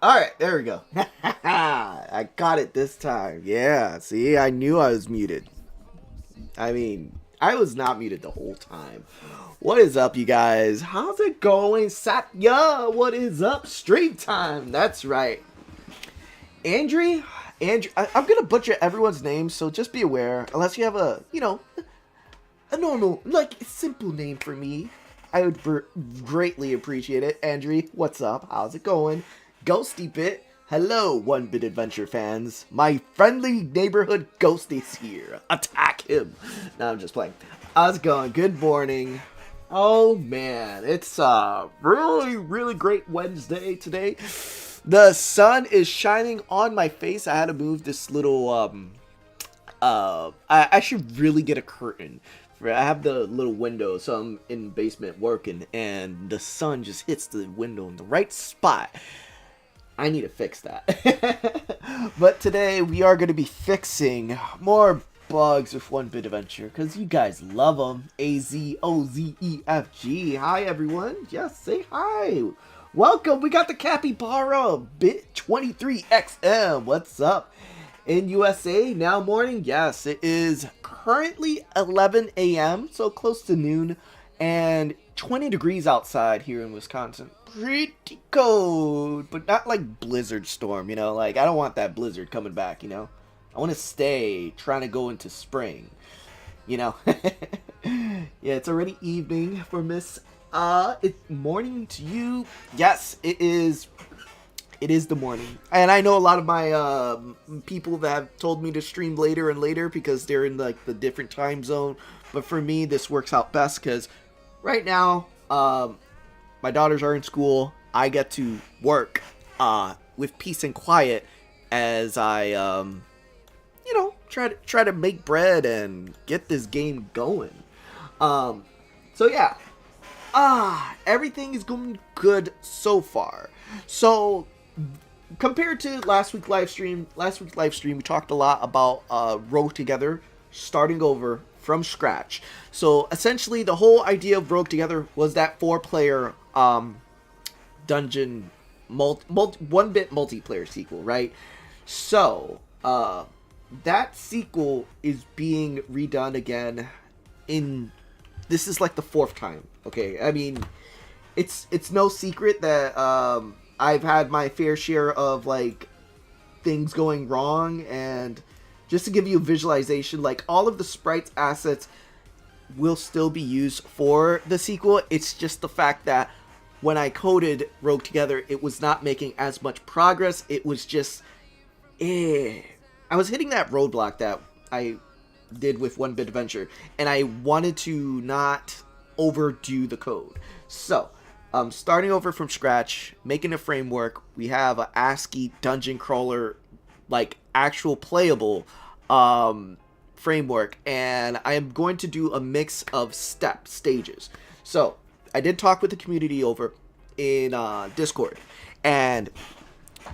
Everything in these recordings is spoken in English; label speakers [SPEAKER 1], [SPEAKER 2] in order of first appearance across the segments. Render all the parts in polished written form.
[SPEAKER 1] Alright, there we go. I got it this time. Yeah, see, I knew I was muted. I mean, I was not muted the whole time. What is up, you guys? How's it going? Satya, what is up? Stream time. That's right. Andrew, I'm gonna butcher everyone's name, so just be aware. Unless you have a normal, like, simple name for me, I would greatly appreciate it. Andrew, what's up? How's it going? Ghosty Bit, hello, OneBit Adventure fans. My friendly neighborhood ghost is here. Attack him. No, I'm just playing. How's it going? Good morning. Oh man, it's a really great Wednesday today. The sun is shining on my face. I had to move this little I should really get a curtain. I have the little window, so I'm in the basement working, and the sun just hits the window in the right spot. I need to fix that. But today we are going to be fixing more bugs with OneBit Adventure, because you guys love them. AZOZEFG. Hi everyone. Yes, say hi. Welcome. We got the Capybara Bit 23XM. What's up? In USA, now morning. Yes, it is currently 11 a.m., so close to noon, and 20 degrees outside here in Wisconsin. Pretty cold, but not like blizzard storm, you know, like I don't want that blizzard coming back, you know. I want to stay trying to go into spring, you know. Yeah, it's already evening for Miss it's morning to you. Yes, it is the morning, and I know a lot of my people that have told me to stream later and later because they're in like the different time zone, but for me this works out best because right now my daughters are in school. I get to work with peace and quiet as I try to make bread and get this game going. So yeah, everything is going good so far. So compared to last week's live stream, we talked a lot about Rogue Together, starting over from scratch. So essentially the whole idea of Rogue Together was that 4-player dungeon one-bit multiplayer sequel, right? So that sequel is being redone again this is like the 4th time. Okay, I mean, it's no secret that I've had my fair share of like things going wrong, and just to give you a visualization, like all of the sprites assets will still be used for the sequel. It's just the fact that when I coded Rogue Together, it was not making as much progress. It was just I was hitting that roadblock that I did with OneBit Adventure, and I wanted to not overdo the code. So starting over from scratch, making a framework. We have an ASCII dungeon crawler, like actual playable framework, and I am going to do a mix of stages. So I did talk with the community over in Discord, and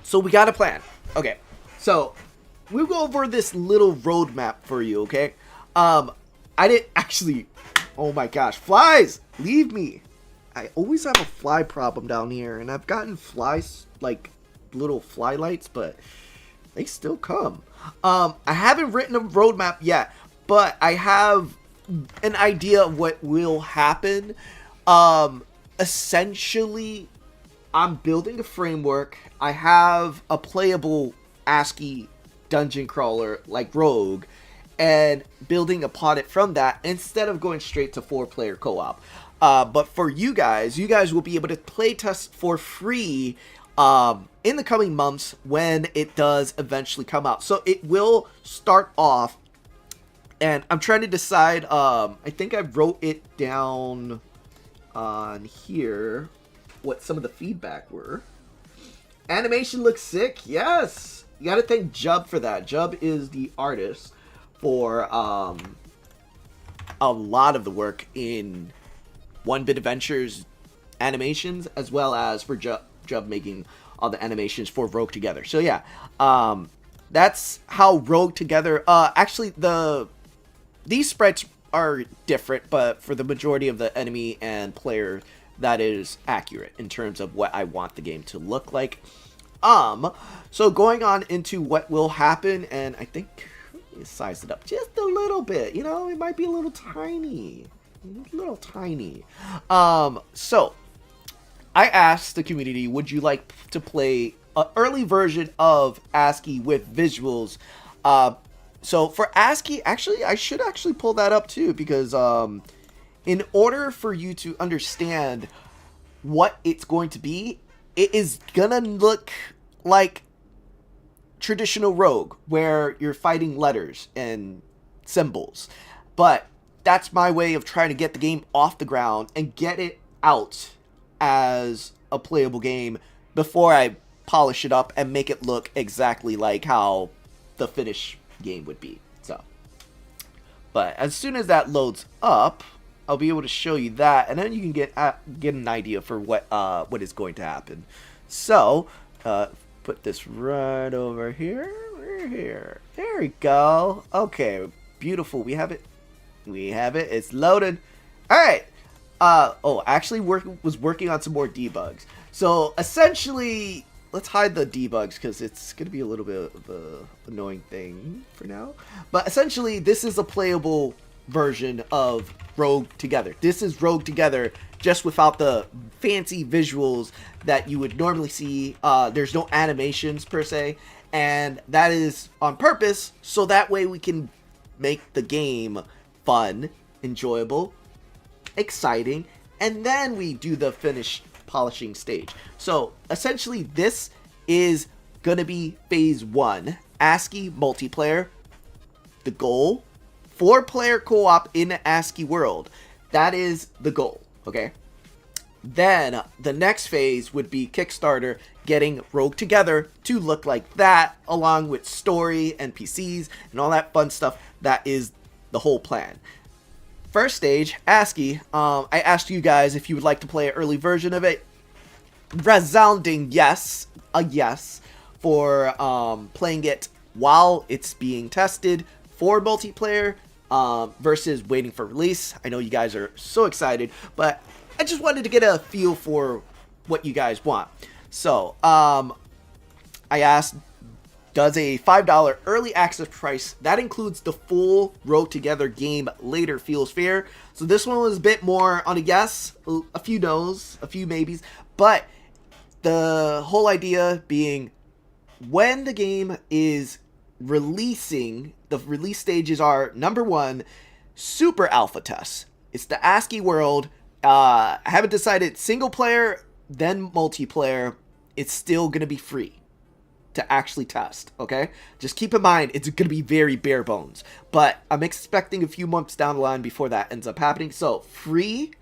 [SPEAKER 1] so we got a plan. Okay, so we'll go over this little roadmap for you. Okay, I didn't actually. Oh my gosh, flies! Leave me! I always have a fly problem down here, and I've gotten flies, like little fly lights, but they still come. I haven't written a roadmap yet, but I have an idea of what will happen. Essentially, I'm building a framework. I have a playable ASCII dungeon crawler like Rogue, and building upon it from that instead of going straight to 4-player co-op. But for you guys will be able to playtest for free in the coming months when it does eventually come out. So it will start off, and I'm trying to decide, I think I wrote it down on here, what some of the feedback were. Animation looks sick, yes! You gotta thank Jub for that. Jub is the artist for a lot of the work in OneBit Adventure's animations, as well as for Jub making all the animations for Rogue Together. So yeah, that's how Rogue Together. Actually, these sprites are different, but for the majority of the enemy and player, that is accurate in terms of what I want the game to look like. So going on into what will happen, and I think size it up just a little bit. You know, it might be a little tiny. A little tiny. So I asked the community, would you like to play an early version of ASCII with visuals? So for ASCII, actually, I should actually pull that up too, because in order for you to understand what it's going to be, it is gonna look like traditional Rogue, where you're fighting letters and symbols. But that's my way of trying to get the game off the ground and get it out as a playable game before I polish it up and make it look exactly like how the finished game would be. So, but as soon as that loads up, I'll be able to show you that, and then you can get an idea for what is going to happen. So, put this right over here. We're here. There we go. Okay, beautiful. We have it. We have it. It's loaded. All right. Actually, was working on some more debugs. So essentially, let's hide the debugs because it's gonna be a little bit of a annoying thing for now. But essentially, this is a playable version of Rogue Together. This is Rogue Together, just without the fancy visuals that you would normally see. There's no animations per se, and that is on purpose, so that way we can make the game fun, enjoyable, exciting, and then we do the finished polishing stage. So essentially, this is gonna be phase 1, ASCII multiplayer. The goal, 4-player co-op in the ASCII world. That is the goal, okay? Then the next phase would be Kickstarter, getting Rogue Together to look like that, along with story, NPCs, and all that fun stuff. That is the whole plan. First stage, ASCII, I asked you guys if you would like to play an early version of it. Resounding yes, a yes, for playing it while it's being tested for multiplayer, versus waiting for release. I know you guys are so excited, but I just wanted to get a feel for what you guys want. So, I asked, does a $5 early access price, that includes the full Rogue Together game later, feels fair? So this one was a bit more on a yes, a few no's, a few maybes, but the whole idea being, when the game is releasing, the release stages are, number 1, super alpha tests. It's the ASCII world. I haven't decided single player, then multiplayer. It's still going to be free to actually test, okay? Just keep in mind, it's going to be very bare bones. But I'm expecting a few months down the line before that ends up happening. So, free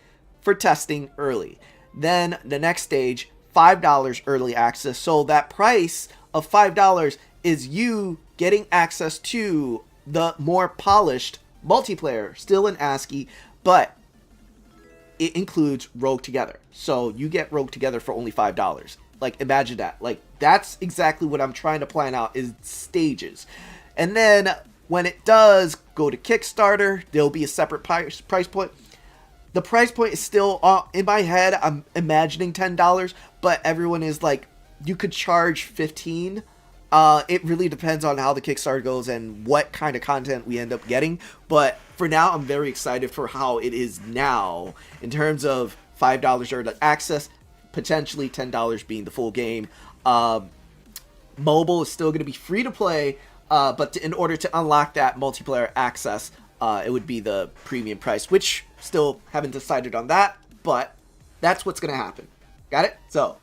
[SPEAKER 1] for testing early. Then, the next stage, $5 early access. So, that price of $5 is you getting access to the more polished multiplayer, still in ASCII, but it includes Rogue Together. So you get Rogue Together for only $5. Like, imagine that. Like, that's exactly what I'm trying to plan out, is stages. And then when it does go to Kickstarter, there'll be a separate price point. The price point is still, in my head, I'm imagining $10, but everyone is like, you could charge $15. It really depends on how the Kickstarter goes and what kind of content we end up getting. But for now, I'm very excited for how it is now in terms of $5 early access, potentially $10 being the full game. Mobile is still going to be free to play, but in order to unlock that multiplayer access, it would be the premium price, which still haven't decided on that, but that's what's going to happen. Got it? So,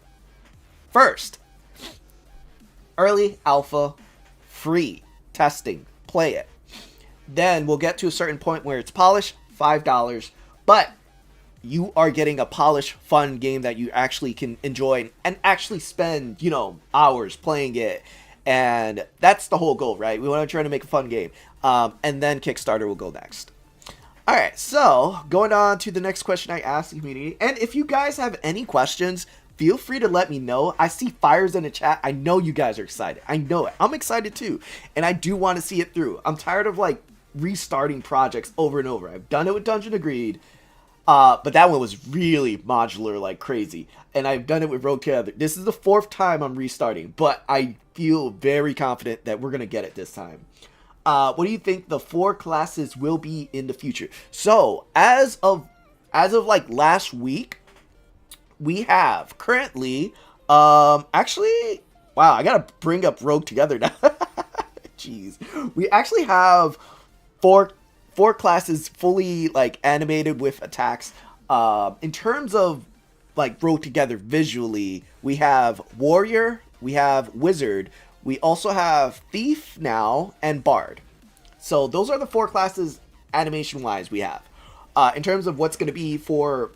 [SPEAKER 1] first, early alpha, free testing, play it. Then we'll get to a certain point where it's polished, $5, but you are getting a polished, fun game that you actually can enjoy and actually spend, hours playing it. And that's the whole goal, right? We want to try to make a fun game. And then Kickstarter will go next. All right, so going on to the next question I asked the community. And if you guys have any questions, feel free to let me know. I see fires in the chat. I know you guys are excited. I know it. I'm excited too. And I do want to see it through. I'm tired of restarting projects over and over. I've done it with Dungeon Agreed. But that one was really modular like crazy. And I've done it with Rogue Together. This is the 4th time I'm restarting, but I feel very confident that we're going to get it this time. What do you think the 4 classes will be in the future? So, as of like last week, we have currently, actually, wow, I gotta bring up Rogue Together now. Jeez. We actually have four classes fully like animated with attacks. In terms of like Rogue Together visually, we have Warrior, we have Wizard, we also have Thief now, and Bard. So those are the 4 classes animation wise we have. In terms of what's going to be for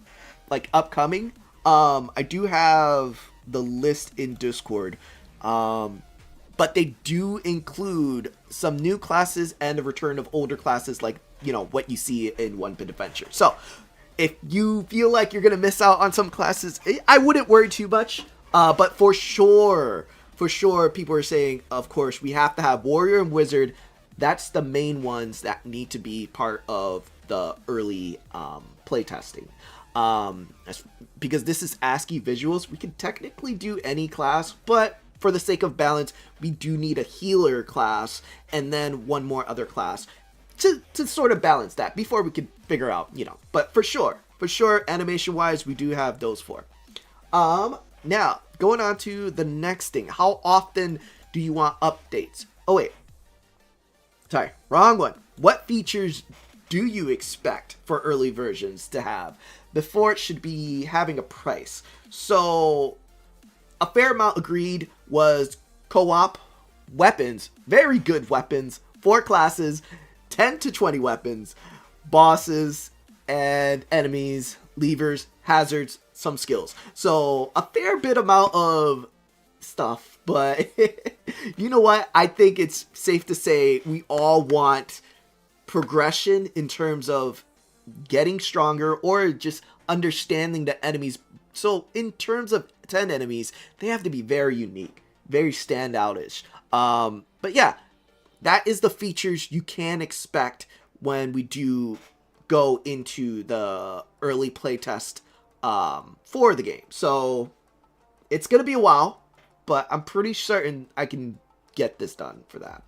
[SPEAKER 1] like upcoming, I do have the list in Discord. But they do include some new classes and the return of older classes, like, you know, what you see in OneBit Adventure. So, if you feel like you're going to miss out on some classes, I wouldn't worry too much. But for sure, people are saying, of course, we have to have Warrior and Wizard. That's the main ones that need to be part of the early playtesting. Because this is ASCII visuals, we can technically do any class, but for the sake of balance, we do need a healer class and then one more other class to sort of balance that before we can figure out, you know. But for sure, animation wise, we do have those 4. Now going on to the next thing. How often do you want updates? Oh wait, sorry, wrong one. What features do you expect for early versions to have before it should be having a price? So a fair amount agreed was co-op, weapons, very good weapons, 4 classes, 10 to 20 weapons, bosses and enemies, levers, hazards, some skills. So a fair bit amount of stuff, but you know what? I think it's safe to say we all want progression in terms of getting stronger or just understanding the enemies. So in terms of 10 enemies, they have to be very unique, very standoutish. But yeah, that is the features you can expect when we do go into the early playtest for the game. So it's going to be a while, but I'm pretty certain I can get this done for that.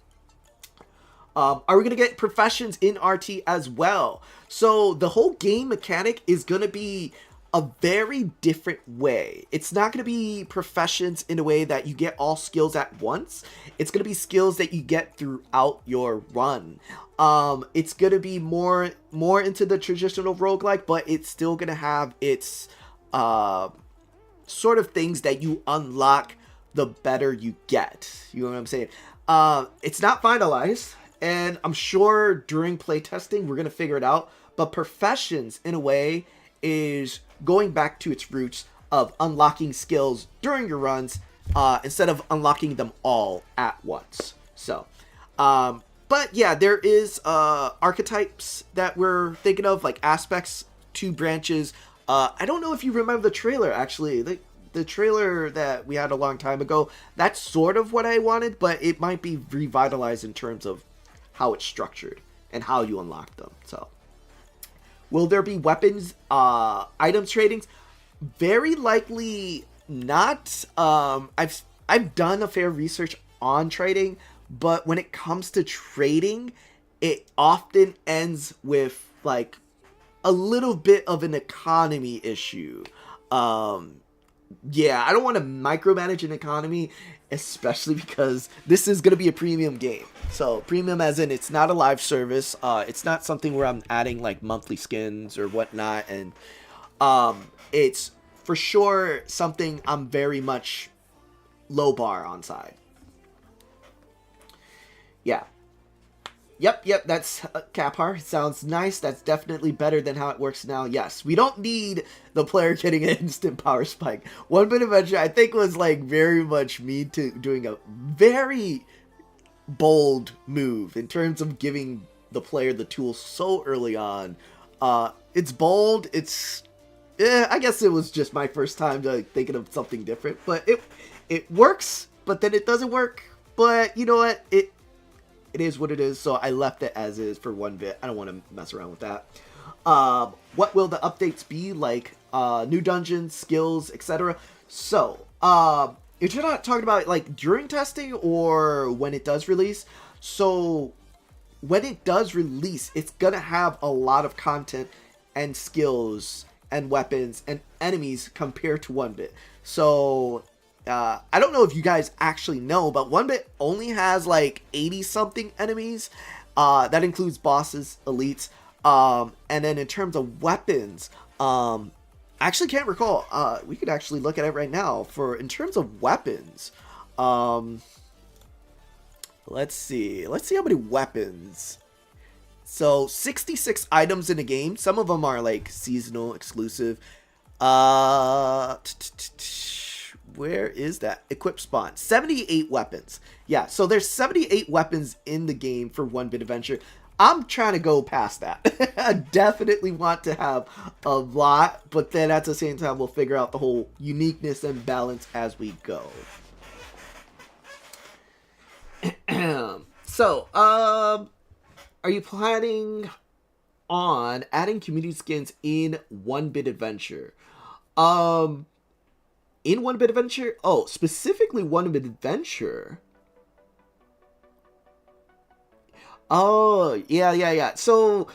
[SPEAKER 1] Are we going to get professions in RT as well? So the whole game mechanic is going to be a very different way. It's not going to be professions in a way that you get all skills at once. It's going to be skills that you get throughout your run. It's going to be more into the traditional roguelike, but it's still going to have its sort of things that you unlock the better you get. You know what I'm saying? It's not finalized, and I'm sure during playtesting we're going to figure it out, but professions in a way is going back to its roots of unlocking skills during your runs instead of unlocking them all at once. So, but yeah, there is archetypes that we're thinking of, like aspects, 2 branches. I don't know if you remember the trailer, actually. The trailer that we had a long time ago, that's sort of what I wanted, but it might be revitalized in terms of how it's structured and how you unlock them. So, will there be weapons, items tradings? Very likely not. I've done a fair research on trading, but when it comes to trading, it often ends with like a little bit of an economy issue. Yeah, I don't want to micromanage an economy, especially because this is going to be a premium game. So premium as in it's not a live service. It's not something where I'm adding like monthly skins or whatnot. And it's for sure something I'm very much low bar on side. Yeah. Yep, that's Capar. Sounds nice. That's definitely better than how it works now. Yes, we don't need the player getting an instant power spike. OneBit Adventure, I think, was like very much me to doing a very bold move in terms of giving the player the tool so early on. It's bold. It's, I guess it was just my first time thinking of something different, but it works, but then it doesn't work. But you know what? It is what it is, so I left it as is for OneBit. I don't want to mess around with that. What will the updates be like? New dungeons, skills, etc. So, if you're not talking about like during testing or when it does release, so when it does release, it's gonna have a lot of content and skills and weapons and enemies compared to OneBit. So I don't know if you guys actually know, but OneBit only has like 80 something enemies. That includes bosses, elites, and then in terms of weapons, I actually can't recall. We could actually look at it right now. In terms of weapons, let's see how many weapons. So 66 items in the game. Some of them are like seasonal exclusive. Where is that? Equip spawn. 78 weapons. Yeah, so there's 78 weapons in the game for OneBit Adventure. I'm trying to go past that. I definitely want to have a lot, but then at the same time, we'll figure out the whole uniqueness and balance as we go. So, are you planning on adding community skins in OneBit Adventure? In OneBit Adventure? Oh, specifically OneBit Adventure. Oh, yeah. So,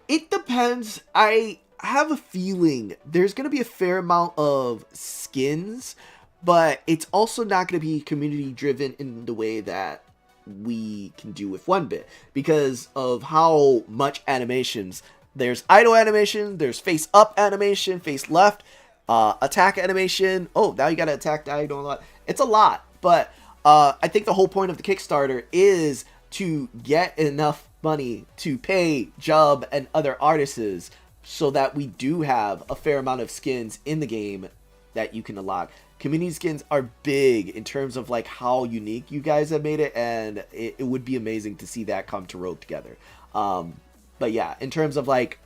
[SPEAKER 1] it depends. I have a feeling there's going to be a fair amount of skins, but it's also not going to be community driven in the way that we can do with OneBit because of how much animations. There's idle animation, there's face up animation, face left, attack animation. Oh, now you got to attack diagonal a lot. It's a lot, but I think the whole point of the Kickstarter is to get enough money to pay Jub and other artists so that we do have a fair amount of skins in the game that you can unlock. Community skins are big in terms of like how unique you guys have made it, and it would be amazing to see that come to Rogue Together. But yeah, in terms of like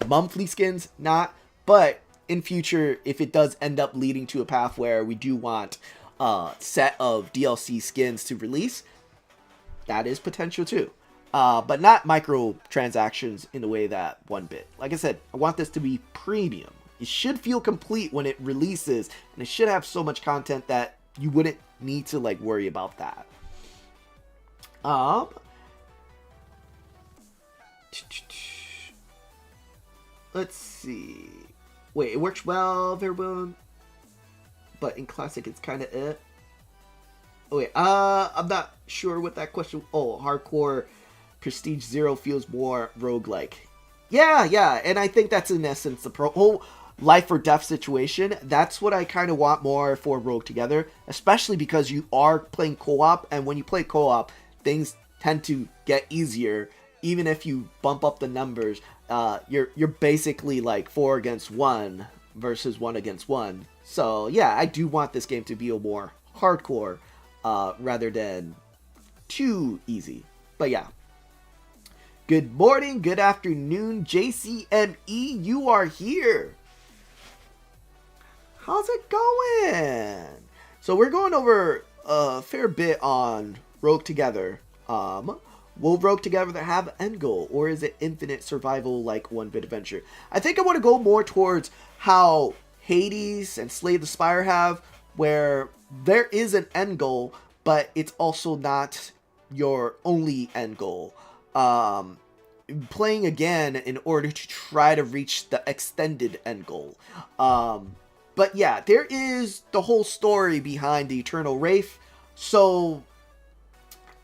[SPEAKER 1] monthly skins, not, but in future, if it does end up leading to a path where we do want a set of DLC skins to release, that is potential too. But not microtransactions in the way that OneBit. Like I said, I want this to be premium. It should feel complete when it releases, and it should have so much content that you wouldn't need to like worry about that. Let's see. Wait, it works well, everyone, but in classic it's kind of it. Oh wait, I'm not sure what that question. Oh, hardcore prestige 0 feels more roguelike. Yeah, and I think that's in essence the whole life or death situation. That's what I kind of want more for Rogue Together, especially because you are playing co-op, and when you play co-op, things tend to get easier. Even if you bump up the numbers, you're basically like 4 against 1 versus 1 against 1. So yeah, I do want this game to be a more hardcore rather than too easy. But yeah. Good morning, good afternoon, JCME, you are here. How's it going? So we're going over a fair bit on Rogue Together. Will Rogue Together have an end goal, or is it infinite survival like OneBit Adventure? I think I want to go more towards how Hades and Slay the Spire have, where there is an end goal, but it's also not your only end goal. Playing again in order to try to reach the extended end goal. But yeah, there is the whole story behind the Eternal Wraith. So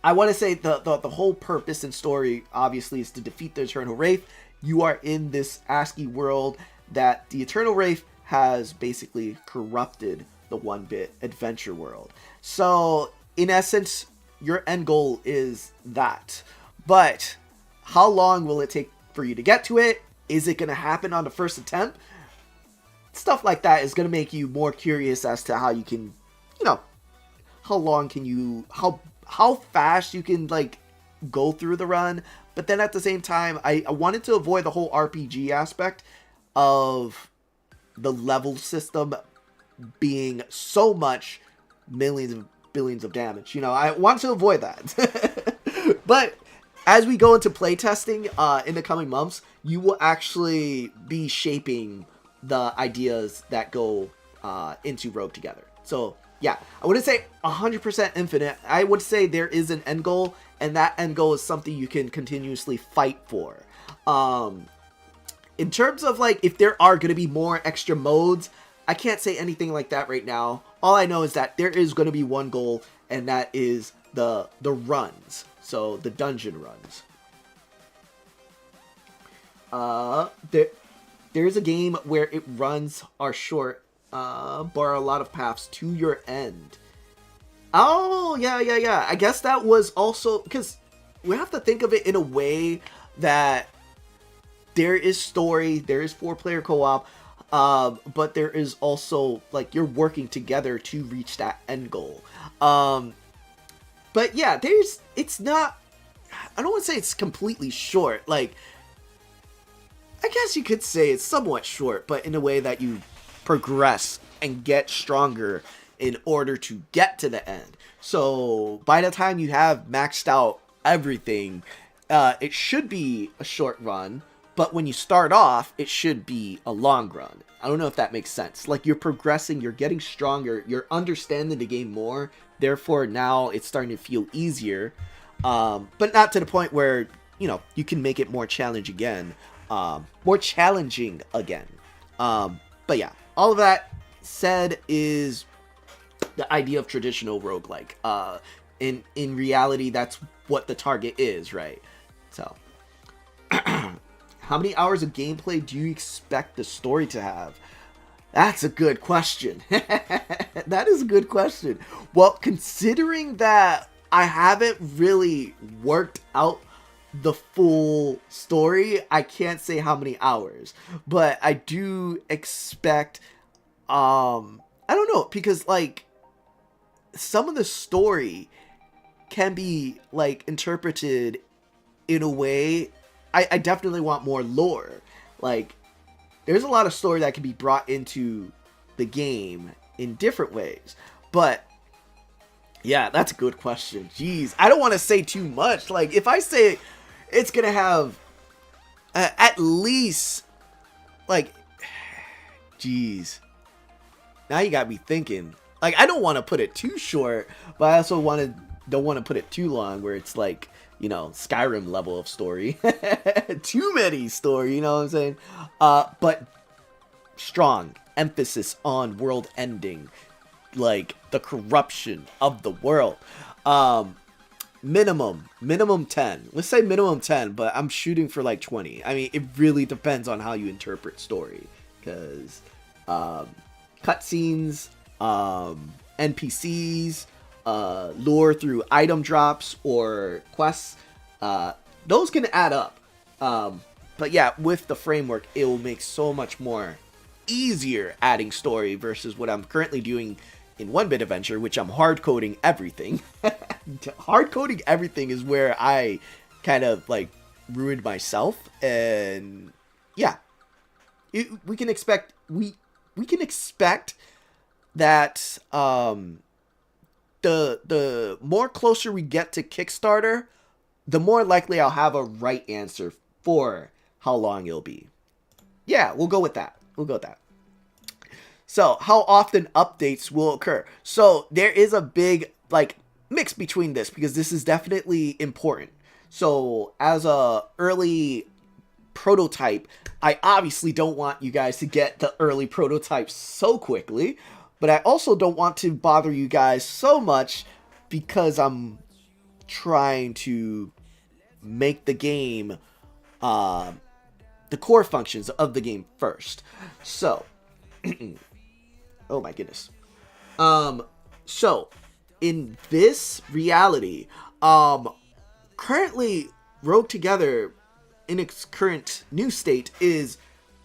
[SPEAKER 1] I want to say the whole purpose and story obviously is to defeat the Eternal Wraith. You are in this ASCII world that the Eternal Wraith has basically corrupted the OneBit Adventure world. So in essence, your end goal is that. But how long will it take for you to get to it? Is it going to happen on the first attempt? Stuff like that is going to make you more curious as to how you can, how long can you, how fast you can like go through the run. But then at the same time, I wanted to avoid the whole RPG aspect of the level system being so much millions and billions of damage. I want to avoid that. But as we go into playtesting in the coming months, you will actually be shaping the ideas that go into Rogue Together. So yeah, I wouldn't say 100% infinite. I would say there is an end goal, and that end goal is something you can continuously fight for. In terms of like if there are going to be more extra modes, I can't say anything like that right now. All I know is that there is going to be one goal, and that is the runs. So the dungeon runs. There's a game where it runs are short, bar a lot of paths to your end. Oh, yeah. I guess that was also, because we have to think of it in a way that there is story, there is 4-player co-op, but there is also, like, you're working together to reach that end goal. But yeah, it's not, I don't want to say it's completely short, like, I guess you could say it's somewhat short, but in a way that you progress and get stronger in order to get to the end. So by the time you have maxed out everything, it should be a short run, but when you start off, it should be a long run. I don't know if that makes sense. Like, you're progressing, you're getting stronger, you're understanding the game more, therefore now it's starting to feel easier, but not to the point where, you know, you can make it more challenging again. But yeah, all of that said is the idea of traditional roguelike. In reality, that's what the target is, right? So, how many hours of gameplay do you expect the story to have? That's a good question. That is a good question. Well, considering that I haven't really worked out the full story, I can't say how many hours, but I do expect, I don't know, because like some of the story can be like interpreted in a way, I definitely want more lore. Like, there's a lot of story that can be brought into the game in different ways, but yeah, that's a good question. Jeez, I don't want to say too much. Like, if I say it's gonna have at least, like, jeez, now you got me thinking. Like, I don't want to put it too short, but I also don't want to put it too long where it's like, you know, Skyrim level of story. Too many story, you know what I'm saying? But strong emphasis on world ending, like the corruption of the world. Minimum 10. Let's say minimum 10, but I'm shooting for like 20. I mean, it really depends on how you interpret story, because cutscenes, NPCs, lure through item drops or quests, those can add up. But yeah, with the framework, it will make so much more easier adding story versus what I'm currently doing in OneBit Adventure, which I'm hard coding everything. Hard coding everything is where I kind of like ruined myself, and yeah, we can expect that the more closer we get to Kickstarter, the more likely I'll have a right answer for how long it'll be. Yeah, we'll go with that. So, how often updates will occur? So, there is a big, like, mix between this, because this is definitely important. So, as a early prototype, I obviously don't want you guys to get the early prototype so quickly, but I also don't want to bother you guys so much because I'm trying to make the game, the core functions of the game first. So, oh my goodness. So, in this reality, currently, Rogue Together, in its current new state, is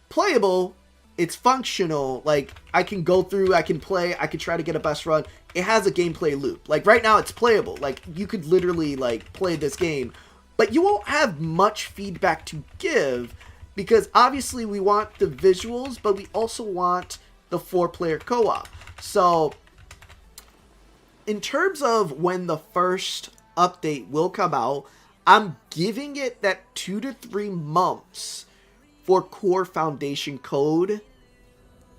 [SPEAKER 1] playable. It's functional. Like, I can go through, I can play, I can try to get a best run. It has a gameplay loop. Like, right now, it's playable. Like, you could literally, like, play this game, but you won't have much feedback to give, because obviously we want the visuals, but we also want the 4-player co-op. So, in terms of when the first update will come out, I'm giving it that 2 to 3 months for Core Foundation code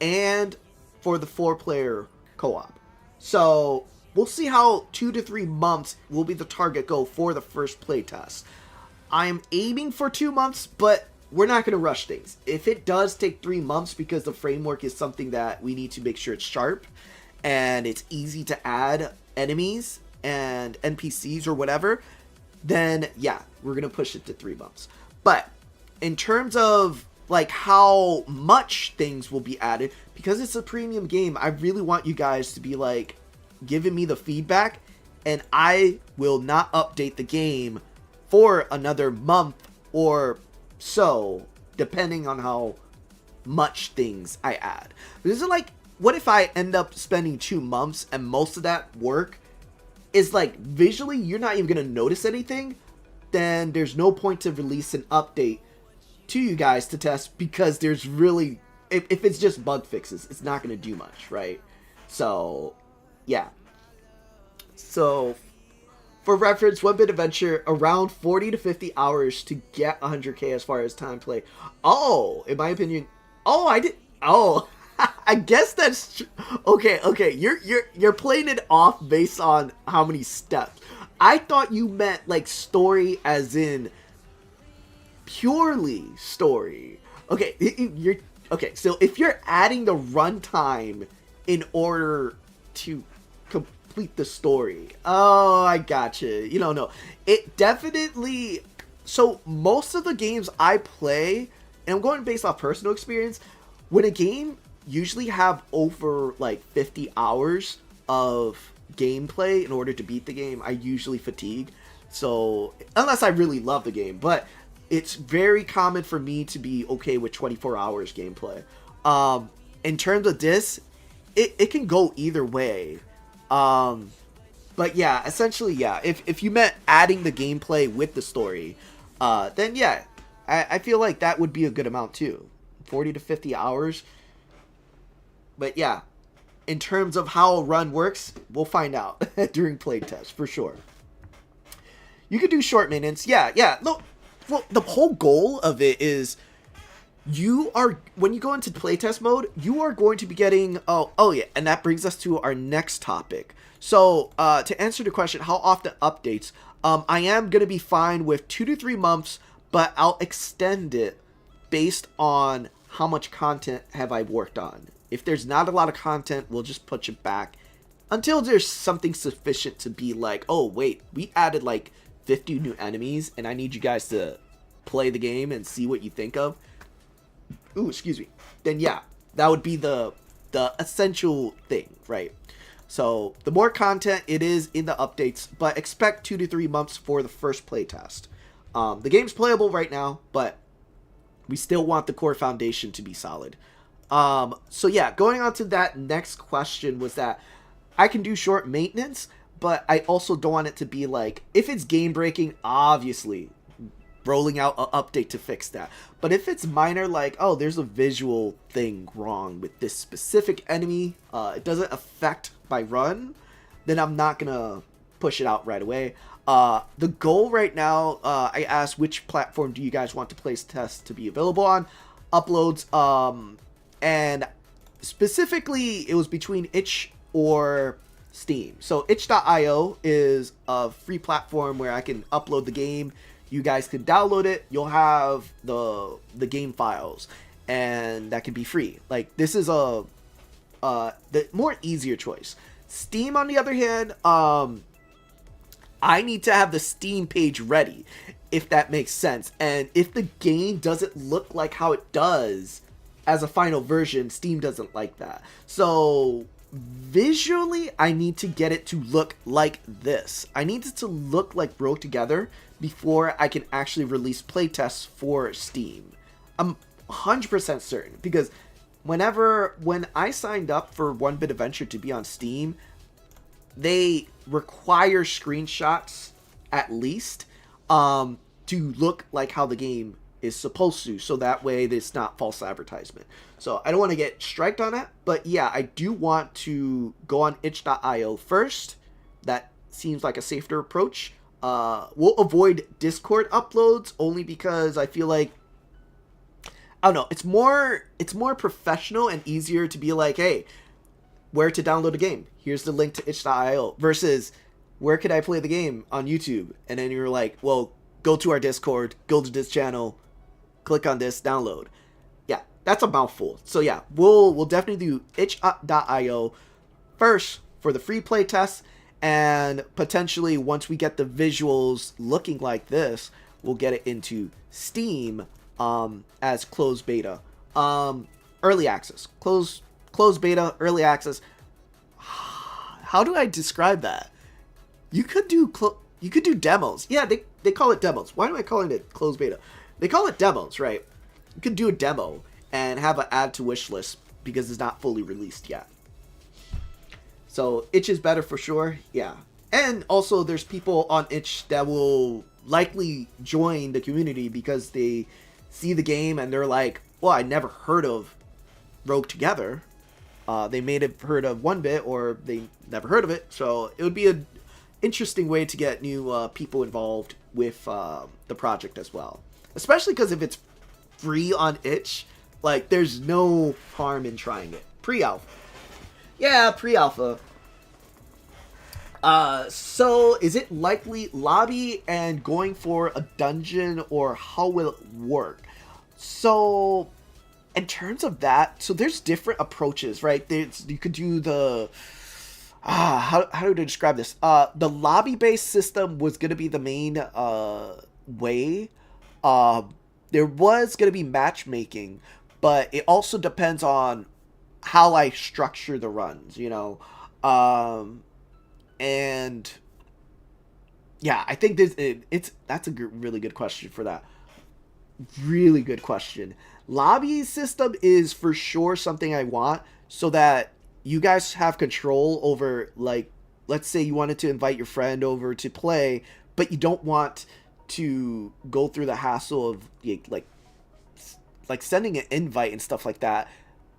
[SPEAKER 1] and for the 4-player co-op. So we'll see how 2 to 3 months will be the target goal for the first playtest. I'm aiming for 2 months, but we're not going to rush things. If it does take 3 months because the framework is something that we need to make sure it's sharp and it's easy to add enemies and NPCs or whatever, then yeah, we're going to push it to 3 months. But in terms of like how much things will be added, because it's a premium game, I really want you guys to be like giving me the feedback, and I will not update the game for another month or so, depending on how much things I add. This is like, what if I end up spending 2 months and most of that work is like visually you're not even going to notice anything? Then there's no point to release an update to you guys to test, because there's really, if it's just bug fixes, it's not going to do much, right? So yeah. So for reference, OneBit Adventure, around 40 to 50 hours to get 100k as far as time play. Oh, in my opinion, I guess that's okay. You're playing it off based on how many steps. I thought you meant like story, as in purely story. Okay, so if you're adding the runtime in order to complete the story, oh, I gotcha. No, it definitely. So most of the games I play, and I'm going based off personal experience, when a game usually have over like 50 hours of gameplay in order to beat the game, I usually fatigue. So unless I really love the game, but it's very common for me to be okay with 24 hours gameplay. In terms of this, it can go either way. But yeah, essentially, yeah, if you meant adding the gameplay with the story, then yeah, I feel like that would be a good amount too. 40 to 50 hours. But yeah, in terms of how a run works, we'll find out during playtest for sure. You could do short maintenance. Yeah. Look, well, the whole goal of it is when you go into playtest mode, you are going to be getting, oh yeah, and that brings us to our next topic. So, to answer the question, how often updates, I am going to be fine with 2 to 3 months, but I'll extend it based on how much content have I worked on. If there's not a lot of content, we'll just push it back until there's something sufficient to be like, oh wait, we added like 50 new enemies, and I need you guys to play the game and see what you think of. Ooh, excuse me. Then yeah, that would be the essential thing, right? So the more content it is in the updates, but expect 2 to 3 months for the first playtest. The game's playable right now, but we still want the core foundation to be solid. So yeah, going on to that next question was that I can do short maintenance, but I also don't want it to be like, if it's game breaking, obviously rolling out an update to fix that. But if it's minor, like, oh, there's a visual thing wrong with this specific enemy, it doesn't affect my run, then I'm not gonna push it out right away. The goal right now, I asked which platform do you guys want to place tests to be available on, uploads, and specifically it was between itch or Steam. So itch.io is a free platform where I can upload the game. You guys can download it. You'll have the game files, and that can be free. Like, this is the more easier choice. Steam, on the other hand, I need to have the Steam page ready, if that makes sense. And if the game doesn't look like how it does as a final version, Steam doesn't like that. So visually, I need to get it to look like this. I need it to look like Broke Together before I can actually release playtests for Steam. I'm 100% certain, because when I signed up for OneBit Adventure to be on Steam, they require screenshots at least to look like how the game is supposed to, so that way it's not false advertisement. So I don't want to get striked on that, but yeah, I do want to go on itch.io first. That seems like a safer approach. We'll avoid Discord uploads only because I feel like I don't know, it's more professional and easier to be like, hey, where to download a game? Here's the link to itch.io versus where could I play the game on YouTube? And then you're like, well, go to our Discord, go to this channel, click on this, download. Yeah, that's a mouthful. So yeah, we'll definitely do itch.io first for the free play test, and potentially once we get the visuals looking like this, we'll get it into Steam as closed beta. Early access. Closed beta, early access. How do I describe that? You could do demos. Yeah, they call it demos. Why am I calling it closed beta? They call it demos, right? You could do a demo and have an add to wish list because it's not fully released yet. So itch is better for sure, yeah. And also there's people on itch that will likely join the community because they see the game and they're like, well, I never heard of Rogue Together. They may have heard of OneBit or they never heard of it. So it would be an interesting way to get new people involved with the project as well. Especially because if it's free on itch, like there's no harm in trying it. Pre-alpha. Yeah, pre-alpha. So is it likely lobby and going for a dungeon, or how will it work? So in terms of that, so there's different approaches, right? You could do the how do I describe this? The lobby based system was gonna be the main way. There was gonna be matchmaking, but it also depends on how I structure the runs, you know. And yeah, I think that's a really good question for that. Really good question. Lobby system is for sure something I want, so that you guys have control over, like, let's say you wanted to invite your friend over to play, but you don't want to go through the hassle of like sending an invite and stuff like that.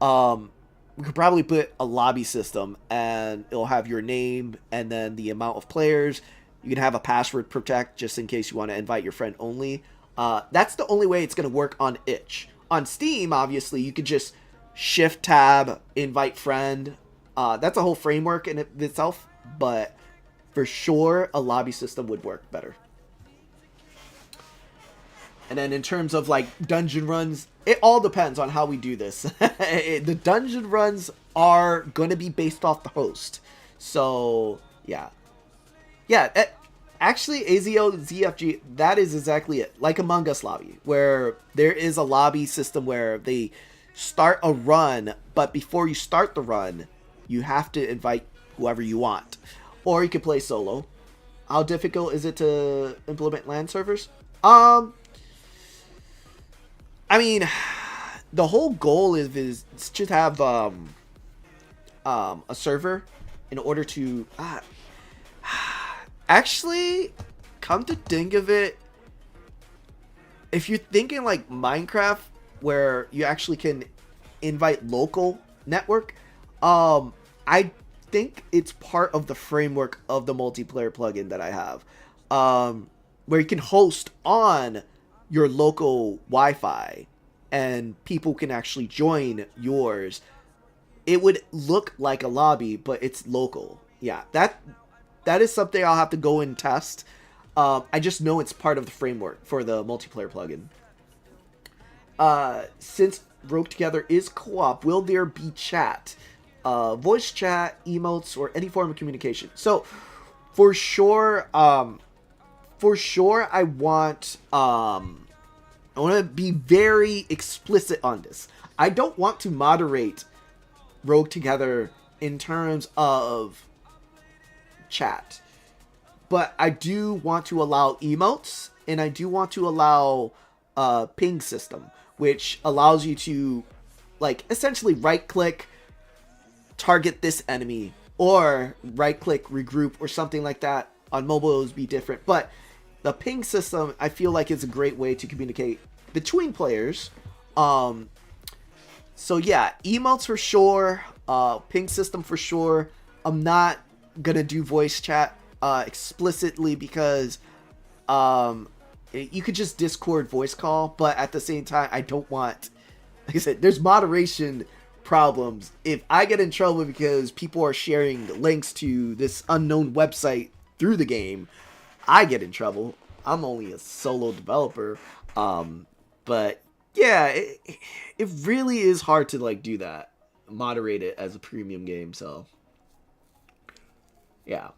[SPEAKER 1] We could probably put a lobby system and it'll have your name and then the amount of players. You can have a password protect just in case you want to invite your friend only. That's the only way it's going to work on itch. On Steam, obviously, you could just shift tab, invite friend. That's a whole framework in itself, but for sure a lobby system would work better. And then in terms of like dungeon runs, it all depends on how we do this. The dungeon runs are going to be based off the host. So, yeah. Yeah, actually, AZO, ZFG, that is exactly it. Like Among Us lobby, where there is a lobby system where they start a run, but before you start the run, you have to invite whoever you want. Or you can play solo. How difficult is it to implement LAN servers? I mean, the whole goal is to have a server in order to actually, come to think of it, if you're thinking like Minecraft where you actually can invite local network, I think it's part of the framework of the multiplayer plugin that I have, where you can host on your local Wi-Fi and people can actually join yours. It would look like a lobby, but it's local. Yeah, that is something I'll have to go and test. I just know it's part of the framework for the multiplayer plugin. Since Rogue Together is co-op, will there be chat? Voice chat, emotes, or any form of communication? So, for sure, I want to be very explicit on this. I don't want to moderate Rogue Together in terms of chat, but I do want to allow emotes, and I do want to allow ping system, which allows you to like essentially right click, target this enemy, or right click regroup or something like that. On mobile it would be different, but the ping system I feel like is a great way to communicate between players. So yeah, emotes for sure, ping system for sure. I'm not gonna do voice chat explicitly because you could just Discord voice call, but at the same time I don't want like I said, there's moderation problems. If I get in trouble because people are sharing links to this unknown website through the game, I get in trouble. I'm only a solo developer. But yeah, it really is hard to like do that, moderate it as a premium game. So yeah.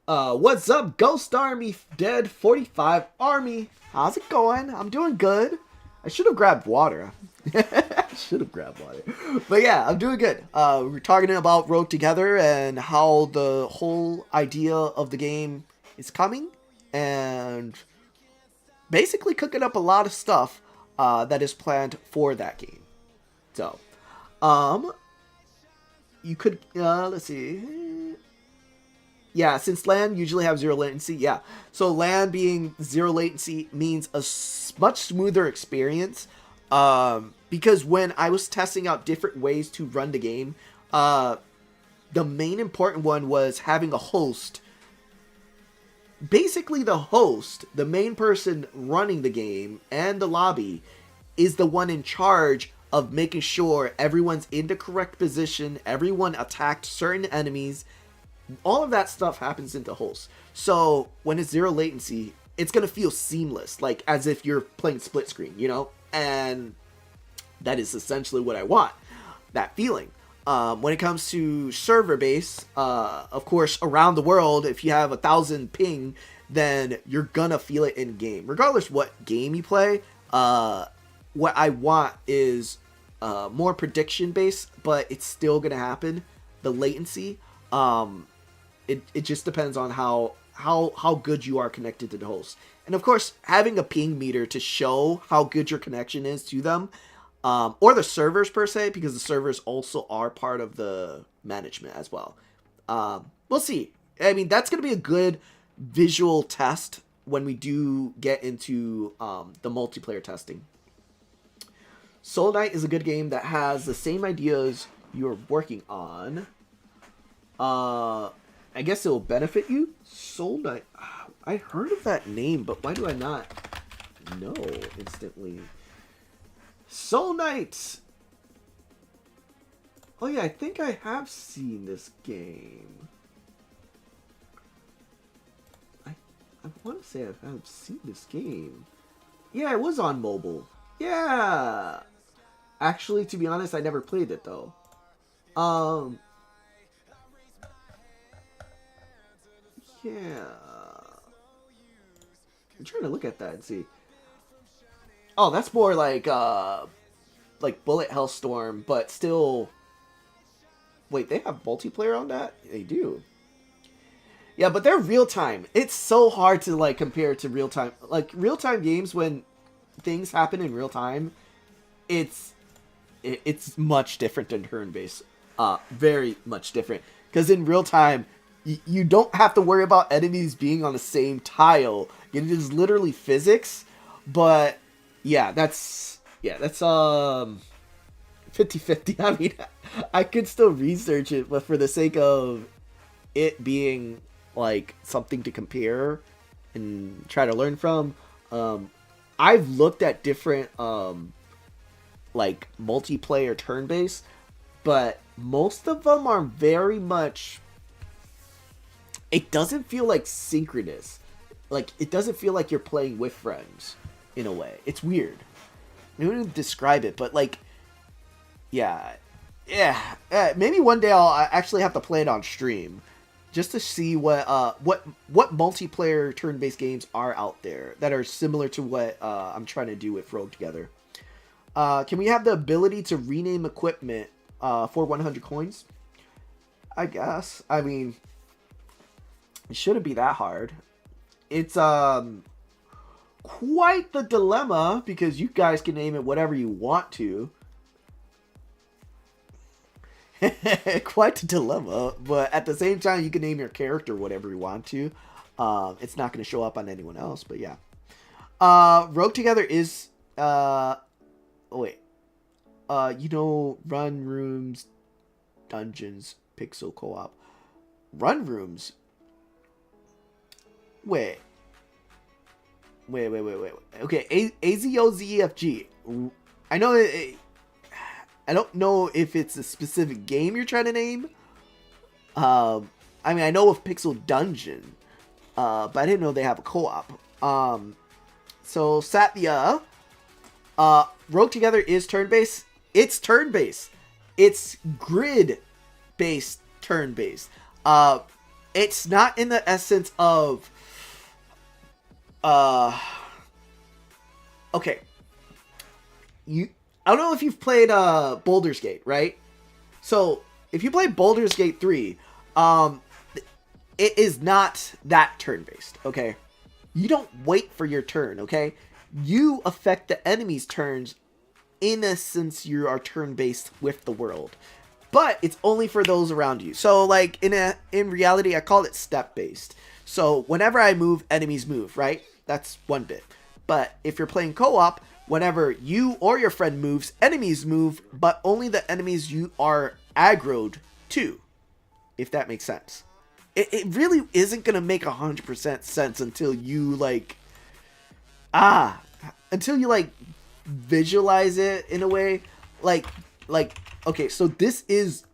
[SPEAKER 1] What's up, Ghost Army Dead 45 Army? How's it going? I'm doing good. I should have grabbed water. I should have grabbed water. But yeah, I'm doing good. We're talking about Road Together and how the whole idea of the game is coming. And basically cooking up a lot of stuff that is planned for that game. So, you could, let's see. Yeah, since LAN usually have zero latency, yeah. So LAN being zero latency means a much smoother experience. Because when I was testing out different ways to run the game, the main important one was having a host. Basically, the host, the main person running the game and the lobby, is the one in charge of making sure everyone's in the correct position, everyone attacked certain enemies. All of that stuff happens into host. So when it's zero latency, it's going to feel seamless, like as if you're playing split screen, you know? And that is essentially what I want, that feeling. When it comes to server base, of course, around the world, if you have 1,000 ping, then you're gonna feel it in game. Regardless what game you play, what I want is more prediction based, but it's still gonna happen. The latency, it just depends on how good you are connected to the host. And of course, having a ping meter to show how good your connection is to them, or the servers per se, because the servers also are part of the management as well. We'll see. I mean, that's going to be a good visual test when we do get into the multiplayer testing. Soul Knight is a good game that has the same ideas you're working on. I guess it will benefit you. Soul Knight. I heard of that name, but why do I not know instantly? Soul Knight. Oh yeah, I think I have seen this game. I want to say I've seen this game. Yeah, it was on mobile. Yeah. Actually, to be honest, I never played it though. Yeah. I'm trying to look at that and see. Oh, that's more like Bullet Hellstorm, but still. Wait, they have multiplayer on that? They do. Yeah, but they're real time. It's so hard to like compare to real time. Like real time games, when things happen in real time, it's much different than turn based. Very much different. Because in real time, you don't have to worry about enemies being on the same tile. It is literally physics. But yeah, that's 50-50. I mean, I could still research it, but for the sake of it being like something to compare and try to learn from, I've looked at different like multiplayer turn-based, but most of them are very much, it doesn't feel like synchronous. Like, it doesn't feel like you're playing with friends in a way. It's weird. I don't even describe it, but like, yeah, maybe one day I'll actually have to play it on stream, just to see what multiplayer turn-based games are out there that are similar to what I'm trying to do with Rogue Together. Can we have the ability to rename equipment for 100 coins? I guess. I mean, it shouldn't be that hard. It's quite the dilemma, because you guys can name it whatever you want to. Quite the dilemma, but at the same time, you can name your character whatever you want to. It's not going to show up on anyone else, but yeah. Rogue Together is run rooms, dungeons, pixel co-op. Run rooms. Wait. Okay, AZOZEFG. I know I don't know if it's a specific game you're trying to name. I mean, I know of Pixel Dungeon, but I didn't know they have a co-op. So Satya, Rogue Together is turn-based. It's turn-based. It's grid-based turn-based. It's not in the essence of, okay. I don't know if you've played Baldur's Gate, right? So if you play Baldur's Gate 3, it is not that turn-based, okay? You don't wait for your turn, okay? You affect the enemy's turns in a sense you are turn-based with the world. But it's only for those around you. So like in reality, I call it step-based. So whenever I move, enemies move, right? That's OneBit. But if you're playing co-op, whenever you or your friend moves, enemies move, but only the enemies you are aggroed to, if that makes sense. It really isn't going to make 100% sense until you, like, until you, like, visualize it in a way. Like, okay, so this is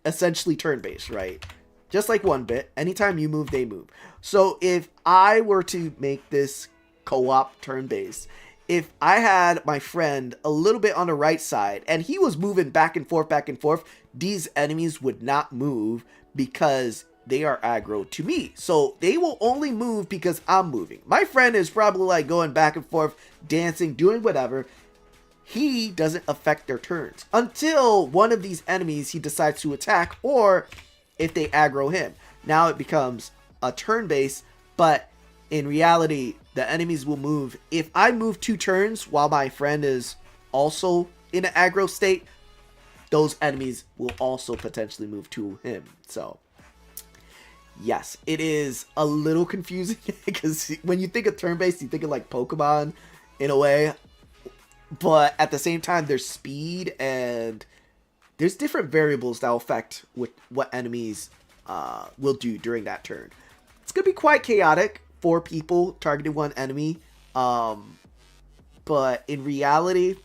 [SPEAKER 1] essentially turn-based, right? Just like OneBit, anytime you move, they move. So if I were to make this co-op turn-based, if I had my friend a little bit on the right side and he was moving back and forth, these enemies would not move because they are aggro to me. So they will only move because I'm moving. My friend is probably like going back and forth, dancing, doing whatever. He doesn't affect their turns until one of these enemies he decides to attack, or if they aggro him. Now it becomes a turn base, but in reality, the enemies will move. If I move 2 turns while my friend is also in an aggro state, those enemies will also potentially move to him. So yes, it is a little confusing because when you think of turn-based, you think of like Pokemon in a way. But at the same time, there's speed and there's different variables that will affect what enemies will do during that turn. It's going to be quite chaotic. 4 people targeting 1 enemy. But in reality,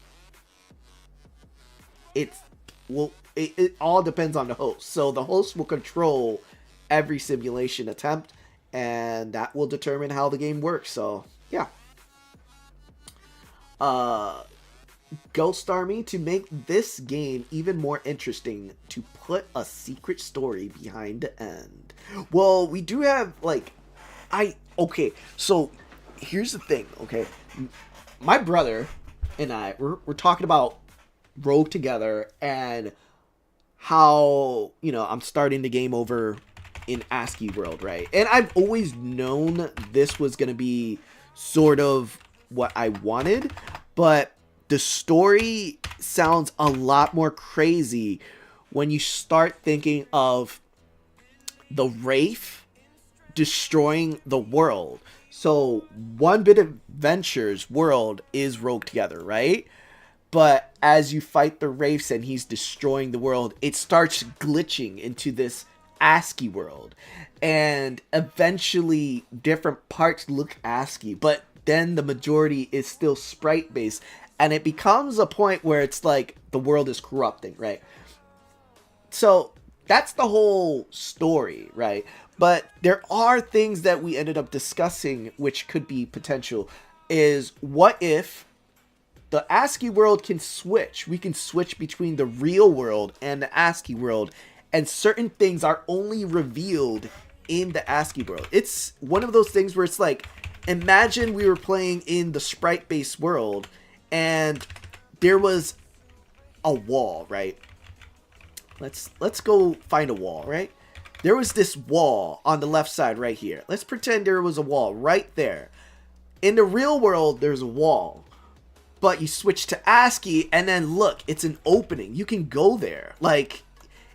[SPEAKER 1] it all depends on the host. So the host will control every simulation attempt, and that will determine how the game works. So yeah. Ghost Army, to make this game even more interesting, to put a secret story behind the end. Well, we do have like okay, so here's the thing, okay? My brother and I, we're talking about Rogue Together and how, you know, I'm starting the game over in ASCII world, right? And I've always known this was going to be sort of what I wanted, but the story sounds a lot more crazy when you start thinking of the Wraith destroying the world. So OneBit Adventures world is Rogue Together, right? But as you fight the Wraiths and he's destroying the world, it starts glitching into this ASCII world. And eventually different parts look ASCII, but then the majority is still sprite based. And it becomes a point where it's like the world is corrupting, right? So that's the whole story, right? But there are things that we ended up discussing which could be potential. Is what if the ASCII world can switch? We can switch between the real world and the ASCII world, and certain things are only revealed in the ASCII world. It's one of those things where it's like, imagine we were playing in the sprite-based world and there was a wall, right? Let's go find a wall, right? There was this wall on the left side right here. Let's pretend there was a wall right there. In the real world, there's a wall. But you switch to ASCII and then look, it's an opening. You can go there. Like,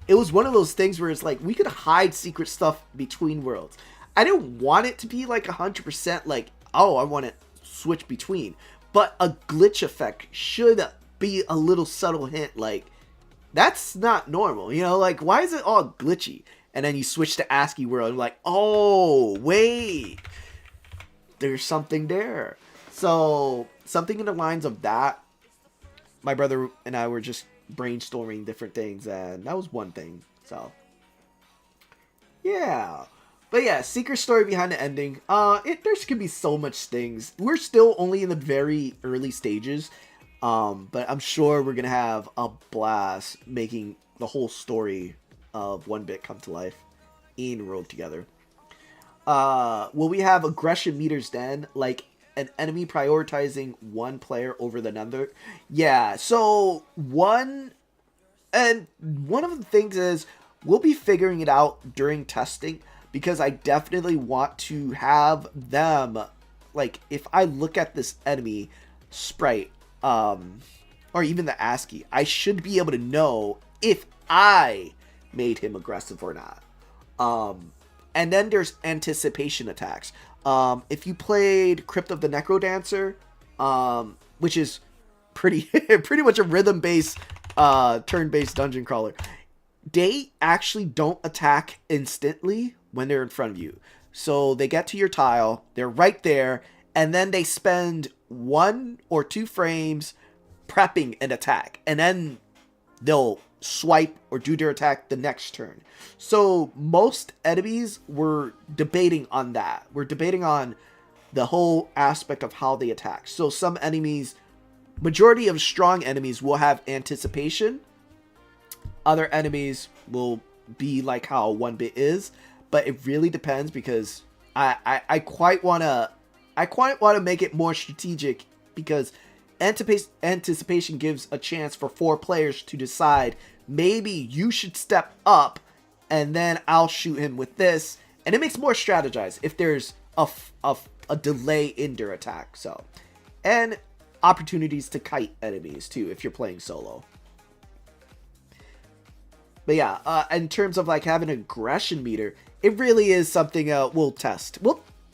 [SPEAKER 1] it was one of those things where it's like, we could hide secret stuff between worlds. I didn't want it to be like 100% like, oh, I want to switch between. But a glitch effect should be a little subtle hint like, that's not normal, you know? Like, why is it all glitchy? And then you switch to ASCII world and like, oh, wait, there's something there. So something in the lines of that my brother and I were just brainstorming different things, and that was one thing. So yeah. But yeah, secret story behind the ending. There's gonna be so much things. We're still only in the very early stages. But I'm sure we're gonna have a blast making the whole story of OneBit come to life in Rogue Together. Will we have aggression meters then? Like an enemy prioritizing one player over the other? Yeah, so one of the things is we'll be figuring it out during testing, because I definitely want to have them, like, if I look at this enemy sprite, or even the ASCII, I should be able to know if I made him aggressive or not. And then there's anticipation attacks. If you played Crypt of the Necrodancer, which is pretty much a rhythm-based, turn-based dungeon crawler, they actually don't attack instantly when they're in front of you. So they get to your tile, they're right there, and then they spend 1 or 2 frames prepping an attack, and then they'll swipe or do their attack the next turn. So most enemies were debating on that. We're debating on the whole aspect of how they attack. So some enemies, majority of strong enemies will have anticipation. Other enemies will be like how OneBit is, but it really depends, because I quite want to make it more strategic, because anticipation gives a chance for 4 players to decide, maybe you should step up and then I'll shoot him with this, and it makes more strategized if there's a delay in their attack. So, and opportunities to kite enemies too if you're playing solo. But yeah, in terms of like having an aggression meter, it really is something we'll test.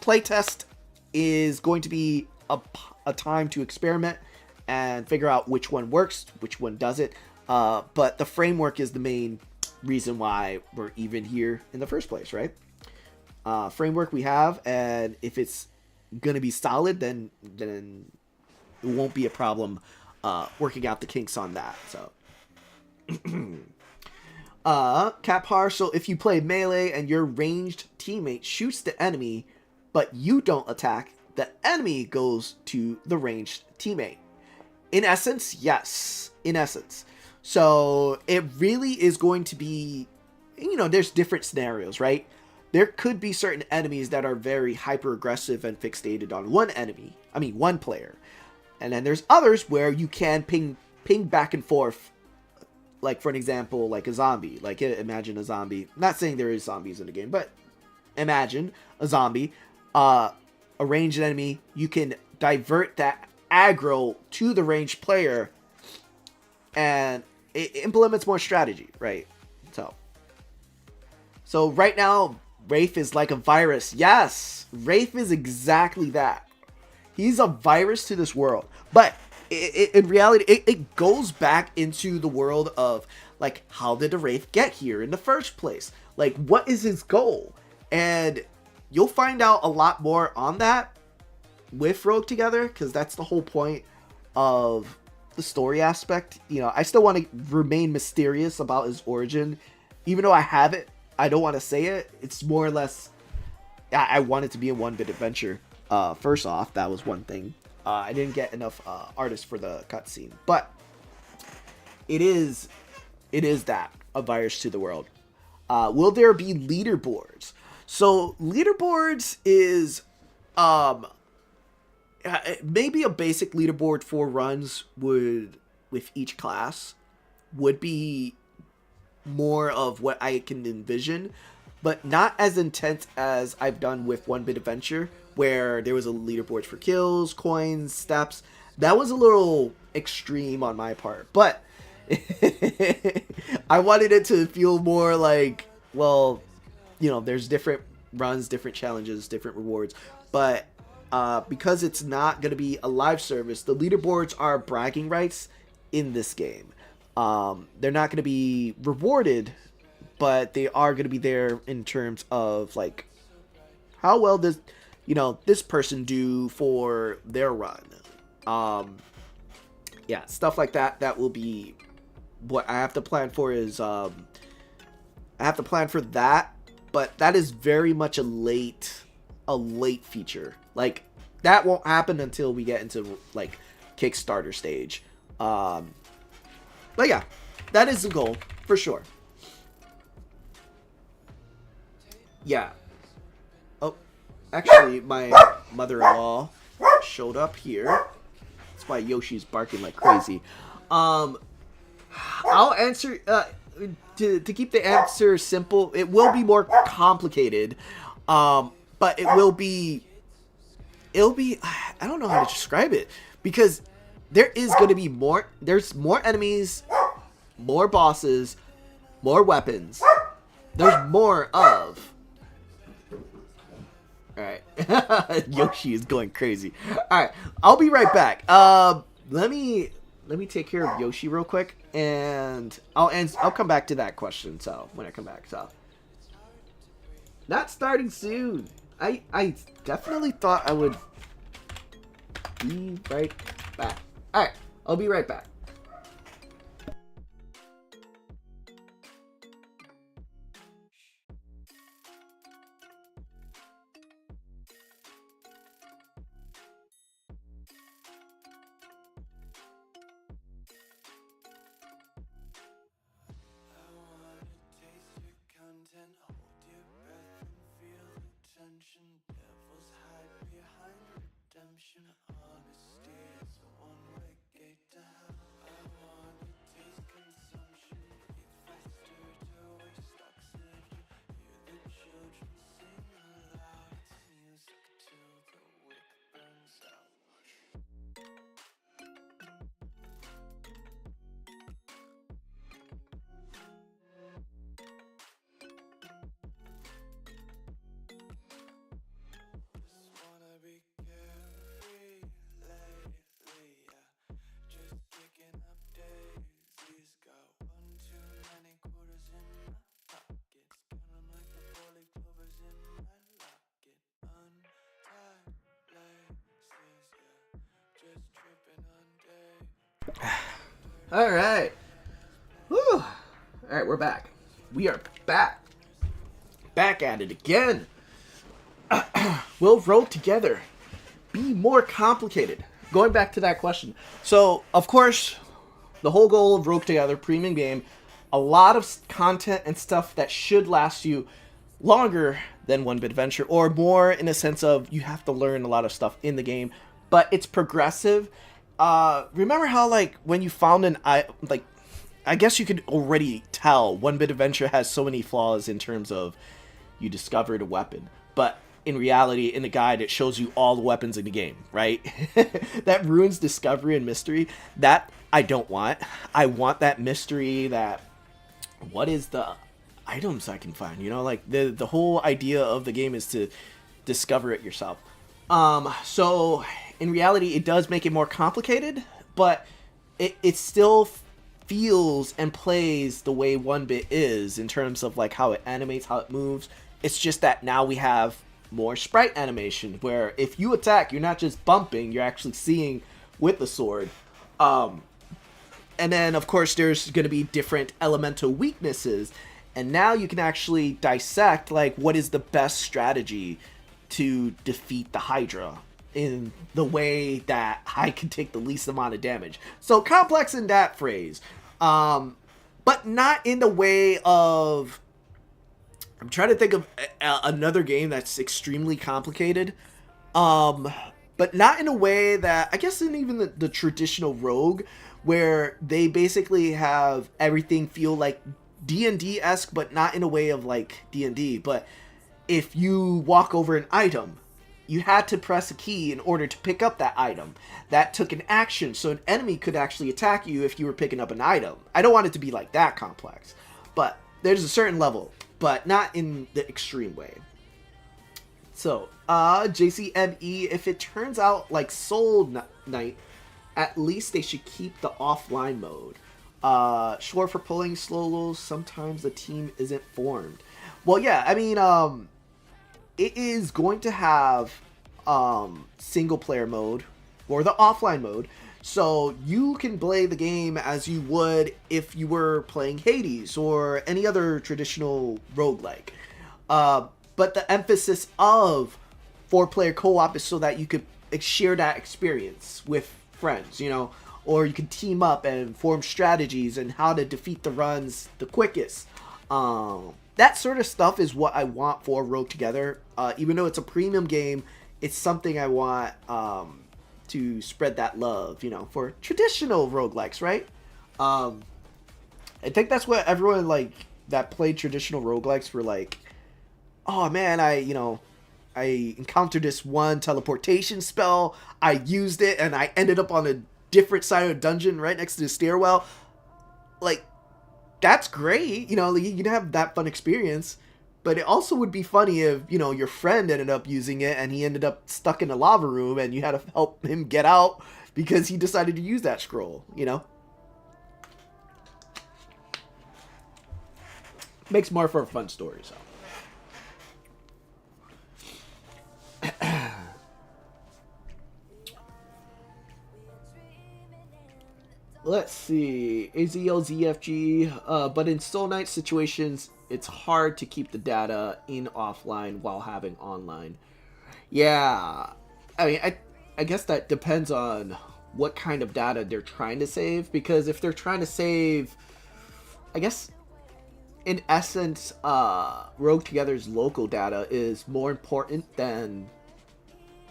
[SPEAKER 1] Play test is going to be a time to experiment and figure out which one works, which one doesn't. But the framework is the main reason why we're even here in the first place, right? Framework we have, and if it's gonna be solid, then it won't be a problem working out the kinks on that. So. Caphar, so if you play melee and your ranged teammate shoots the enemy, but you don't attack, the enemy goes to the ranged teammate. In essence, yes. In essence. So it really is going to be, there's different scenarios, right? There could be certain enemies that are very hyper aggressive and fixated on one player. And then there's others where you can ping back and forth. Like, for an example, like a zombie. Like, imagine a zombie. Not saying there is zombies in the game, but imagine a zombie, a ranged enemy. You can divert that aggro to the ranged player, and it implements more strategy, right? So right now, Wraith is like a virus. Yes, Wraith is exactly that. He's a virus to this world. But in reality, it goes back into the world of, like, how did the Wraith get here in the first place? Like, what is his goal? And you'll find out a lot more on that with Rogue Together, because that's the whole point of the story aspect. I still want to remain mysterious about his origin. Even though I have it, I don't want to say it. It's more or less, I want it to be a one-bit adventure. First off, that was one thing. I didn't get enough artists for the cutscene, but it is that, a virus to the world. Will there be leaderboards? So leaderboards is maybe a basic leaderboard for runs with each class would be more of what I can envision, but not as intense as I've done with OneBit Adventure, where there was a leaderboard for kills, coins, steps. That was a little extreme on my part, but I wanted it to feel more like, well, there's different runs, different challenges, different rewards, but because it's not going to be a live service, the leaderboards are bragging rights in this game. They're not going to be rewarded, but they are going to be there in terms of, like, how well does this person do for their run. yeah, stuff like that. That will be what I have to plan for. Is I have to plan for that, but that is very much a late feature. Like that won't happen until we get into like Kickstarter stage. But yeah, that is the goal for sure. Yeah. Oh, actually, my mother-in-law showed up here. That's why Yoshi's barking like crazy. I'll answer to keep the answer simple. It will be more complicated, but it'll be I don't know how to describe it, because there is going to be there's more enemies, more bosses, more weapons. There's more of. Alright. Yoshi is going crazy. Alright, I'll be right back. Let me take care of Yoshi real quick, and I'll come back to that question, so when I come back, so. Not starting soon. I definitely thought I would be right back. Alright, I'll be right back.
[SPEAKER 2] Devils hide behind redemption. Honesty is the one-way gate to hell. I want to taste consumption. Breathe faster to waste oxygen. Hear the children sing aloud. It's music till the wick burns out.
[SPEAKER 1] Alright. Whew. Alright, we're back. We are back. Back at it again. Will Rogue Together be more complicated? Going back to that question. So, of course, the whole goal of Rogue Together, premium game, a lot of content and stuff that should last you longer than OneBit Adventure, or more in a sense of you have to learn a lot of stuff in the game, but it's progressive. Remember how, like, when you found I guess you could already tell OneBit Adventure has so many flaws in terms of you discovered a weapon, but in reality, in the guide, it shows you all the weapons in the game, right? That ruins discovery and mystery. That I don't want. I want that mystery, that what is the items I can find, you know, like the whole idea of the game is to discover it yourself. So in reality, it does make it more complicated, but it still feels and plays the way OneBit is in terms of like how it animates, how it moves. It's just that now we have more sprite animation, where if you attack, you're not just bumping, you're actually seeing with the sword. And then of course there's going to be different elemental weaknesses, and now you can actually dissect like what is the best strategy to defeat the Hydra in the way that I can take the least amount of damage. So complex in that phrase, but not in the way of, I'm trying to think of another game that's extremely complicated, but not in a way that, I guess in even the traditional Rogue, where they basically have everything feel like D&D-esque, but not in a way of like D&D, but if you walk over an item, you had to press a key in order to pick up that item. That took an action, so an enemy could actually attack you if you were picking up an item. I don't want it to be like that complex, but there's a certain level, but not in the extreme way. So, JCME, if it turns out like Soul Knight, at least they should keep the offline mode. Sure, for pulling slow, sometimes the team isn't formed. Well, yeah, I mean, it is going to have single player mode or the offline mode. So you can play the game as you would if you were playing Hades or any other traditional roguelike. But the emphasis of 4-player co-op is so that you could share that experience with friends, you know, or you can team up and form strategies and how to defeat the runs the quickest. That sort of stuff is what I want for Rogue Together. Even though it's a premium game, it's something I want to spread that love, you know, for traditional roguelikes, right? I think that's what everyone like that played traditional roguelikes were like, oh man, I encountered this one teleportation spell, I used it, and I ended up on a different side of the dungeon right next to the stairwell. Like, that's great, you know, you can have that fun experience. But it also would be funny if, you know, your friend ended up using it and he ended up stuck in a lava room and you had to help him get out because he decided to use that scroll, you know? Makes more for a fun story, so. Let's see. AZLZFG. But in Soul Knight situations, it's hard to keep the data in offline while having online. Yeah. I mean, I guess that depends on what kind of data they're trying to save. Because if they're trying to save, I guess, in essence, Rogue Together's local data is more important than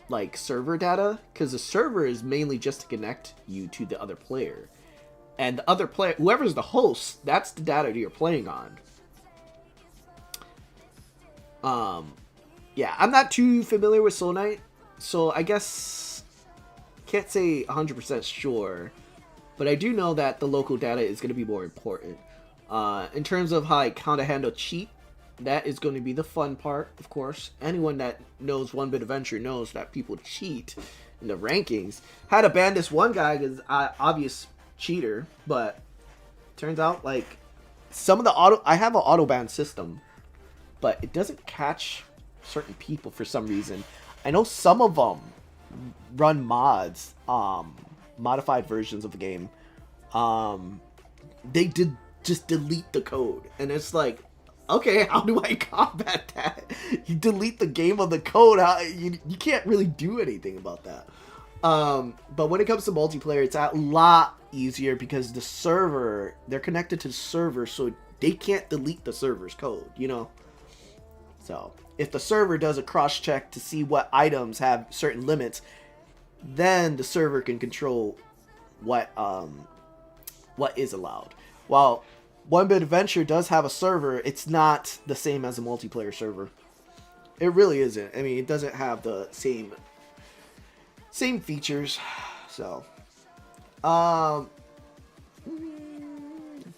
[SPEAKER 1] like server data, because the server is mainly just to connect you to the other player, and the other player, whoever's the host, that's the data you're playing on. Yeah, I'm not too familiar with Soul Knight, so I guess can't say 100% sure, but I do know that the local data is going to be more important. In terms of how to handle cheat, that is going to be the fun part, of course. Anyone that knows OneBit Adventure knows that people cheat in the rankings. Had to ban this one guy because obvious cheater, but turns out like some of the I have an auto ban system, but it doesn't catch certain people for some reason. I know some of them run mods, modified versions of the game. They did just delete the code, and it's like, okay, how do I combat that? You delete the game of the code. You can't really do anything about that. But when it comes to multiplayer, it's a lot easier because the server, they're connected to the server, so they can't delete the server's code, you know? So if the server does a cross check to see what items have certain limits, then the server can control what is allowed. While OneBit Adventure does have a server, it's not the same as a multiplayer server. It really isn't. I mean, it doesn't have the same features. So,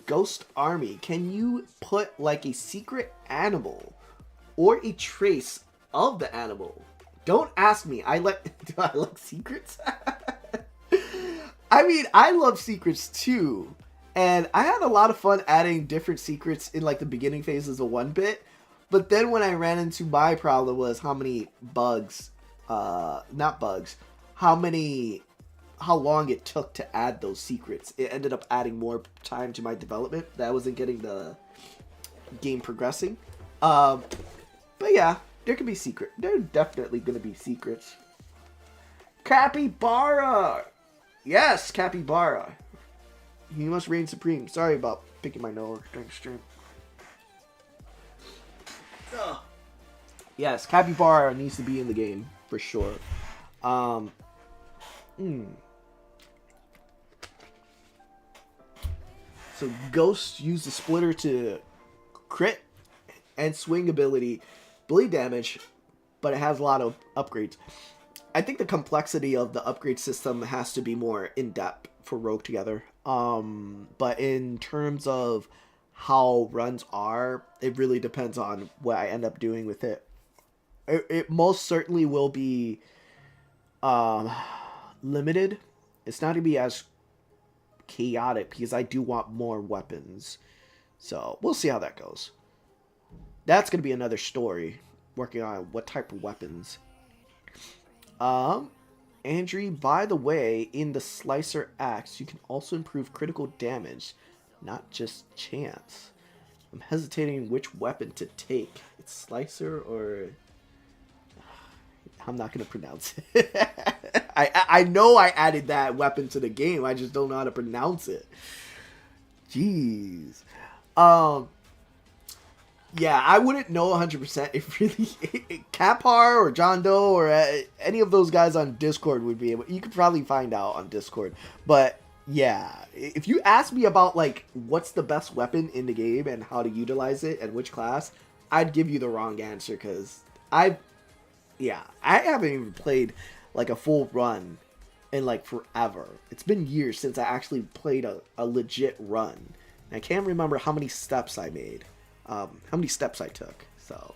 [SPEAKER 1] Ghost Army. Can you put like a secret animal or a trace of the animal? Don't ask me. Do I like secrets? I mean, I love secrets too. And I had a lot of fun adding different secrets in like the beginning phases of OneBit. But then when I ran into my problem was how many bugs, not bugs, how long it took to add those secrets. It ended up adding more time to my development. That wasn't getting the game progressing. But yeah, there could be secret. There are definitely going to be secrets. Capybara! Yes, Capybara. He must reign supreme. Sorry about picking my nose during stream. Ugh. Yes, Capybara needs to be in the game for sure. So Ghost used the splitter to crit and swing ability, bleed damage, but it has a lot of upgrades. I think the complexity of the upgrade system has to be more in depth for Rogue Together. But in terms of how runs are, it really depends on what I end up doing with it. It most certainly will be limited. It's not going to be as chaotic because I do want more weapons. So we'll see how that goes. That's going to be another story, working on what type of weapons. Andrew, by the way, in the Slicer axe, you can also improve critical damage, not just chance. I'm hesitating which weapon to take. It's Slicer or... I'm not going to pronounce it. I know I added that weapon to the game. I just don't know how to pronounce it. Jeez. Yeah, I wouldn't know 100% if really Kapar or John Doe or any of those guys on Discord would be able. You could probably find out on Discord. But yeah, if you ask me about like what's the best weapon in the game and how to utilize it and which class, I'd give you the wrong answer because I haven't even played like a full run in like forever. It's been years since I actually played a legit run. And I can't remember how many steps I made. How many steps I took. So,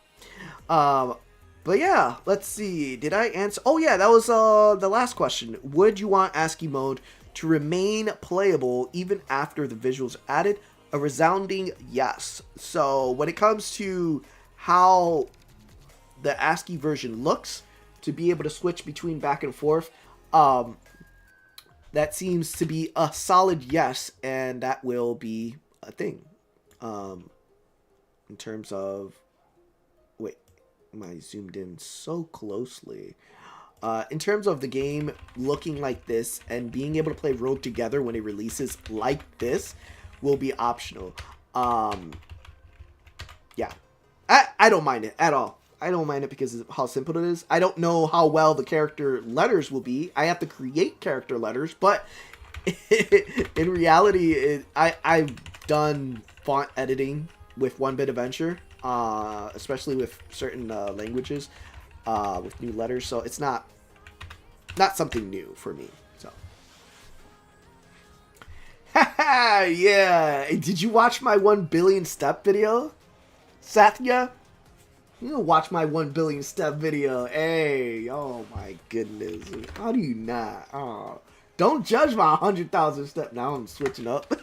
[SPEAKER 1] but yeah, let's see. Did I answer? Oh yeah, that was the last question. Would you want ASCII mode to remain playable even after the visuals are added? A resounding yes. So when it comes to how the ASCII version looks, to be able to switch between back and forth, that seems to be a solid yes, and that will be a thing. In terms of, wait, am I zoomed in so closely? In terms of the game looking like this and being able to play Rogue together when it releases like this will be optional. Yeah, I don't mind it at all. I don't mind it because of how simple it is. I don't know how well the character letters will be. I have to create character letters, but in reality, I've done font editing with OneBit Adventure, especially with certain languages, with new letters. So it's not something new for me. So, yeah. Did you watch my 1 billion step video, Sathya? You know, watch my 1 billion step video. Hey, oh my goodness. How do you not? Oh, don't judge my 100,000 step. Now I'm switching up.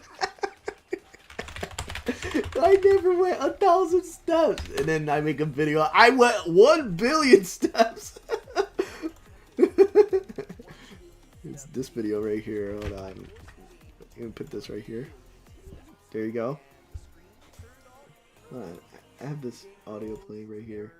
[SPEAKER 1] I never went 1,000 steps. And then I make a video. I went 1 billion steps. It's this video right here. Hold on. I'm going to put this right here. There you go. Hold on. I have this audio playing right here.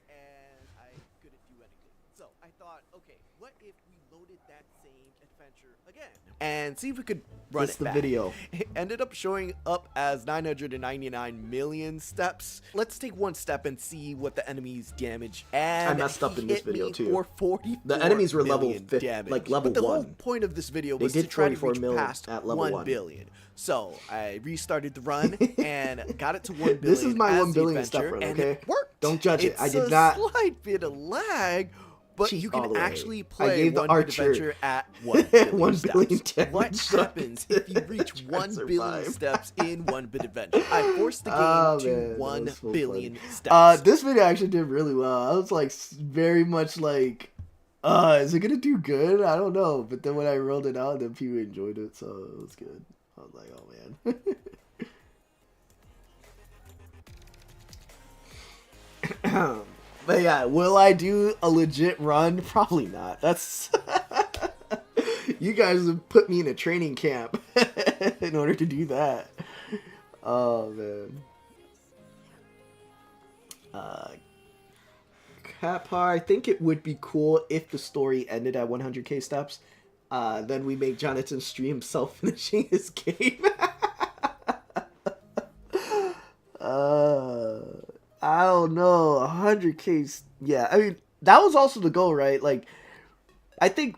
[SPEAKER 3] And I couldn't do anything. So I thought, okay, what if we loaded that same adventure again? And see if we could run
[SPEAKER 1] That's
[SPEAKER 3] it
[SPEAKER 1] the
[SPEAKER 3] back.
[SPEAKER 1] video.
[SPEAKER 3] It ended up showing up as 999 million steps. Let's take one step and see what the enemy's damage. And
[SPEAKER 1] I messed up in this
[SPEAKER 3] hit me
[SPEAKER 1] video too.
[SPEAKER 3] For 44
[SPEAKER 1] The enemies were level
[SPEAKER 3] million
[SPEAKER 1] 50,
[SPEAKER 3] damage.
[SPEAKER 1] like level
[SPEAKER 3] but the
[SPEAKER 1] 1.
[SPEAKER 3] whole point of this video
[SPEAKER 1] They
[SPEAKER 3] was
[SPEAKER 1] did
[SPEAKER 3] to try to
[SPEAKER 1] 44
[SPEAKER 3] reach
[SPEAKER 1] million
[SPEAKER 3] past
[SPEAKER 1] at level
[SPEAKER 3] 1
[SPEAKER 1] 1.
[SPEAKER 3] billion. So I restarted the run and got it to 1 billion.
[SPEAKER 1] This is my
[SPEAKER 3] as
[SPEAKER 1] 1
[SPEAKER 3] the
[SPEAKER 1] billion step
[SPEAKER 3] adventure,
[SPEAKER 1] run,
[SPEAKER 3] and
[SPEAKER 1] okay?
[SPEAKER 3] it worked.
[SPEAKER 1] Don't judge it.
[SPEAKER 3] It's
[SPEAKER 1] I did not.
[SPEAKER 3] a slight bit of lag, but
[SPEAKER 1] Cheat
[SPEAKER 3] you
[SPEAKER 1] all
[SPEAKER 3] can
[SPEAKER 1] the way.
[SPEAKER 3] actually
[SPEAKER 1] I
[SPEAKER 3] play
[SPEAKER 1] gave the
[SPEAKER 3] 1
[SPEAKER 1] archer
[SPEAKER 3] adventure at 1 billion
[SPEAKER 1] 1
[SPEAKER 3] steps.
[SPEAKER 1] billion damage.
[SPEAKER 3] What happens if you reach
[SPEAKER 1] Try to
[SPEAKER 3] 1 billion
[SPEAKER 1] survive.
[SPEAKER 3] steps in 1-bit adventure? I forced the game
[SPEAKER 1] Oh,
[SPEAKER 3] to
[SPEAKER 1] man, that
[SPEAKER 3] 1
[SPEAKER 1] was so
[SPEAKER 3] billion
[SPEAKER 1] funny.
[SPEAKER 3] steps.
[SPEAKER 1] This video actually did really well. I was like very much like, is it gonna do good? I don't know. But then when I rolled it out, then people enjoyed it, so it was good. I was like, oh man. But yeah, will I do a legit run? Probably not. That's you guys have put me in a training camp in order to do that. Oh man. Kapar, I think it would be cool if the story ended at 100k steps. Then we make Jonathan stream self-finishing his game. I don't know. 100k. Yeah, I mean, that was also the goal, right? Like, I think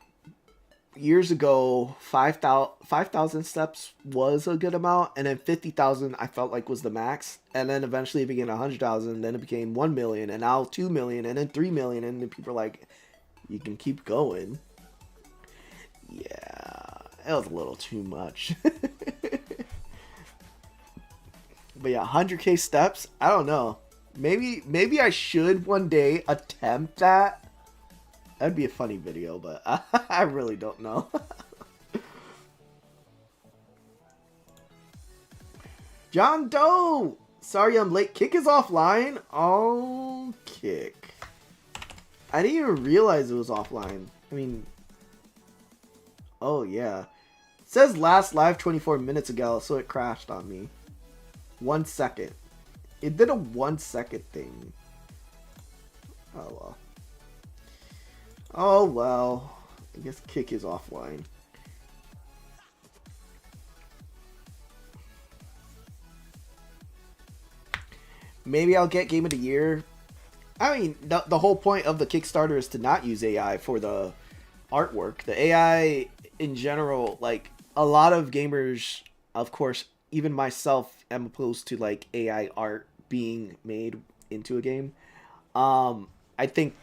[SPEAKER 1] years ago, 5,000 steps was a good amount, and then 50,000 I felt like was the max, and then eventually it became 100,000, then it became 1 million, and now 2 million, and then 3 million, and then people are like, you can keep going. Yeah, it was a little too much. But yeah, 100k steps, I don't know. Maybe I should one day attempt that. That'd be a funny video, but I really don't know. John Doe! Sorry I'm late. Kick is offline? Oh, Kick. I didn't even realize it was offline. I mean, Oh, yeah. It says last live 24 minutes ago, so it crashed on me. 1 second. It did a 1 second thing. Oh, well. Oh, well. I guess Kick is offline. Maybe I'll get Game of the Year. I mean, the whole point of the Kickstarter is to not use AI for the artwork. The AI in general, like, a lot of gamers, of course, even myself, am opposed to, like, AI art being made into a game. I think,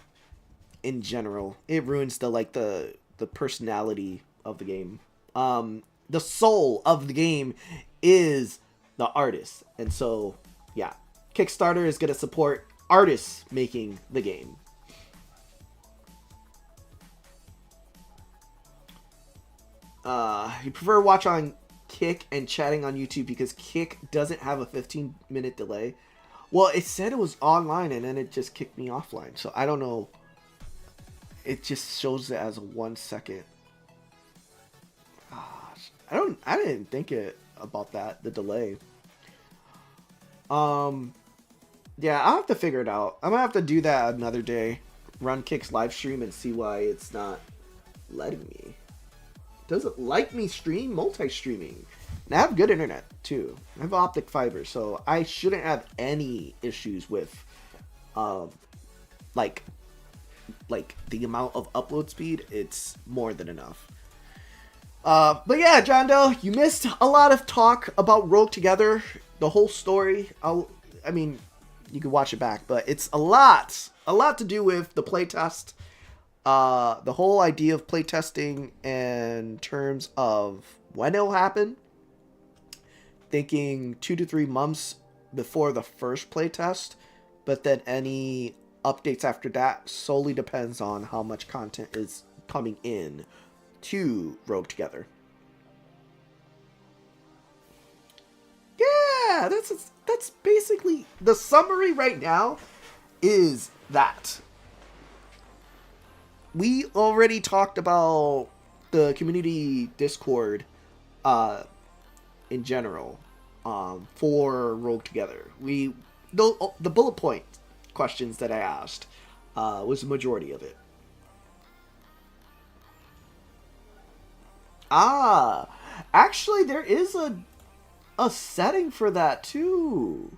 [SPEAKER 1] in general, it ruins the personality of the game. The soul of the game is the artist. And so, yeah. Kickstarter is going to support artists making the game. You prefer watch on Kick and chatting on YouTube because Kick doesn't have a 15-minute delay. Well, it said it was online and then it just kicked me offline. So I don't know. It just shows it as a 1 second. Gosh, I didn't think about that, the delay. Yeah, I'll have to figure it out. I'm gonna have to do that another day. Run Kick's live stream and see why it's not letting me. It doesn't like me stream multi-streaming. And I have good internet too. I have optic fiber, so I shouldn't have any issues with like the amount of upload speed. It's more than enough. But yeah, John Doe, you missed a lot of talk about Rogue Together. The whole story. I mean, you can watch it back, but it's a lot to do with the playtest. The whole idea of playtesting in terms of when it'll happen. Thinking 2 to 3 months before the first playtest, but then any updates after that solely depends on how much content is coming in to Rogue Together. Yeah, that's basically the summary right now is that. We already talked about the community Discord in general for Rogue Together. The bullet point questions that I asked was the majority of it. Actually there is a setting for that too.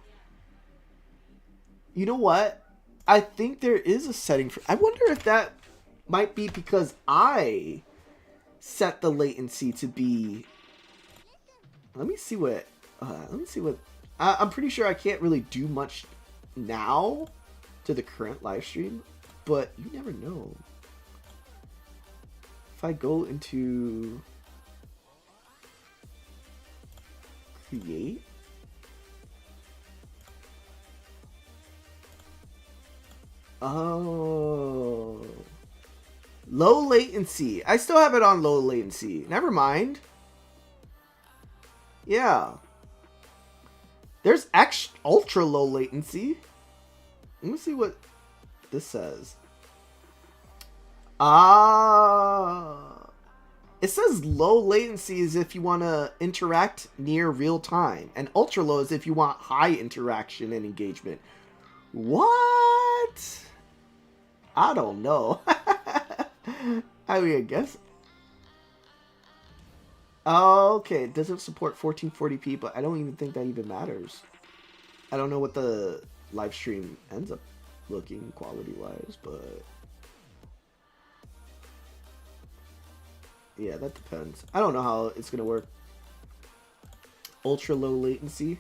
[SPEAKER 1] You know what? I think there is a setting for... I wonder if that might be because I set the latency to be... Let me see what... I'm pretty sure I can't really do much now to the current live stream, but you never know. If I go into... Create... Oh... Low latency. I still have it on low latency. Never mind. Yeah. There's ultra low latency. Let me see what this says. It says low latency is if you want to interact near real time, and ultra low is if you want high interaction and engagement. What? I don't know. I mean, I guess. Okay, it doesn't support 1440p, but I don't even think that even matters. I don't know what the live stream ends up looking quality-wise, but... Yeah, that depends. I don't know how it's going to work. Ultra low latency.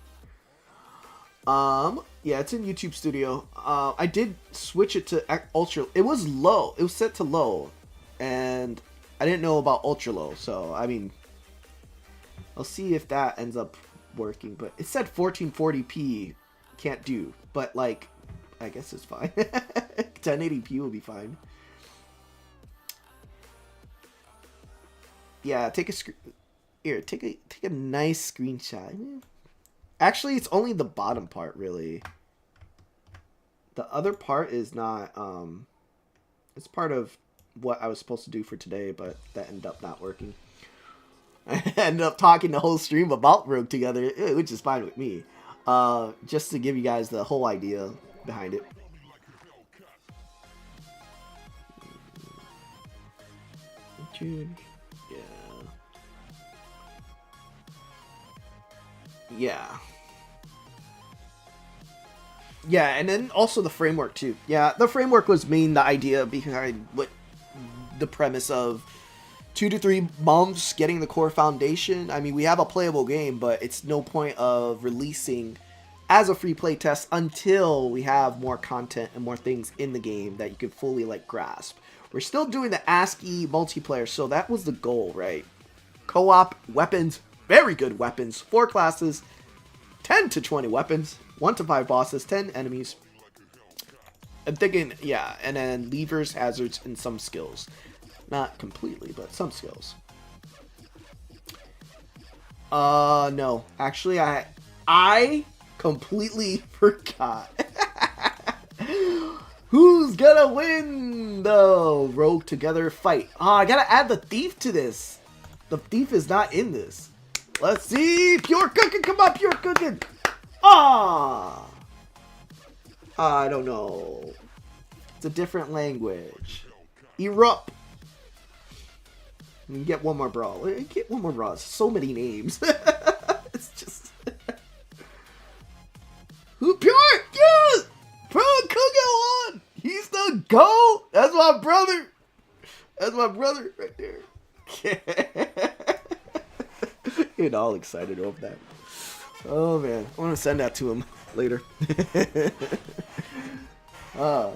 [SPEAKER 1] Yeah, it's in YouTube Studio. I did switch it to ultra. It was low. It was set to low. And I didn't know about ultra low. So, I mean, I'll see if that ends up working. But it said 1440p can't do. But, like, I guess it's fine. 1080p will be fine. Yeah, take a here. Take a nice screenshot. Actually, it's only the bottom part, really. The other part is not, it's part of what I was supposed to do for today, but that ended up not working. I ended up talking the whole stream about Rogue Together, which is fine with me. Just to give you guys the whole idea behind it. Yeah. Yeah, and then also the framework too. Yeah, the framework was the idea behind what the premise of 2 to 3 months getting the core foundation. I mean, we have a playable game, but it's no point of releasing as a free play test until we have more content and more things in the game that you can fully like grasp. We're still doing the ASCII multiplayer, so that was the goal, right? Co-op, weapons, very good weapons, 4 classes, 10 to 20 weapons, 1 to 5 bosses, 10 enemies. I'm thinking, yeah, and then levers, hazards, and some skills. Not completely, but some skills. No. Actually, I completely forgot. Who's gonna win the Rogue Together fight? I gotta add the thief to this. The thief is not in this. Let's see. Pure cooking, come on, pure cooking. I don't know. It's a different language. Erupt. You get one more brawl. Get one more brawl. So many names. It's just. Who pure? Yes! Pro Cooking one! He's the GOAT! That's my brother! That's my brother right there. Getting all excited over that. Oh man, I want to send that to him later. But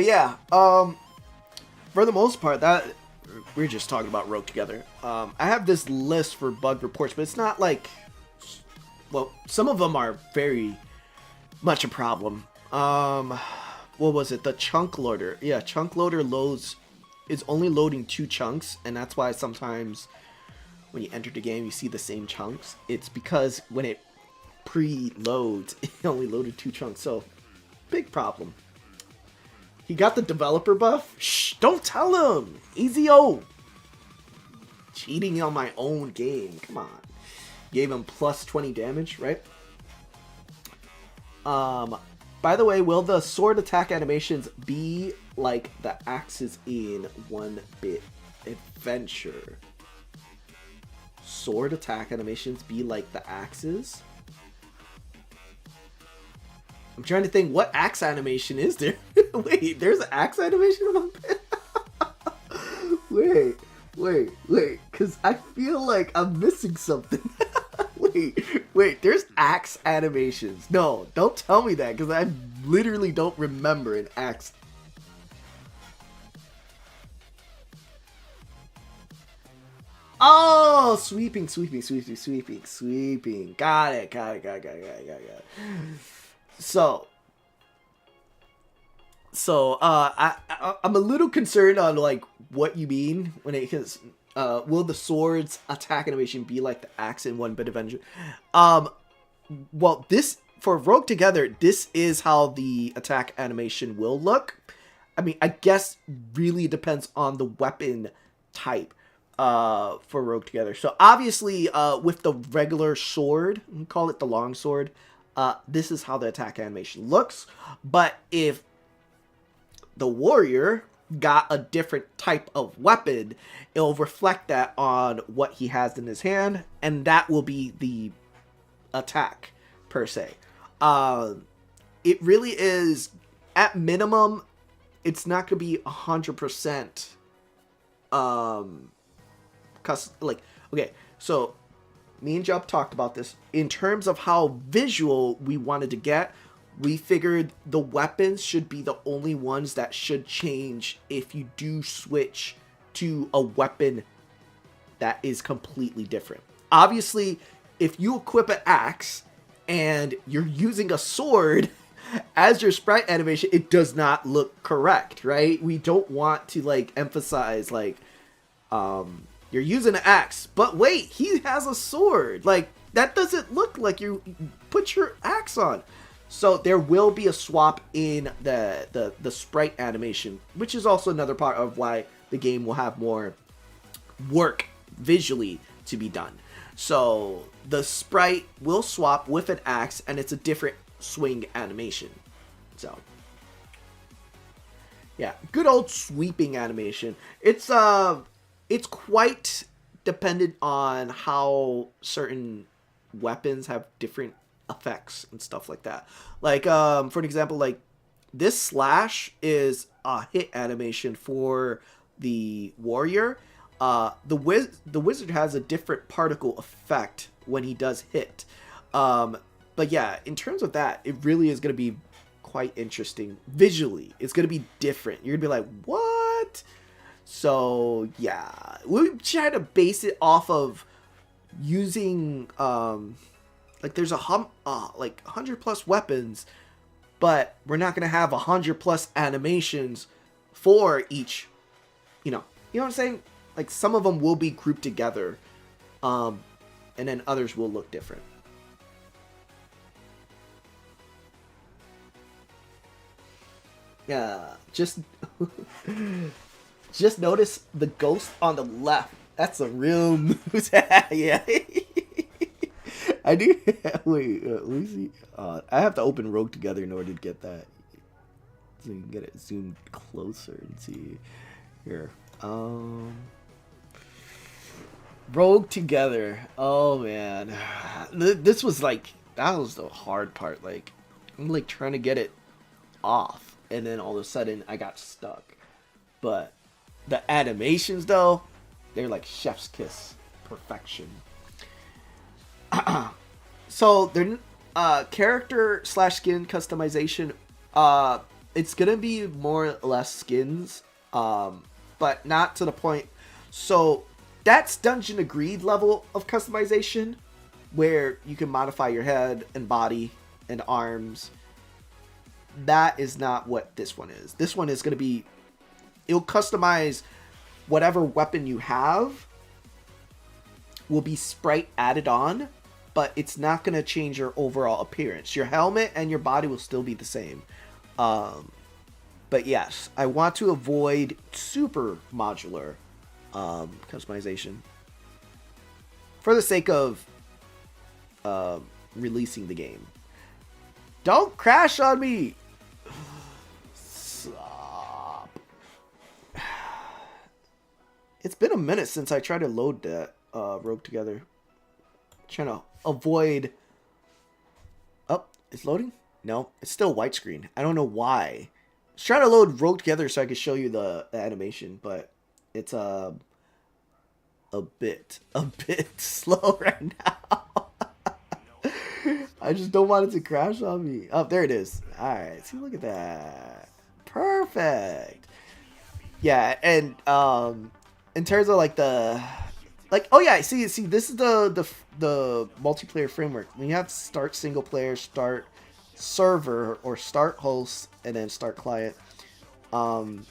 [SPEAKER 1] yeah, for the most part, that we're just talking about Rogue Together. I have this list for bug reports, but it's not like, well, some of them are very much a problem. What was it? The chunk loader. Yeah, chunk loader is only loading 2 chunks, and that's why sometimes when you enter the game you see the same chunks. It's because when it preloads, it only loaded 2 chunks. So, big problem. He got the developer buff? Shh, don't tell him! Easy-o! Cheating on my own game, come on. Gave him plus 20 damage, right? By the way, will the sword attack animations be like the axes in 1-Bit Adventure? Sword attack animations be like the axes? I'm trying to think, what axe animation is there? Wait, there's an axe animation in 1-Bit? Wait, because I feel like I'm missing something. Wait, there's axe animations. No, don't tell me that, because I literally don't remember an axe. Oh, sweeping. Got it. So, I'm a little concerned on like what you mean when it is. Will the sword's attack animation be like the axe in 1-Bit Adventure? Well, this for Rogue Together, this is how the attack animation will look. I mean, I guess really depends on the weapon type for Rogue Together. So obviously, with the regular sword, we call it the long sword, this is how the attack animation looks. But if the warrior got a different type of weapon, it'll reflect that on what he has in his hand, and that will be the attack per se. It really is, at minimum, it's not gonna be 100% okay, so me and Jup talked about this in terms of how visual we wanted to get. We figured the weapons should be the only ones that should change if you do switch to a weapon that is completely different. Obviously, if you equip an axe and you're using a sword as your sprite animation, it does not look correct, right? We don't want to like emphasize like you're using an axe, but wait, he has a sword. Like that doesn't look like you put your axe on. So there will be a swap in the sprite animation, which is also another part of why the game will have more work visually to be done. So the sprite will swap with an axe, and it's a different swing animation. So yeah, good old sweeping animation. It's quite dependent on how certain weapons have different effects and stuff like that. Like for an example, like this slash is a hit animation for the warrior. The wizard has a different particle effect when he does hit. But yeah, in terms of that, it really is going to be quite interesting visually. It's going to be different. You're going to be like, what? So yeah, we try to base it off of using like there's like 100 plus weapons, but we're not going to have 100 plus animations for each, you know what I'm saying? Like some of them will be grouped together, and then others will look different. Yeah, just notice the ghost on the left. That's a real moose. Yeah. I do. Wait, let me see. I have to open Rogue together in order to get that. So you can get it zoomed closer and see. Here. Rogue together. Oh man. This was like, that was the hard part. Like, I'm like trying to get it off. And then all of a sudden I got stuck. But the animations though, they're like chef's kiss perfection. So they're character / skin customization. It's gonna be more or less skins, but not to the point. So that's Dungeon Agreed level of customization, where you can modify your head and body and arms. That is not what this one is. This one is going to be, it'll customize whatever weapon you have, will be sprite added on, but it's not going to change your overall appearance. Your helmet and your body will still be the same. But yes, I want to avoid super modular customization for the sake of releasing the game. Don't crash on me! Stop. It's been a minute since I tried to load that Rogue together. Trying to avoid... Oh, it's loading? No, it's still white screen. I don't know why. I was trying to load Rogue together so I could show you the animation, but it's a bit slow right now. I just don't want it to crash on me. Oh, there it is. All right, see, look at that. Perfect. Yeah, and in terms of like the, like, oh yeah, see, this is the multiplayer framework. When you have start single player, start server, or start host, and then start client. But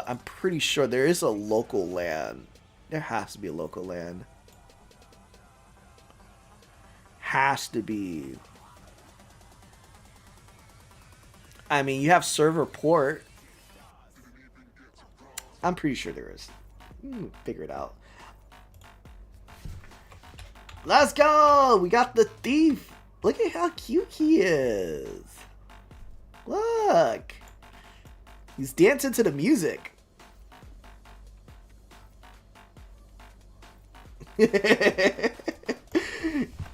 [SPEAKER 1] I'm pretty sure there is a local LAN. There has to be a local LAN. Has to be. I mean, you have server port. I'm pretty sure there is. Figure it out. Let's go! We got the thief! Look at how cute he is. Look. He's dancing to the music.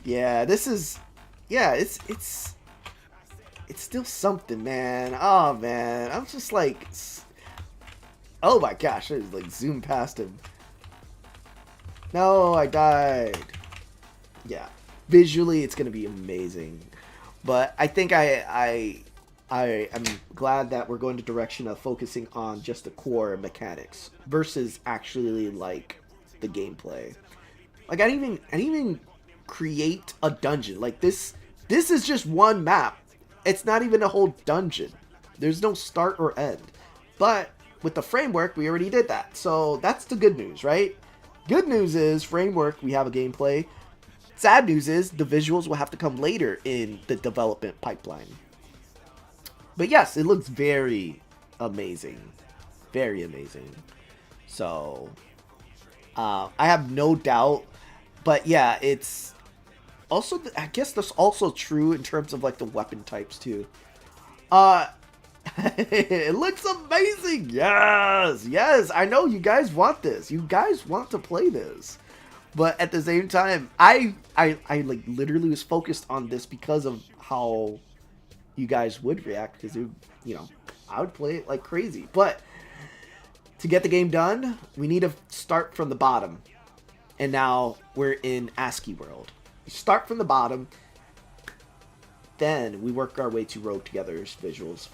[SPEAKER 1] Yeah, this is... Yeah, it's still something, man. Oh, man. I'm just like... Oh my gosh, I just like zoomed past him. No, I died. Yeah. Visually, it's going to be amazing. But I think I am glad that we're going the direction of focusing on just the core mechanics versus actually like the gameplay. Like I didn't even create a dungeon. Like this is just one map. It's not even a whole dungeon. There's no start or end. But with the framework, we already did that. So that's the good news, right? Good news is framework, we have a gameplay. Sad news is the visuals will have to come later in the development pipeline. But yes, it looks very amazing. Very amazing. So I have no doubt. But yeah, it's also, I guess that's also true in terms of like the weapon types too. It looks amazing. Yes, yes. I know you guys want this. You guys want to play this. But at the same time, I like literally was focused on this because of how you guys would react, because I would play it like crazy. But to get the game done, we need to start from the bottom. And now we're in ASCII world. We start from the bottom, then we work our way to Rogue Together's visuals.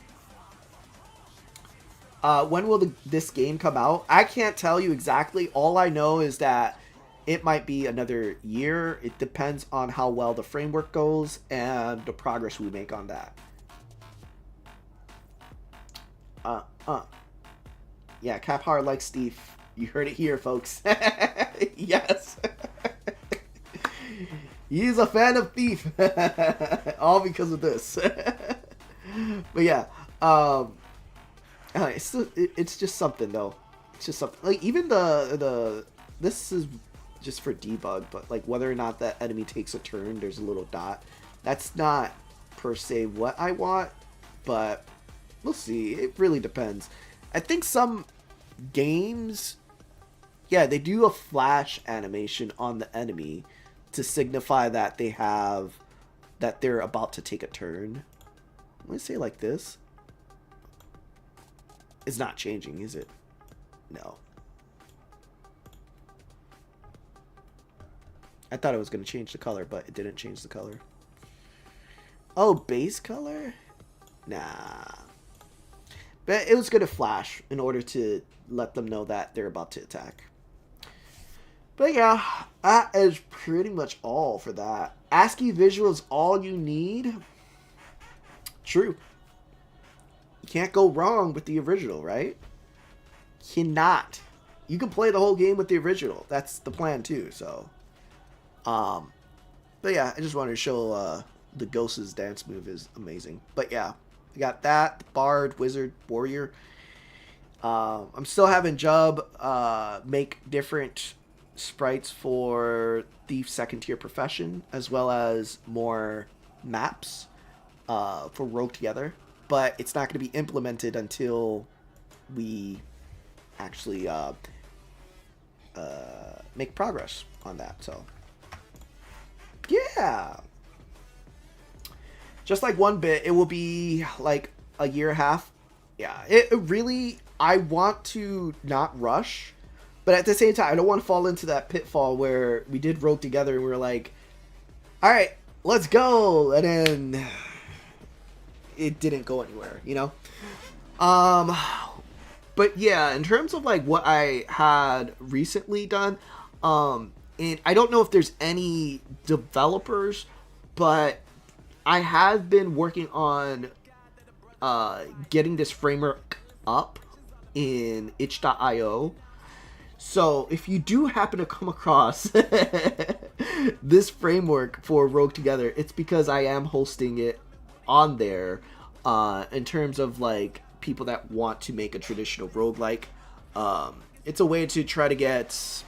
[SPEAKER 1] When will this game come out? I can't tell you exactly. All I know is that it might be another year. It depends on how well the framework goes and the progress we make on that. Yeah, Cap Hard likes Steve. You heard it here, folks. Yes. He's a fan of Thief. All because of this. But yeah, it's just something though. It's just something. Like even this is just for debug, but like whether or not that enemy takes a turn, there's a little dot. That's not per se what I want, but we'll see. It really depends. I think some games, yeah, they do a flash animation on the enemy to signify that they're about to take a turn. Let me say it like this. It's not changing, is it? No. I thought it was going to change the color, but it didn't change the color. Oh, base color? Nah. But it was going to flash in order to let them know that they're about to attack. But yeah, that is pretty much all for that. ASCII visual is all you need. True. You can't go wrong with the original, right? Cannot. You can play the whole game with the original. That's the plan too, so. But yeah, I just wanted to show the Ghost's dance move is amazing. But yeah, I got that, the Bard, Wizard, Warrior. I'm still having Jub make different sprites for Thief second tier profession, as well as more maps for Rogue Together. But it's not going to be implemented until we actually make progress on that. So yeah, just like OneBit, it will be like a year and a half. Yeah, it really, I want to not rush, but at the same time, I don't want to fall into that pitfall where we did Rogue Together and we were like, all right, let's go, and then it didn't go anywhere, you know? But yeah, in terms of like what I had recently done, and I don't know if there's any developers, but I have been working on getting this framework up in itch.io. So if you do happen to come across this framework for Rogue Together, it's because I am hosting it on there in terms of like people that want to make a traditional roguelike. It's a way to try to get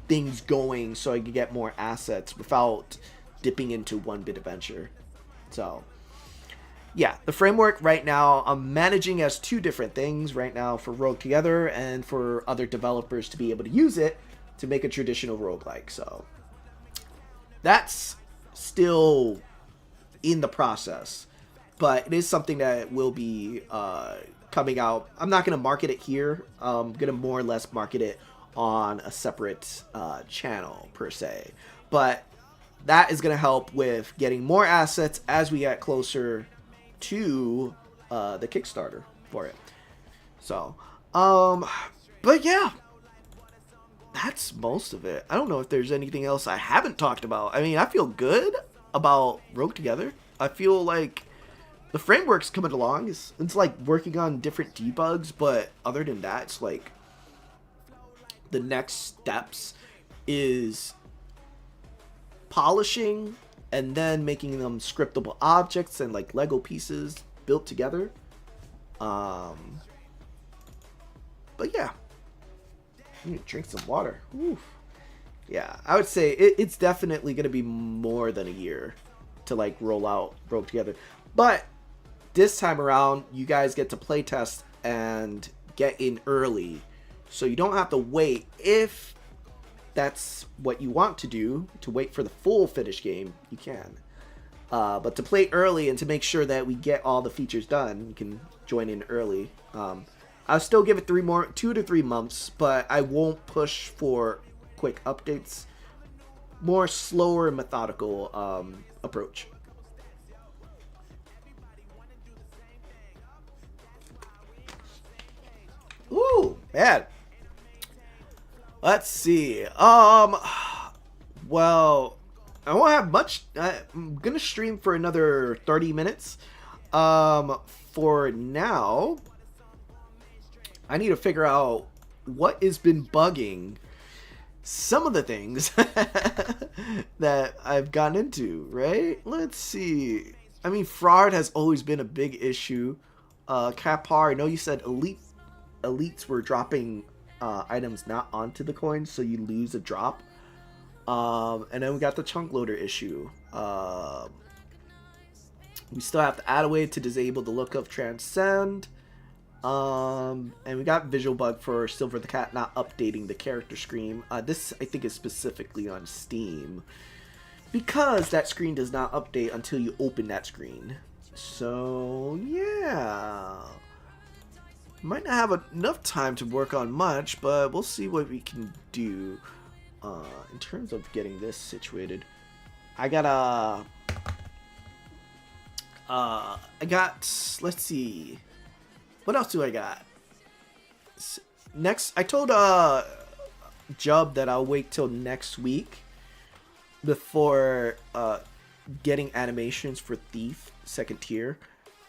[SPEAKER 1] things going so I can get more assets without dipping into OneBit adventure. So yeah, the framework right now I'm managing as two different things right now for Rogue Together and for other developers to be able to use it to make a traditional roguelike. So that's still in the process, but it is something that will be coming out. I'm not going to market it here. I'm going to more or less market it on a separate channel per se, but that is going to help with getting more assets as we get closer to the Kickstarter for it. So but yeah, that's most of it. I don't know if there's anything else I haven't talked about. I mean, I feel good about Rogue Together. I feel like the framework's coming along. It's like working on different debugs, but other than that, it's like the next steps is polishing and then making them scriptable objects and like Lego pieces built together. But yeah, Drink some water. Oof. Yeah, I would say it's definitely going to be more than a year to like roll together. But this time around, you guys get to play test and get in early. So you don't have to wait if that's what you want to do, to wait for the full finished game, you can. But to play early and to make sure that we get all the features done, you can join in early. I'll still give it 2 to 3 months, but I won't push for quick updates. More slower, methodical approach. Ooh, man. Let's see. Well, I won't have much. I'm gonna stream for another 30 minutes. For now, I need to figure out what has been bugging some of the things that I've gotten into, right? Let's see. I mean, fraud has always been a big issue. Capar, I know you said elites were dropping items not onto the coins, so you lose a drop. And then we got the chunk loader issue. We still have to add a way to disable the look of transcend. And we got visual bug for Silver the Cat not updating the character screen. This I think is specifically on Steam, because that screen does not update until you open that screen. So yeah, might not have enough time to work on much, but we'll see what we can do. In terms of getting this situated, I got let's see, what else do I got next? I told Jub that I'll wait till next week before getting animations for Thief 2nd tier,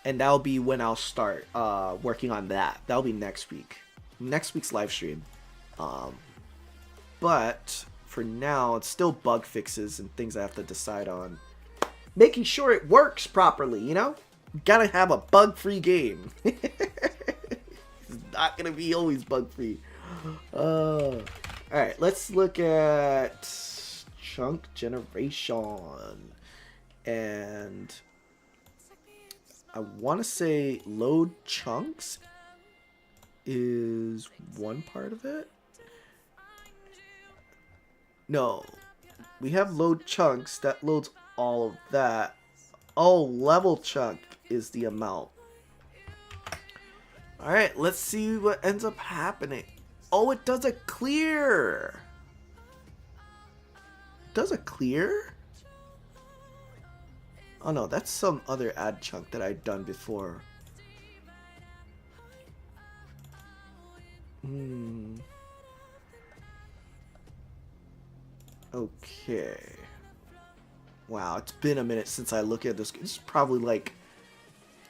[SPEAKER 1] and that'll be when I'll start working on that. That'll be next week's live stream. But for now, it's still bug fixes and things I have to decide on. Making sure it works properly, you know? Gotta have a bug-free game. It's not gonna be always bug-free. Alright, let's look at chunk generation. And I want to say load chunks is one part of it. No, we have load chunks that loads all of that. Oh, level chunk is the amount. Alright, let's see what ends up happening. Oh, it does a clear. Does a clear? Oh no, that's some other add chunk that I'd done before. Okay. Wow, it's been a minute since I looked at this. It's probably like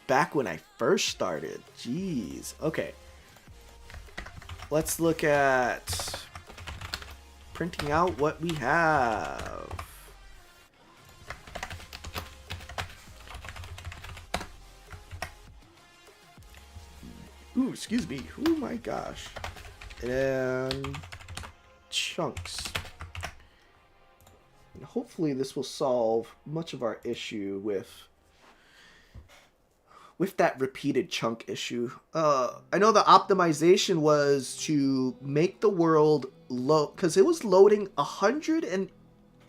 [SPEAKER 1] back when I first started. Jeez. Okay. Let's look at printing out what we have. Ooh, excuse me. Oh my gosh. And chunks. And hopefully this will solve much of our issue with that repeated chunk issue. I know the optimization was to make the world load, because it was loading 100 and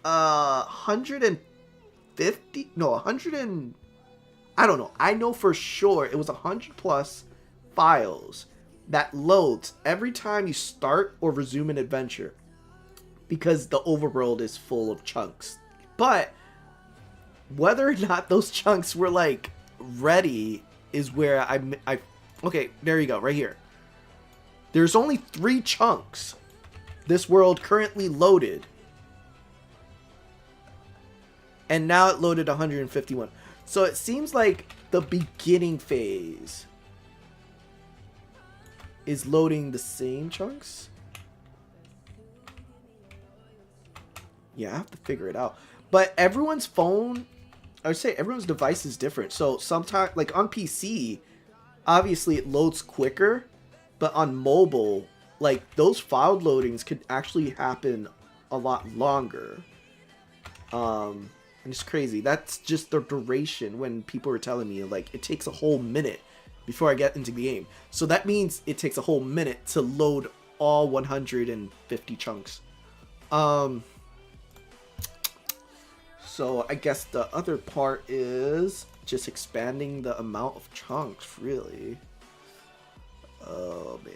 [SPEAKER 1] 150, no, 100 and I don't know. I know for sure it was 100 plus files that loads every time you start or resume an adventure, because the overworld is full of chunks. But whether or not those chunks were like ready is where I okay, there you go, right here. There's only 3 chunks this world currently loaded, and now it loaded 151. So it seems like the beginning phase is loading the same chunks. Yeah, I have to figure it out. But everyone's phone, I would say everyone's device is different. So sometimes, like on PC, obviously it loads quicker, but on mobile, like those file loadings could actually happen a lot longer. And it's crazy. That's just the duration when people were telling me like it takes a whole minute before I get into the game. So that means it takes a whole minute to load all 150 chunks. So I guess the other part is just expanding the amount of chunks, really. Oh man.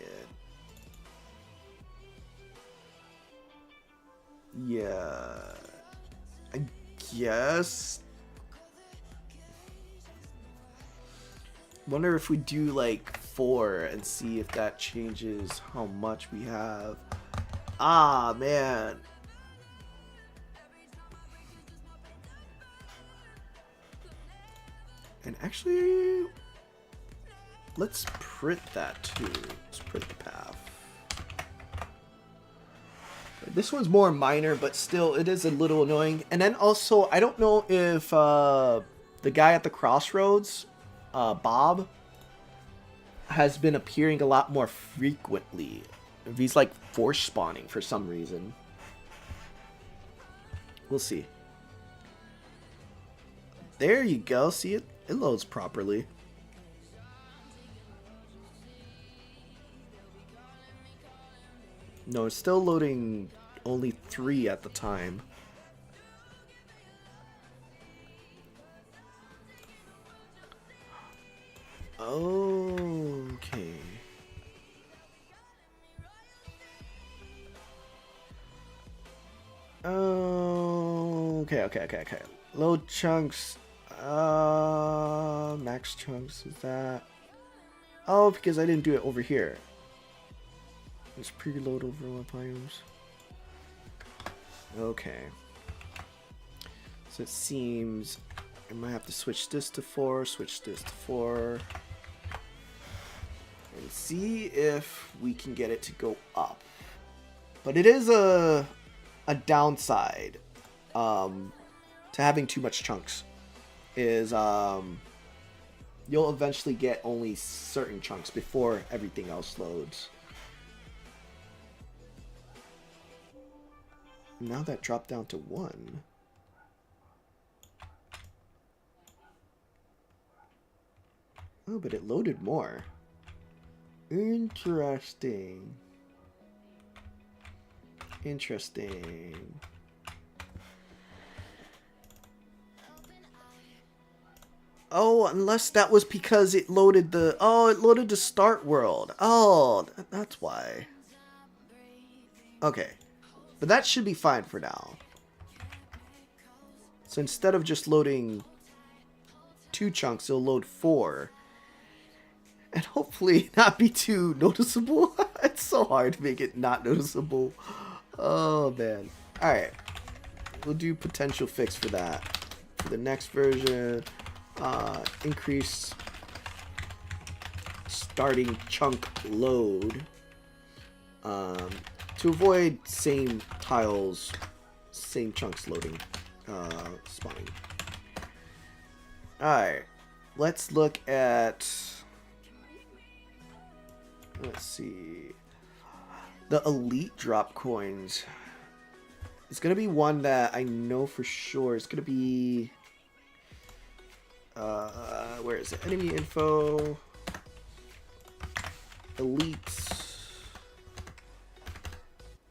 [SPEAKER 1] Yeah. I guess. Wonder if we do like 4 and see if that changes how much we have. Ah, man. And actually, let's print that too. Let's print the path. This one's more minor, but still, it is a little annoying. And then also, I don't know if the guy at the crossroads, Bob, has been appearing a lot more frequently. If he's like force spawning for some reason. We'll see. There you go. See it? It loads properly. No, it's still loading only 3 at the time. Okay. Okay. Load chunks. Max chunks is that? Oh, because I didn't do it over here. It's preload overlap items. Okay. So it seems I might have to switch this to 4, switch this to 4. And see if we can get it to go up. But it is a downside to having too much chunks. Is you'll eventually get only certain chunks before everything else loads. Now that dropped down to 1. Oh, but it loaded more. Interesting. Oh, unless that was because it loaded the... Oh, it loaded the start world. Oh, that's why. Okay. But that should be fine for now. So instead of just loading 2 chunks, it'll load 4. And hopefully not be too noticeable. It's so hard to make it not noticeable. Oh, man. Alright. We'll do potential fix for that. For the next version... increase starting chunk load to avoid same tiles, same chunks loading, spawning. Alright, let's look at, let's see, the elite drop coins. It's gonna be one that I know for sure. It's gonna be where is it? Enemy info. Elites.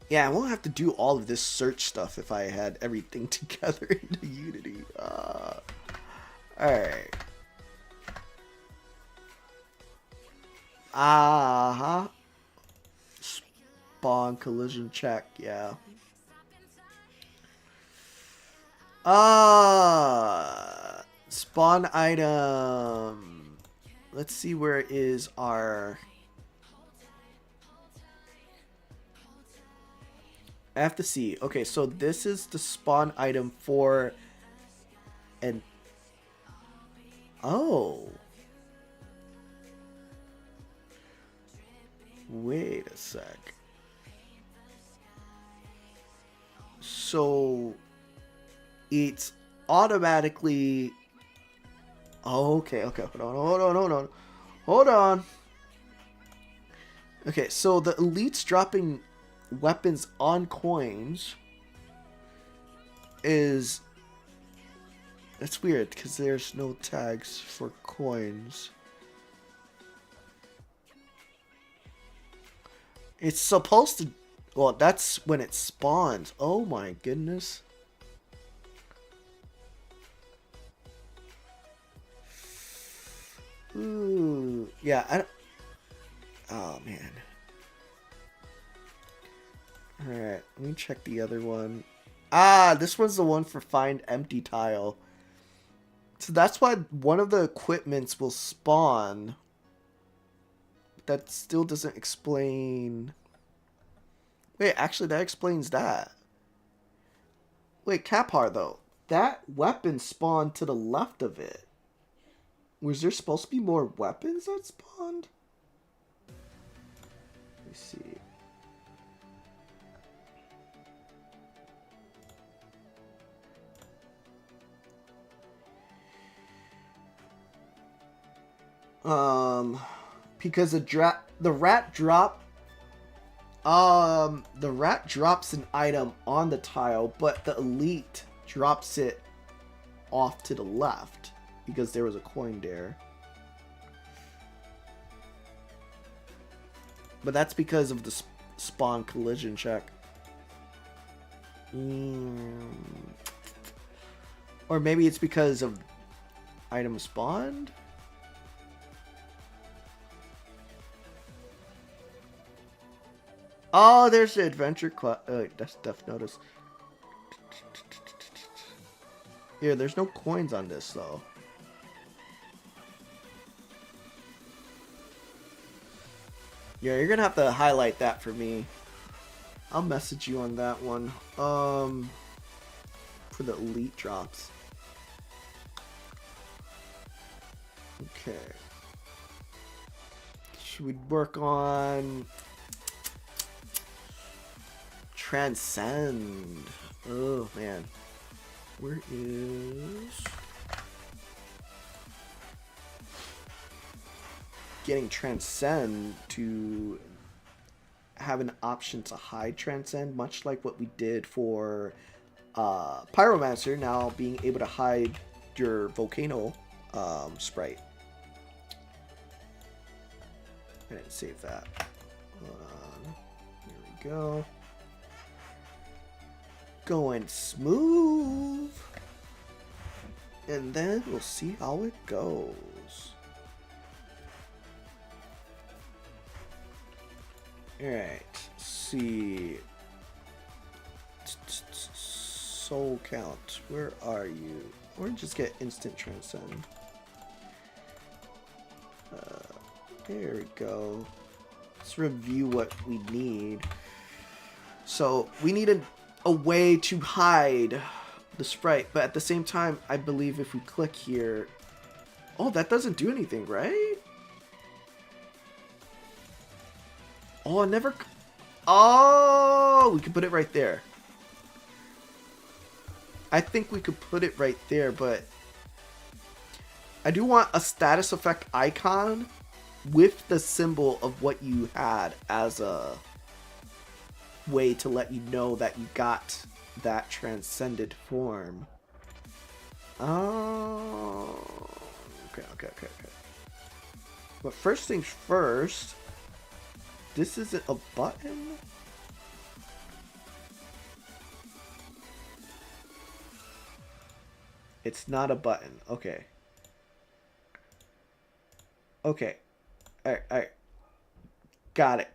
[SPEAKER 1] Yeah, I won't have to do all of this search stuff if I had everything together into Unity. Alright. Spawn collision check, yeah. Spawn item. Let's see where is our... I have to see. Okay, so this is the spawn item for an... Oh. Wait a sec. So it's automatically... Oh, okay. Hold on. Okay, so the elites dropping weapons on coins is... That's weird, because there's no tags for coins. It's supposed to... Well, that's when it spawns. Oh my goodness. Ooh, yeah, I don't... Oh, man. Alright, let me check the other one. Ah, this one's the one for find empty tile. So that's why one of the equipments will spawn. That still doesn't explain... Wait, actually that explains that. Wait, Kapar though. That weapon spawned to the left of it. Was there supposed to be more weapons that spawned? Let me see. Because the rat drops an item on the tile, but the elite drops it off to the left because there was a coin there. But that's because of the spawn collision check. Or maybe it's because of item spawned? Oh, there's the adventure class. That's Death Notice. Here, there's no coins on this, though. Yeah, you're gonna have to highlight that for me. I'll message you on that one. For the elite drops. Okay. Should we work on... Transcend. Oh man, where is getting Transcend to have an option to hide Transcend, much like what we did for Pyromancer, now being able to hide your volcano sprite. I didn't save that. Hold on. Here we go. Going smooth, and then we'll see how it goes. Alright, see. Soul count, where are you? Or just get instant transcend. There we go. Let's review what we need. So we need a way to hide the sprite, but at the same time, I believe if we click here... Oh, that doesn't do anything, right? Oh, I never... Oh, we could put it right there. I think we could put it right there, but... I do want a status effect icon with the symbol of what you had as a way to let you know that you got that transcended form. Oh, okay. But first things first, this isn't a button? It's not a button. Okay. Okay. Alright. Got it.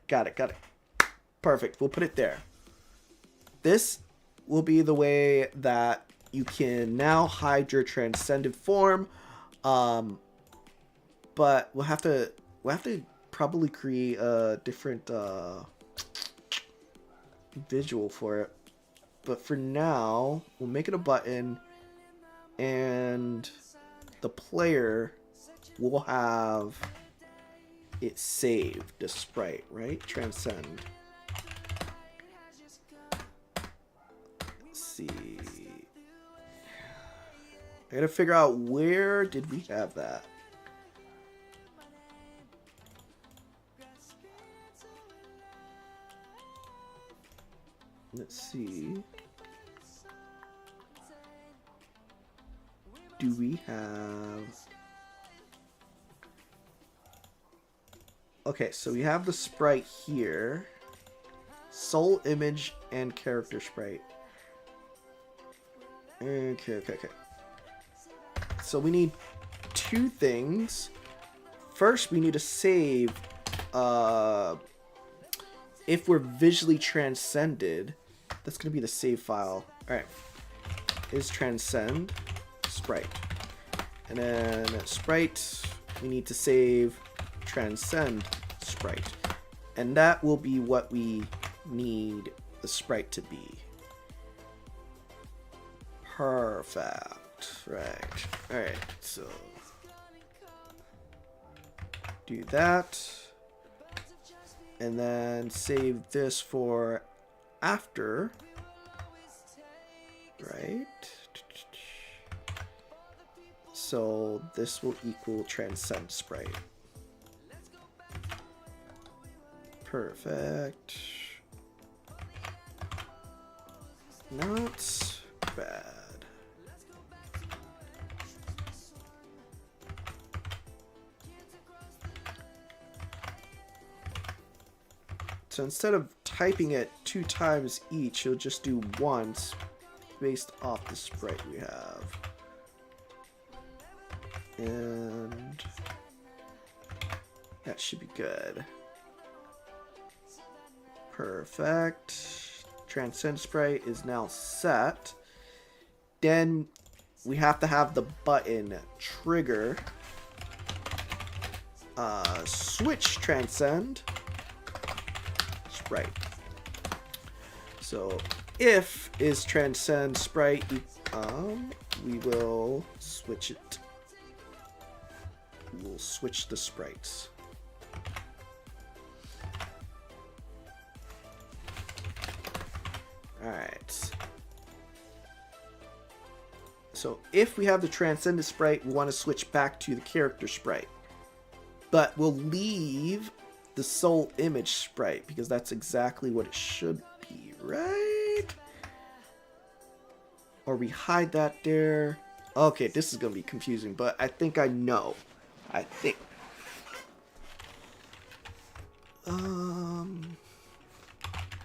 [SPEAKER 1] Perfect. We'll put it there. This will be the way that you can now hide your transcended form. But we'll have to probably create a different visual for it. But for now, we'll make it a button, and the player will have it saved, the sprite, right? Transcend. Let's see. I gotta figure out where did we have that. Let's see. Do we have... Okay, so we have the sprite here. Soul image and character sprite. Okay. So we need two things. First, we need to save if we're visually transcended. That's going to be the save file. Alright. Is transcend sprite. And then sprite, we need to save transcend sprite. And that will be what we need the sprite to be. Perfect. Right. Alright, so do that. And then save this for after. Right. So this will equal transcend sprite. Perfect. Not bad. So instead of typing it 2 times each, you'll just do once based off the sprite we have. And that should be good. Perfect. Transcend sprite is now set. Then we have to have the button trigger switch transcend sprite. So if is transcend sprite, we will switch it. We'll switch the sprites. Alright. So if we have the transcended sprite, we want to switch back to the character sprite. But we'll leave the soul image sprite because that's exactly what it should be, right? Or we hide that there. Okay, this is going to be confusing, but I think I know. I think.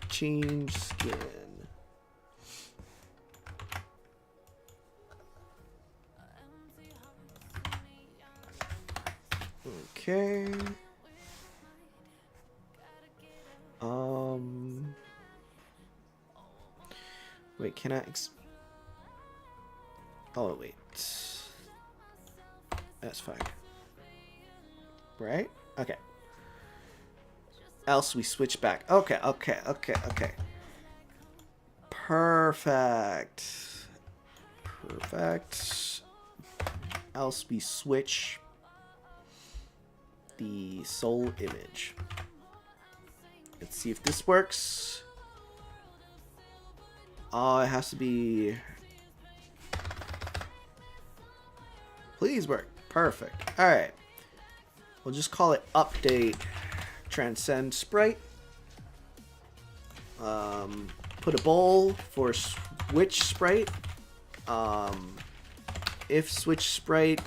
[SPEAKER 1] Change skin. Okay. Wait, can I oh, wait. That's fine. Right? Okay. Else we switch back. Okay. Perfect. Else we switch the soul image. Let's see if this works. Oh, it has to be... Please work. Perfect. Alright. We'll just call it update transcend sprite. Put a bowl for switch sprite. If switch sprite,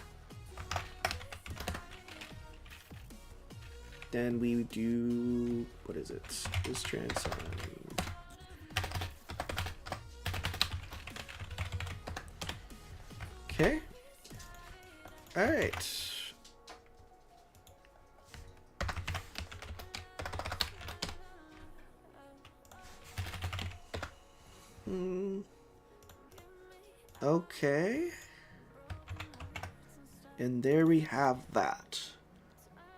[SPEAKER 1] then we do, what is it? Is transcend. Okay. All right. Okay. And there we have that.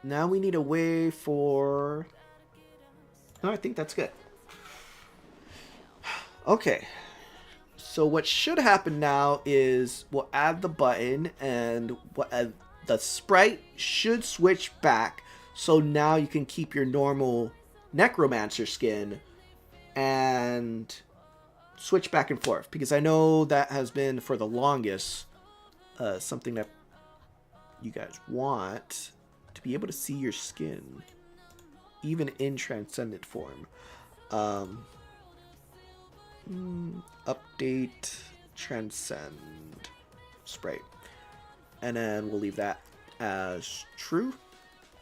[SPEAKER 1] Now we need a way for... No, I think that's good. Okay. So what should happen now is we'll add the button and the sprite should switch back. So now you can keep your normal Necromancer skin and switch back and forth. Because I know that has been for the longest something that you guys want, to be able to see your skin even in transcendent form. Update transcend spray. And then we'll leave that as true.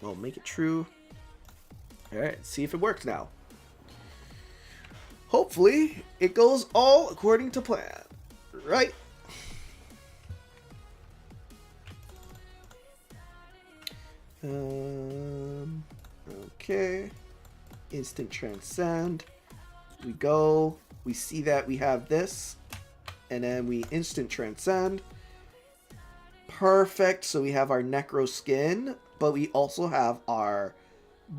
[SPEAKER 1] We'll make it true. Alright, see if it works now. Hopefully, it goes all according to plan. Right? Okay. Instant transcend. We go. We see that we have this. And then we instant transcend. Perfect. So we have our necro skin. But we also have our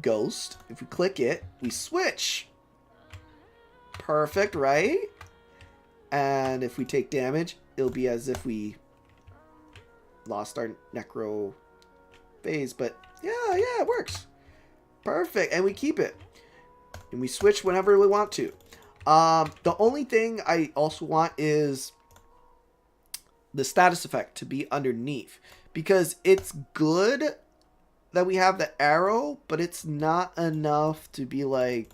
[SPEAKER 1] ghost. If we click it, we switch. Perfect, right? And if we take damage, it'll be as if we lost our necro phase. But yeah, it works. Perfect. And we keep it. And we switch whenever we want to. The only thing I also want is the status effect to be underneath. Because it's good that we have the arrow, but it's not enough to be like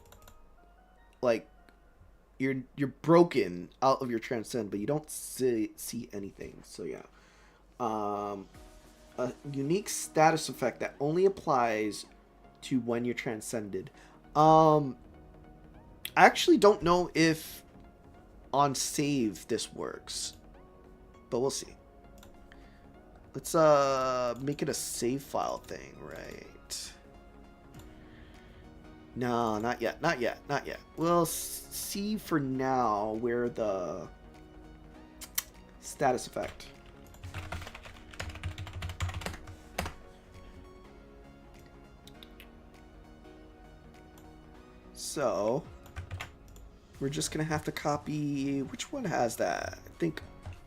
[SPEAKER 1] you're broken out of your transcend, but you don't see anything. So yeah. A unique status effect that only applies to when you're transcended. I actually don't know if on save this works, but we'll see. Let's make it a save file thing, right? No, not yet. We'll see for now where the status effect. So we're just gonna have to copy. Which one has that? I think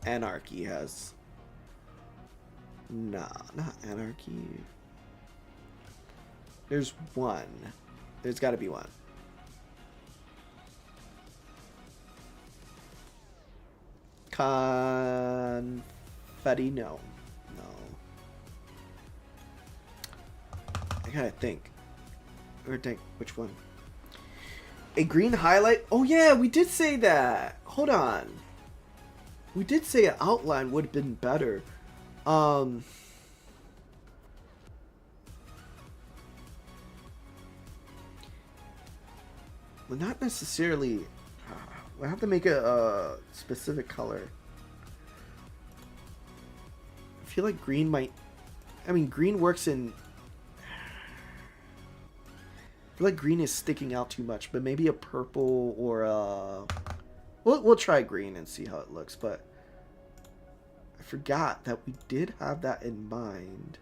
[SPEAKER 1] Anarchy has. Nah, not Anarchy. There's one. There's got to be one. Confetti, no. I gotta think. Or think, which one? A green highlight? Oh yeah, we did say that. Hold on. We did say an outline would have been better. Well, not necessarily. I have to make a specific color. I feel like green might. I mean, green works in. I feel like green is sticking out too much, but maybe a purple or a. We'll try green and see how it looks, but I forgot that we did have that in mind.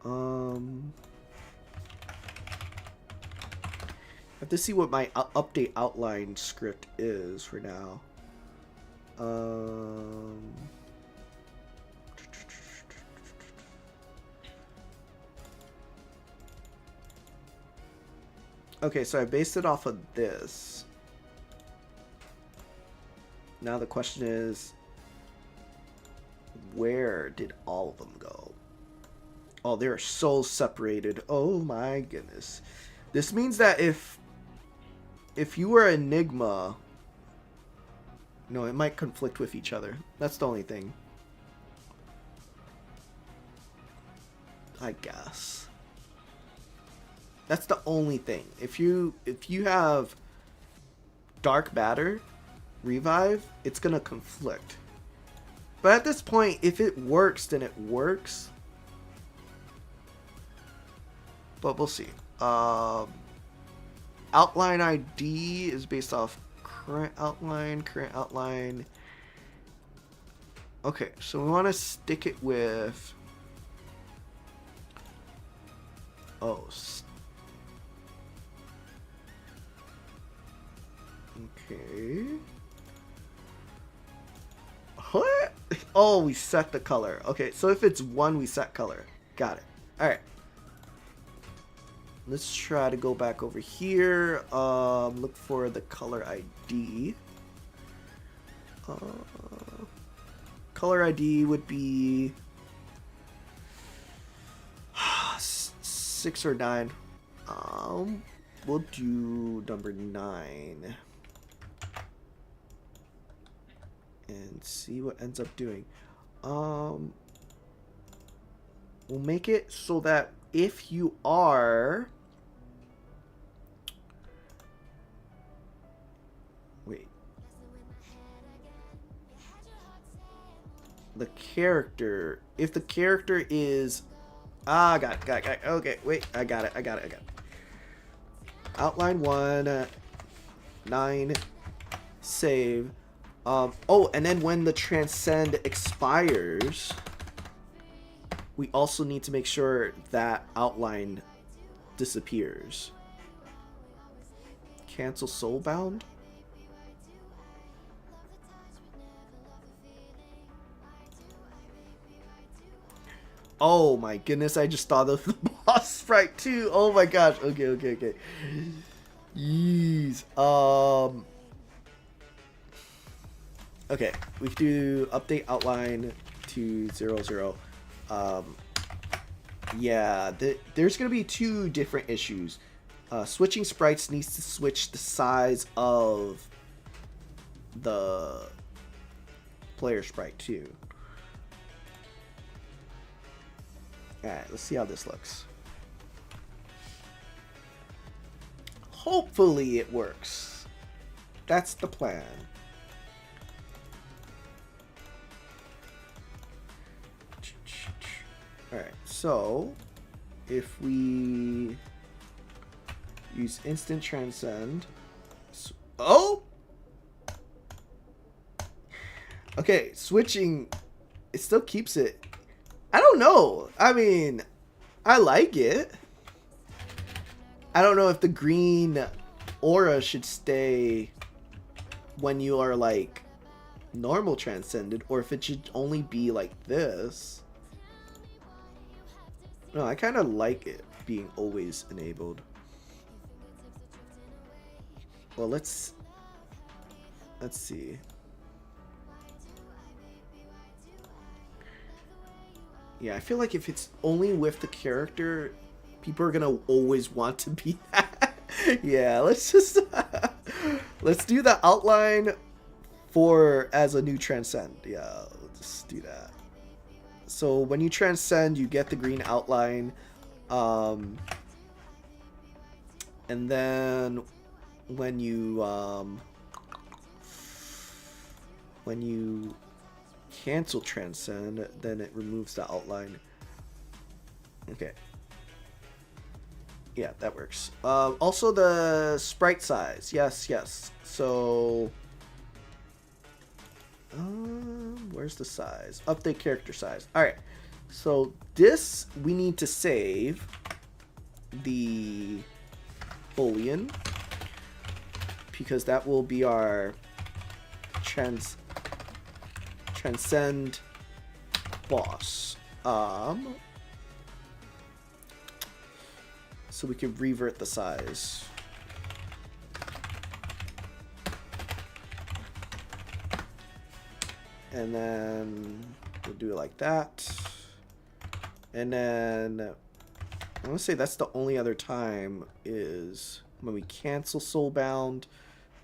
[SPEAKER 1] I have to see what my update outline script is for now. Okay, so I based it off of this. Now the question is, where did all of them go? Oh, they're so separated. Oh my goodness. This means that if you were Enigma, no, it might conflict with each other. That's the only thing. I guess. That's the only thing. If you have Dark Matter, Revive, it's gonna conflict. But at this point, if it works, then it works. But we'll see. Outline ID is based off current outline. Okay, so we want to stick it with. Oh. Okay. What? Oh, we set the color. Okay, so if it's 1, we set color. Got it. Alright. Let's try to go back over here. Look for the color ID. Color ID would be 6 or 9. We'll do number 9. and see what ends up doing. We'll make it so that if you are... Wait. The character. If the character is... got it. Okay, wait. I got it. Outline 1. 9. Save. And then when the transcend expires, we also need to make sure that outline disappears. Cancel soulbound? Oh my goodness, I just thought of the boss sprite too. Oh my gosh. Okay. Yeez. Okay, we can do update outline to 0. Yeah, there's going to be two different issues. Switching sprites needs to switch the size of the player sprite too. Alright, let's see how this looks. Hopefully it works. That's the plan. Alright, so if we use instant transcend. Oh! Okay, switching, it still keeps it. I don't know. I mean, I like it. I don't know if the green aura should stay when you are like normal transcended, or if it should only be like this. No, I kind of like it being always enabled. Well, let's see. Yeah, I feel like if it's only with the character, people are gonna always want to be that. Yeah, let's just let's do the outline for as a new transcend. Yeah, let's do that. So when you transcend, you get the green outline, and then when you cancel transcend, then it removes the outline. Okay. Yeah, that works. Also the sprite size. Yes. So where's the size? Update character size. Alright. So this we need to save the boolean, because that will be our transcend boss. So we can revert the size. And then we'll do it like that. And then I want to say that's the only other time is when we cancel soulbound,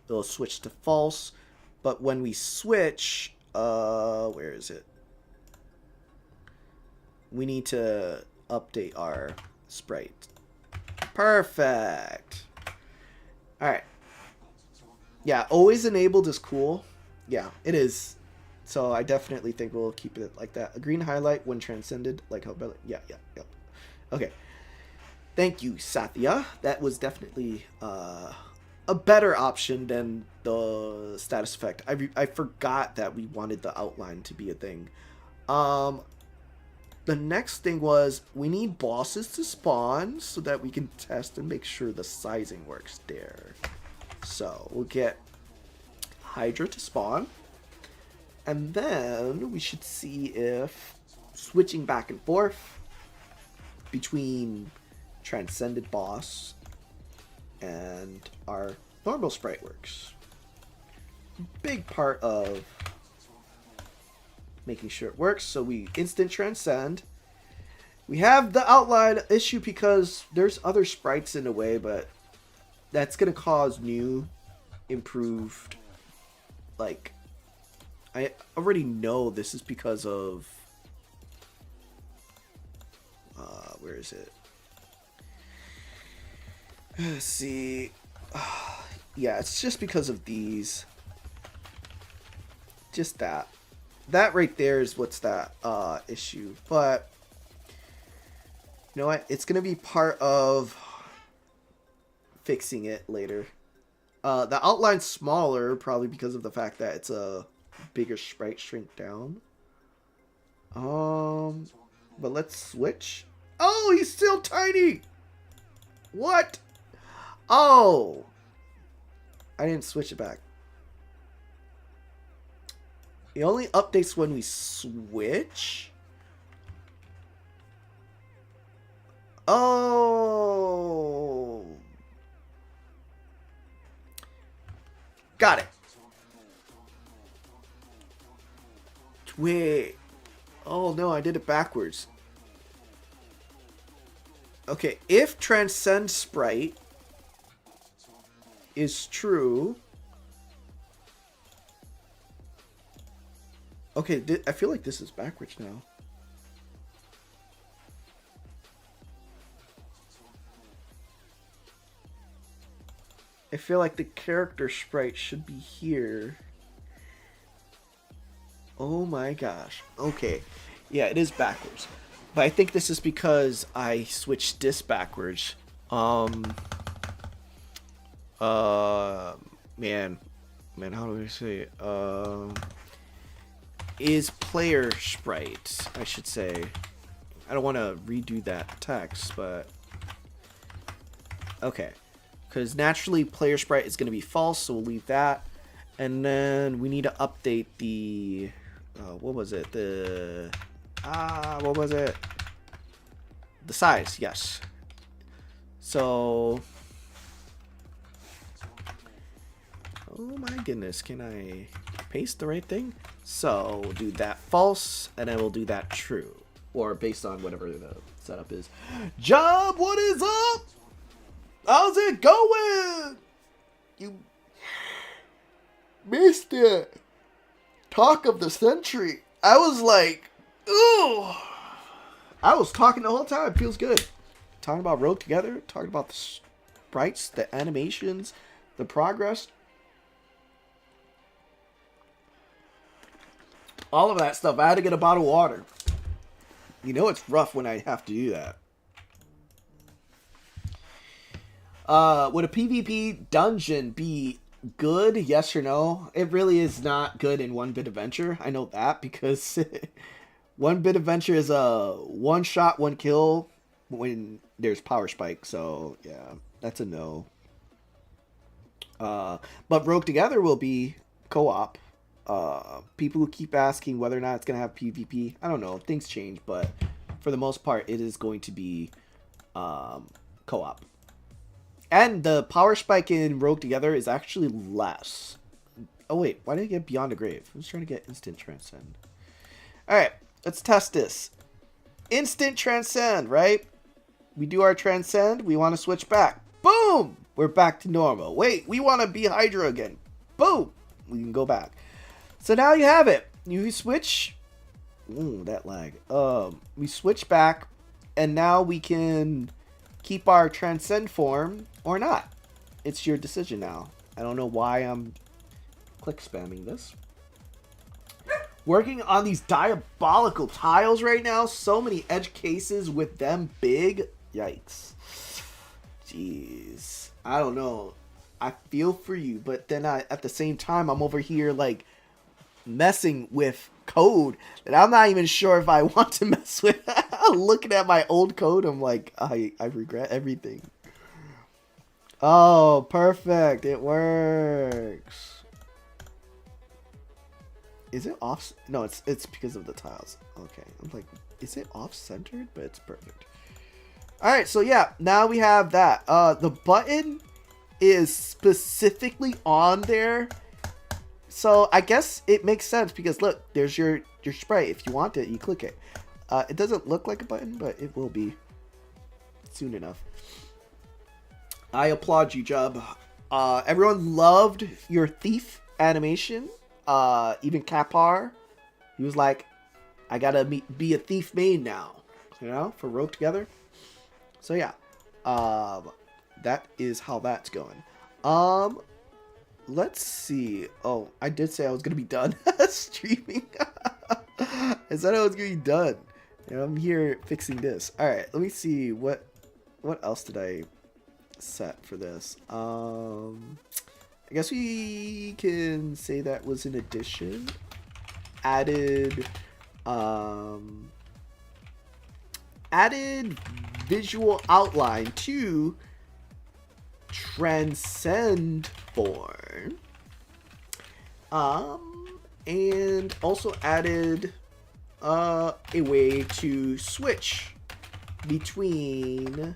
[SPEAKER 1] it'll switch to false. But when we switch, where is it? We need to update our sprite. Perfect. All right. Yeah, always enabled is cool. Yeah, it is. So I definitely think we'll keep it like that. A green highlight when transcended, like how... Yeah. Okay. Thank you, Sathya. That was definitely a better option than the status effect. I forgot that we wanted the outline to be a thing. The next thing was we need bosses to spawn so that we can test and make sure the sizing works there. So we'll get Hydra to spawn. And then we should see if switching back and forth between Transcended Boss and our normal sprite works. Big part of making sure it works. So we instant transcend. We have the outline issue because there's other sprites in the way, but that's going to cause new, improved, like... I already know this is because of... where is it? Let's see. Yeah, it's just because of these. Just that. That right there is what's that issue. But you know what? It's gonna be part of fixing it later. The outline's smaller, probably because of the fact that it's a bigger sprite shrink down. But let's switch. Oh, he's still tiny. What? Oh, I didn't switch it back. It only updates when we switch. Oh. Got it. Wait. Oh no, I did it backwards. Okay, if transcend sprite is true. Okay, I feel like this is backwards now. I feel like the character sprite should be here. Oh my gosh. Okay. Yeah, it is backwards. But I think this is because I switched this backwards. Man, how do I say it? Is player sprite, I should say. I don't want to redo that text, but okay. Because naturally player sprite is going to be false, so we'll leave that. And then we need to update the what was it? What was it? The size, yes. So, oh my goodness, can I paste the right thing? So we'll do that false, and then we'll do that true, or based on whatever the setup is. Job, what is up? How's it going? You missed it. Talk of the century. I was like, ooh. I was talking the whole time. Feels good. Talking about Rogue Together. Talking about the sprites, the animations, the progress. All of that stuff. I had to get a bottle of water. You know it's rough when I have to do that. Would a PvP dungeon be good? Yes or no? It really is not good in OneBit Adventure. I know that because OneBit Adventure is a one shot, one kill when there's power spike. So yeah, that's a no. But Rogue Together will be co-op. People who keep asking whether or not it's gonna have PvP, I don't know. Things change, but for the most part, it is going to be co-op. And the power spike in Rogue Together is actually less. Oh wait, why did I get Beyond the Grave? I was trying to get Instant Transcend. Alright, let's test this. Instant Transcend, right? We do our Transcend, we want to switch back. Boom! We're back to normal. Wait, we want to be Hydra again. Boom! We can go back. So now you have it. You switch. Ooh, that lag. We switch back, and now we can keep our Transcend form or not. It's your decision now. I don't know why I'm click spamming this. Working on these diabolical tiles right now. So many edge cases with them big. Yikes. Jeez. I don't know. I feel for you, but then at the same time, I'm over here like messing with code that I'm not even sure if I want to mess with. Looking at my old code, I'm like, I regret everything. Oh, perfect. It works. Is it off? No, it's because of the tiles. Okay. I'm like, is it off-centered? But it's perfect. All right, so yeah, now we have that. The button is specifically on there. So I guess it makes sense because look, there's your sprite. If you want it, you click it. It doesn't look like a button, but it will be soon enough. I applaud you, Jub. Everyone loved your thief animation. even Kapar, he was like, I gotta be a thief main now, you know, for Rogue Together. So yeah, that is how that's going. Let's see. Oh, I did say I was gonna be done streaming. I said I was gonna be done. And I'm here fixing this. All right, let me see what else did I set for this. I guess we can say that was an addition. Added visual outline to Transcend Form. And also added a way to switch between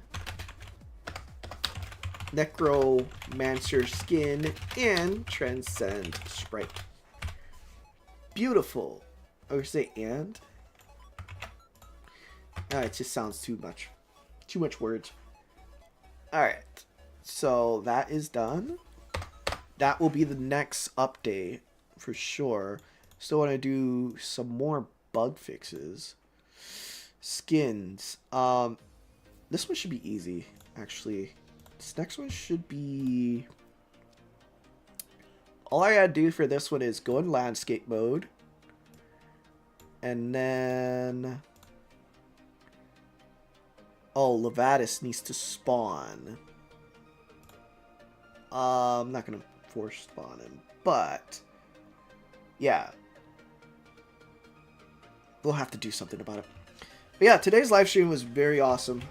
[SPEAKER 1] Necromancer skin and Transcend sprite. Beautiful. I would say and. It just sounds too much. Too much words. Alright. So that is done. That will be the next update for sure. Still want to do some more bug fixes. Skins. This one should be easy, actually. This next one should be... All I gotta do for this one is go in landscape mode. And then... Oh, Levatus needs to spawn. I'm not gonna force spawn him, but... Yeah. We'll have to do something about it. But yeah, today's live stream was very awesome.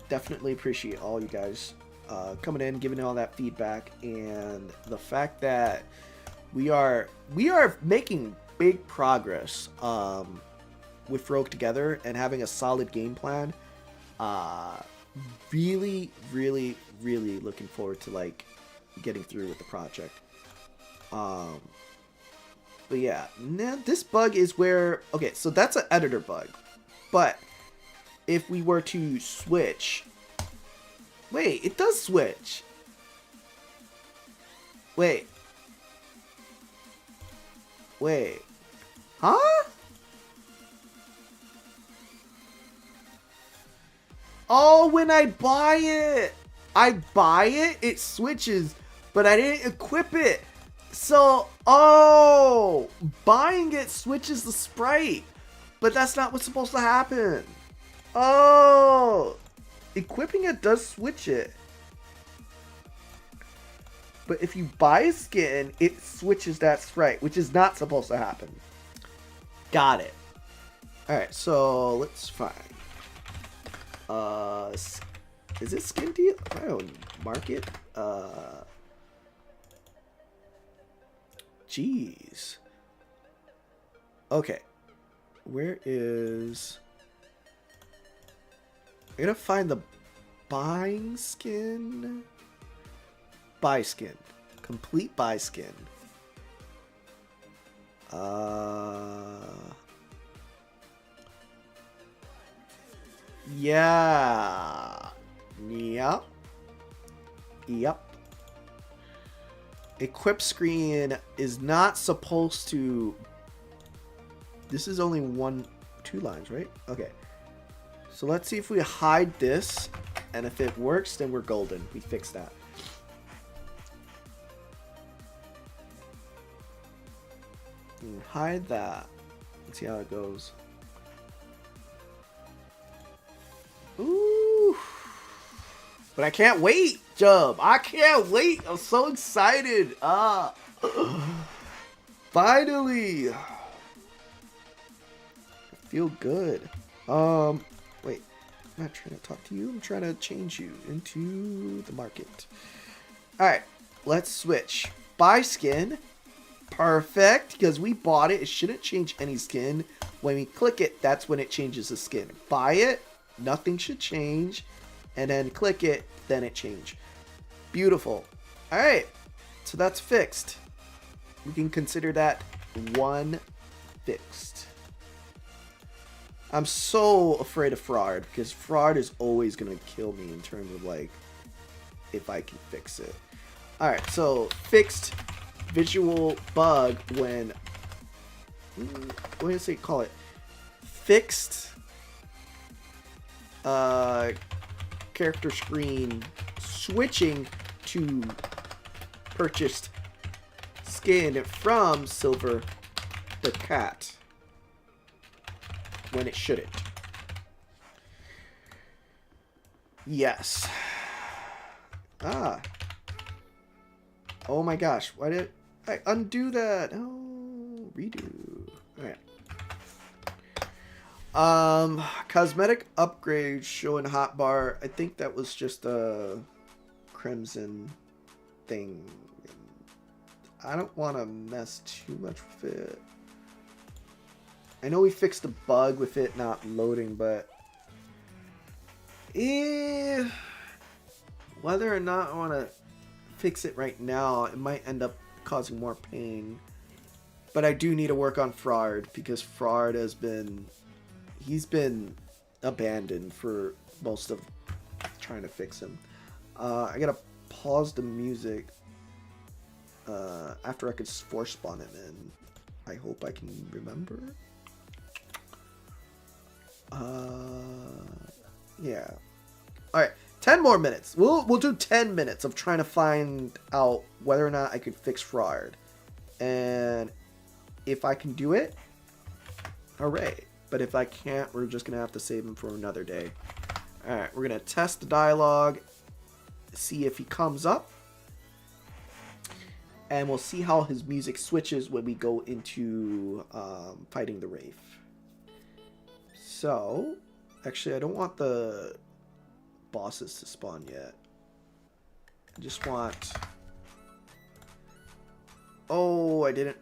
[SPEAKER 1] Definitely appreciate all you guys coming in, giving all that feedback, and the fact that we are making big progress with Rogue Together and having a solid game plan. Really, really, really looking forward to like getting through with the project. But yeah, now this bug is where, okay, so that's an editor bug, but if we were to switch, wait, it does switch. Wait, huh? Oh, when I buy it, it switches, but I didn't equip it. So, oh, buying it switches the sprite, but that's not what's supposed to happen. Oh, equipping it does switch it. But if you buy a skin, it switches that sprite, which is not supposed to happen. Got it. Alright, so let's find. Is it skin deal? I don't market. Jeez. Okay. Where is... I'm gonna find the buying skin. Buy skin. Complete buy skin. Yeah. Yep. Yep. Equip screen is not supposed to... This is only two lines, right? Okay. So let's see if we hide this. And if it works, then we're golden. We fixed that. Hide that. Let's see how it goes. Ooh. But I can't wait, Jub. I can't wait. I'm so excited. Finally. I feel good. Wait. I'm not trying to talk to you. I'm trying to change you into the market. Alright. Let's switch. Buy skin. Perfect. Because we bought it. It shouldn't change any skin. When we click it, that's when it changes the skin. Buy it. Nothing should change. And then click it, then it change. Beautiful. Alright, so that's fixed. We can consider that one fixed. I'm so afraid of fraud, because fraud is always going to kill me in terms of, like, if I can fix it. Alright, so fixed visual bug when, what do you call it? Fixed character screen switching to purchased skin from Silver the Cat when it shouldn't. Yes. Ah. Oh my gosh, why did I undo that? Oh, redo. Alright. Cosmetic upgrade showing hotbar. I think that was just a crimson thing. I don't want to mess too much with it. I know we fixed a bug with it not loading, but whether or not I want to fix it right now, it might end up causing more pain. But I do need to work on Fraud, because Fraud has been, he's been abandoned for most of trying to fix him. I gotta pause the music after I could force spawn him in. I hope I can remember. Yeah. Alright, 10 more minutes. We'll do 10 minutes of trying to find out whether or not I could fix Fraud. And if I can do it, hooray. But if I can't, we're just going to have to save him for another day. Alright, we're going to test the dialogue, see if he comes up. And we'll see how his music switches when we go into fighting the Wraith. So, actually, I don't want the bosses to spawn yet. I just want... Oh, I didn't...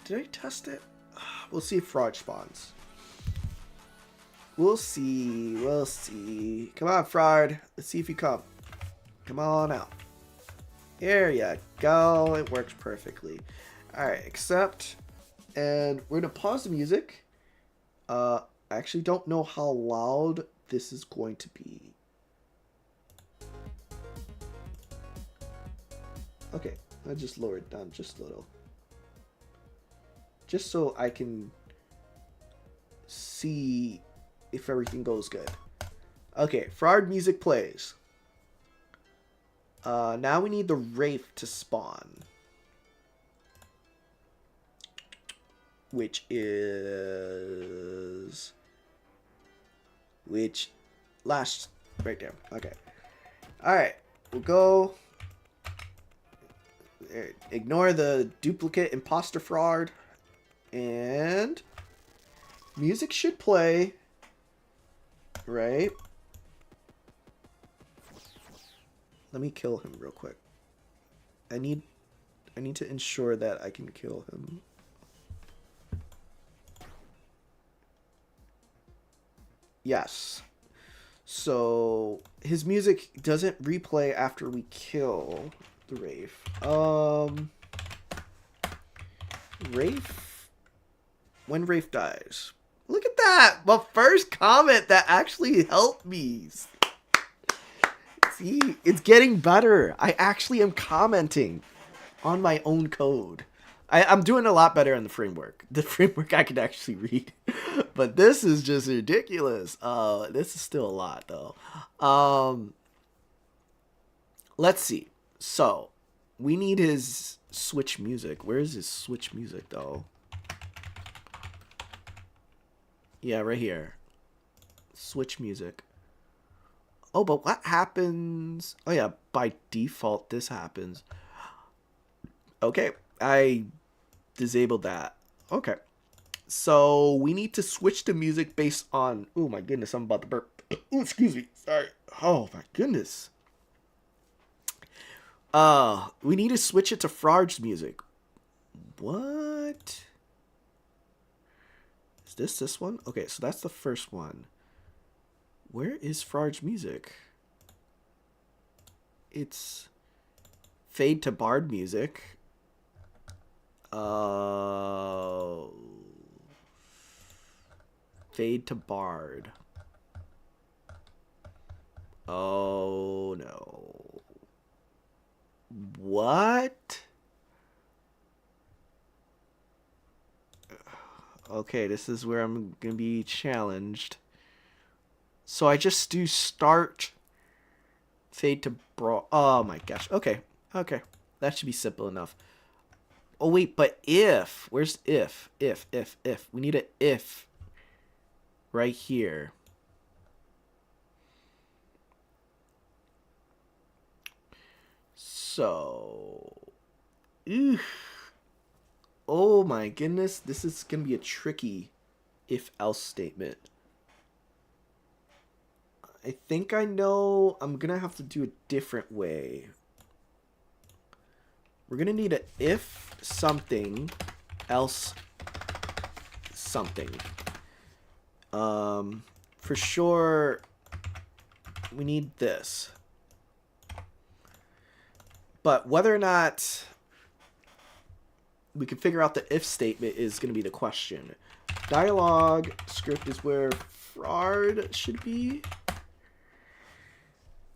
[SPEAKER 1] Did I test it? We'll see if Fraud spawns. We'll see. We'll see. Come on, Fraud. Let's see if you come. Come on out. There you go. It works perfectly. Alright, accept. And we're going to pause the music. I actually don't know how loud this is going to be. Okay, I just lower it down just a little. Just so I can see if everything goes good. Okay, Fraud music plays. Now we need the Wraith to spawn. Which last right there. Okay. Alright. We'll go. Ignore the duplicate imposter Fraud. And music should play. Right? Let me kill him real quick. I need to ensure that I can kill him. Yes. So his music doesn't replay after we kill the Wraith. Wraith. When Wraith dies. Look at that! The first comment that actually helped me. See, it's getting better. I actually am commenting on my own code. I'm doing a lot better in the framework. The framework I can actually read. But this is just ridiculous. This is still a lot, though. Let's see. So, we need his switch music. Where is his switch music, though? Yeah, right here. Switch music. Oh, but what happens? Oh, yeah, by default, this happens. Okay, I disabled that. Okay. So, we need to switch the music based on... Oh, my goodness, I'm about to burp. Ooh, excuse me. Sorry. Oh, my goodness. We need to switch it to Fraud's music. What? Is this one? Okay, so that's the first one. Where is Fraud's music? It's fade to bard music. Fade to bard. Oh no. What? Okay, this is where I'm gonna be challenged. So I just do start, fade to brawl. Oh my gosh. Okay, okay, that should be simple enough. Oh wait, but if, where's if? If. We need an if right here. So, oh my goodness, this is gonna be a tricky if-else statement. I think I know I'm gonna have to do a different way. We're gonna need a if something else something. For sure we need this. But whether or not we can figure out the if statement is going to be the question. Dialogue script is where fraud should be.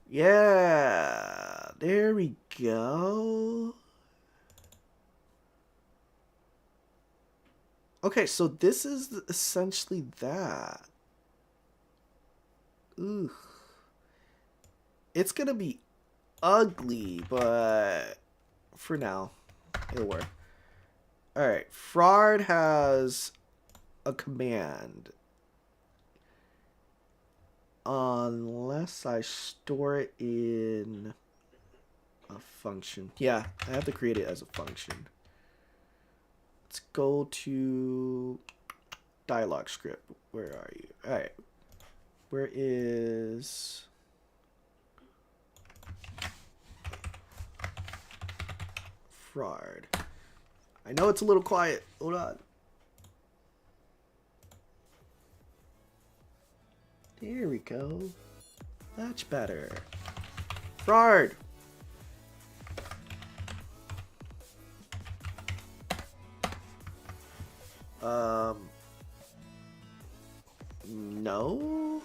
[SPEAKER 1] Yeah, there we go. Okay, so this is essentially that. Ooh. It's going to be ugly, but for now, it'll work. Alright, fraud has a command. Unless I store it in a function. Yeah, I have to create it as a function. Let's go to dialogue script. Where are you? Alright. Where is... fraud? I know it's a little quiet. Hold on. There we go. Much better. Fraud. No.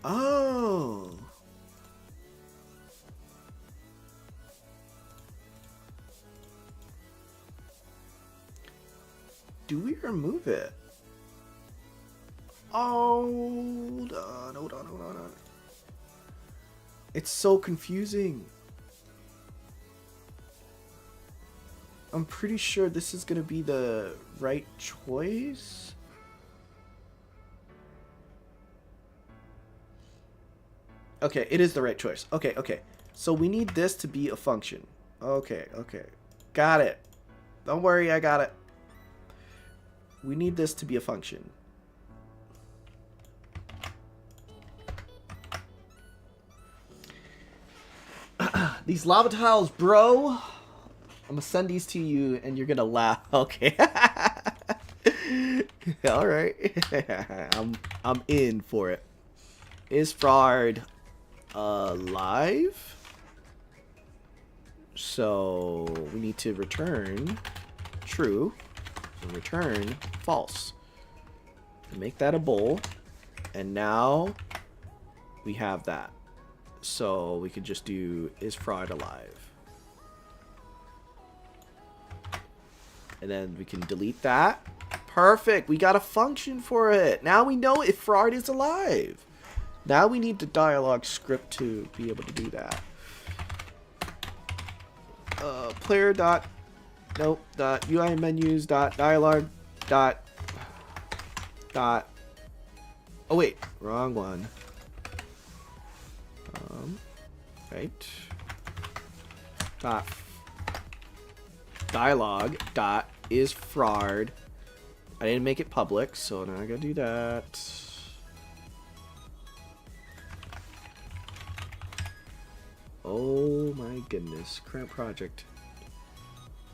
[SPEAKER 1] Oh. Do we remove it? Hold on. It's so confusing. I'm pretty sure this is gonna be the right choice. Okay, it is the right choice. Okay. So we need this to be a function. Okay. Got it. Don't worry, I got it. We need this to be a function. These lava tiles, bro. I'm gonna send these to you and you're gonna laugh. Okay. All right. I'm in for it. Is fraud alive? So we need to return true. And return false. Make that a bowl. And now we have that. So we could just do is fraud alive. And then we can delete that. Perfect. We got a function for it. Now we know if fraud is alive. Now we need the dialogue script to be able to do that. Player dot nope dot UI menus dot dialogue dot oh wait, wrong one. Right. Dot dialogue dot is fraud. I didn't make it public, so now I gotta do that. Oh my goodness, current project.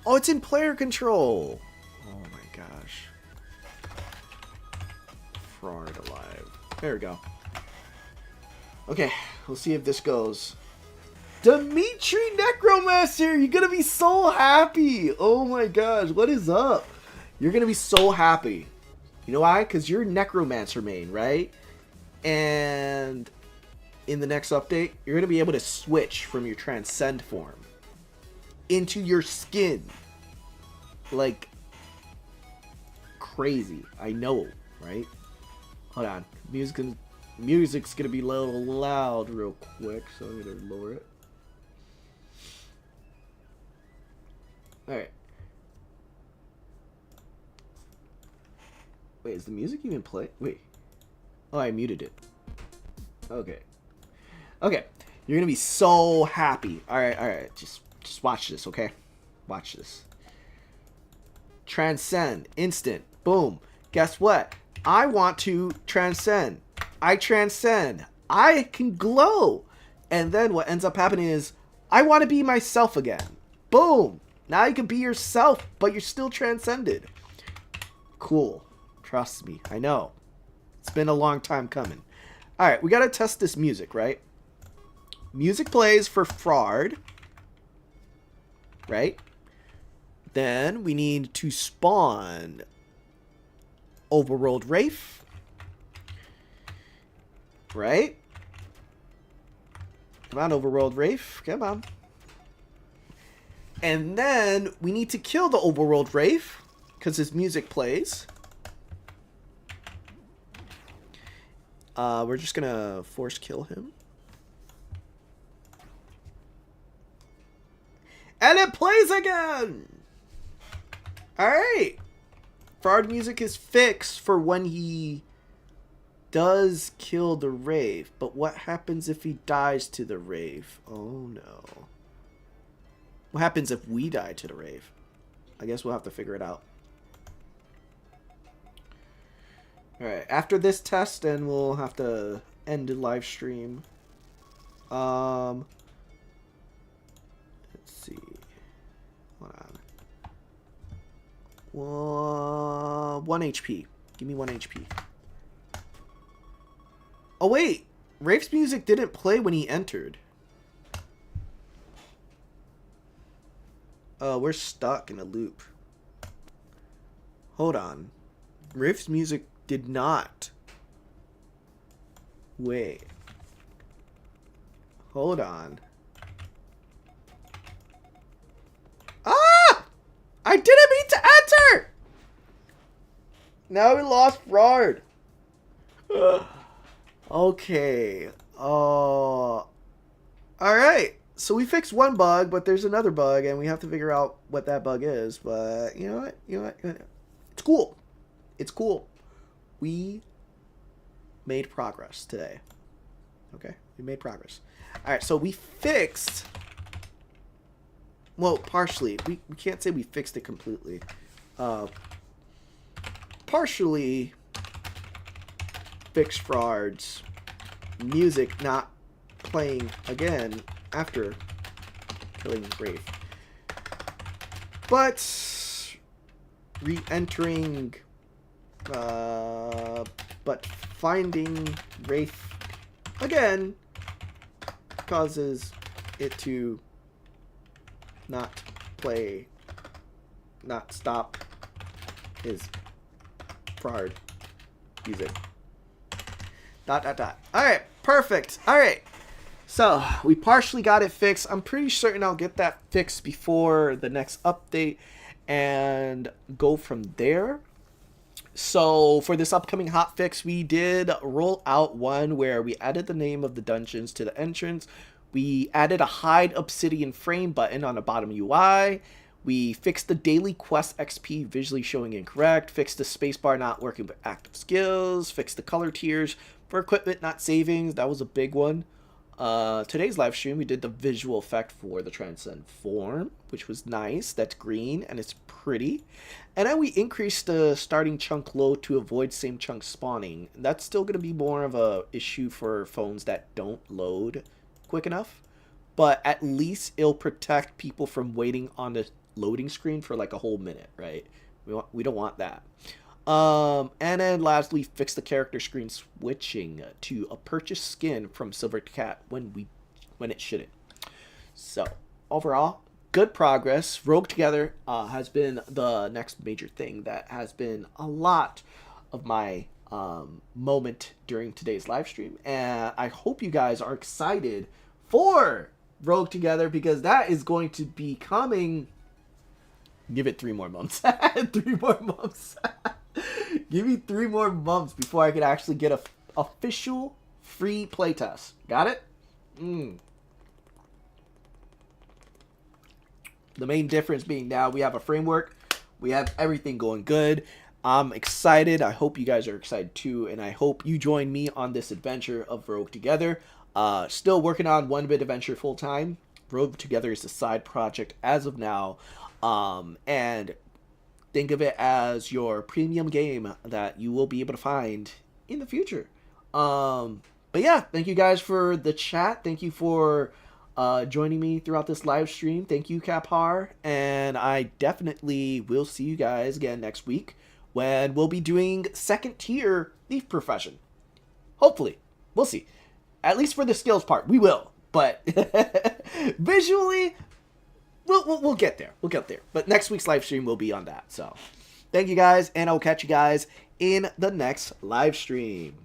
[SPEAKER 1] Oh, it's in player control. Oh my gosh. Fraud alive. There we go. Okay, we'll see if this goes. Dimitri Necromancer, you're gonna be so happy. Oh my gosh, what is up? You're gonna be so happy. You know why? Because you're Necromancer main, right? And in the next update, you're gonna be able to switch from your Transcend form into your skin. Like, crazy. I know, right? Hold on. Music's gonna be a little loud real quick, so I'm gonna lower it. Alright. Wait, is the music even play? Wait. Oh, I muted it. Okay. Okay. You're gonna be so happy. Alright. Just watch this, okay? Watch this. Transcend. Instant. Boom. Guess what? I want to transcend. I transcend. I can glow. And then what ends up happening is I want to be myself again. Boom. Now you can be yourself, but you're still transcended. Cool. Trust me. I know. It's been a long time coming. Alright, we got to test this music, right? Music plays for fraud. Right? Then we need to spawn Overworld Wraith. Right? Come on, Overworld Wraith. Come on. And then we need to kill the Overworld Wraith because his music plays. We're just gonna force kill him. And it plays again! Alright. Fraud music is fixed for when he does kill the Wraith. But what happens if he dies to the Wraith? Oh no. What happens if we die to the Wraith? I guess we'll have to figure it out. Alright, after this test, then we'll have to end the live stream. Let's see. Hold on. 1 HP. Give me 1 HP. Oh wait! Wraith's music didn't play when he entered. We're stuck in a loop. Hold on. Wraith's music did not. Wait. Hold on. Ah! I didn't mean to enter! Now we lost Fraud. Okay. Alright. So we fixed one bug, but there's another bug, and we have to figure out what that bug is. But you know what? It's cool. It's cool. We made progress today. Okay? We made progress. Alright, so we fixed... Well, partially. We can't say we fixed it completely. Partially fixed Fraud's music not playing again after killing Wraith. But re-entering but finding Wraith again causes it to not play, not stop his Fraud music. ... Alright, perfect. Alright. So, we partially got it fixed. I'm pretty certain I'll get that fixed before the next update and go from there. So, for this upcoming hotfix, we did roll out one where we added the name of the dungeons to the entrance. We added a hide obsidian frame button on the bottom UI. We fixed the daily quest XP visually showing incorrect. Fixed the spacebar not working with active skills. Fixed the color tiers for equipment not savings. That was a big one. Today's live stream, we did the visual effect for the Transcend form, which was nice. That's green and it's pretty. And then we increased the starting chunk load to avoid same chunk spawning. That's still going to be more of a issue for phones that don't load quick enough, but at least it'll protect people from waiting on the loading screen for like a whole minute, right? We don't want that. And then lastly, fix the character screen switching to a purchase skin from Silver Cat when it shouldn't. So overall, good progress. Rogue Together has been the next major thing that has been a lot of my moment during today's live stream, and I hope you guys are excited for Rogue Together, because that is going to be coming. Give it 3 more months. 3 more months. Give me 3 more months before I can actually get a official free playtest. Got it? The main difference being now we have a framework. We have everything going good. I'm excited. I hope you guys are excited too. And I hope you join me on this adventure of Rogue Together. Still working on OneBit Adventure full time. Rogue Together is a side project as of now. And think of it as your premium game that you will be able to find in the future. But yeah, thank you guys for the chat. Thank you for joining me throughout this live stream. Thank you, Kaphar. And I definitely will see you guys again next week when we'll be doing second tier Thief Profession. Hopefully. We'll see. At least for the skills part, we will. But visually, we'll get there. We'll get there. But next week's live stream will be on that. So thank you guys, and I'll catch you guys in the next live stream.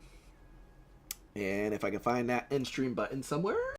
[SPEAKER 1] And if I can find that end stream button somewhere.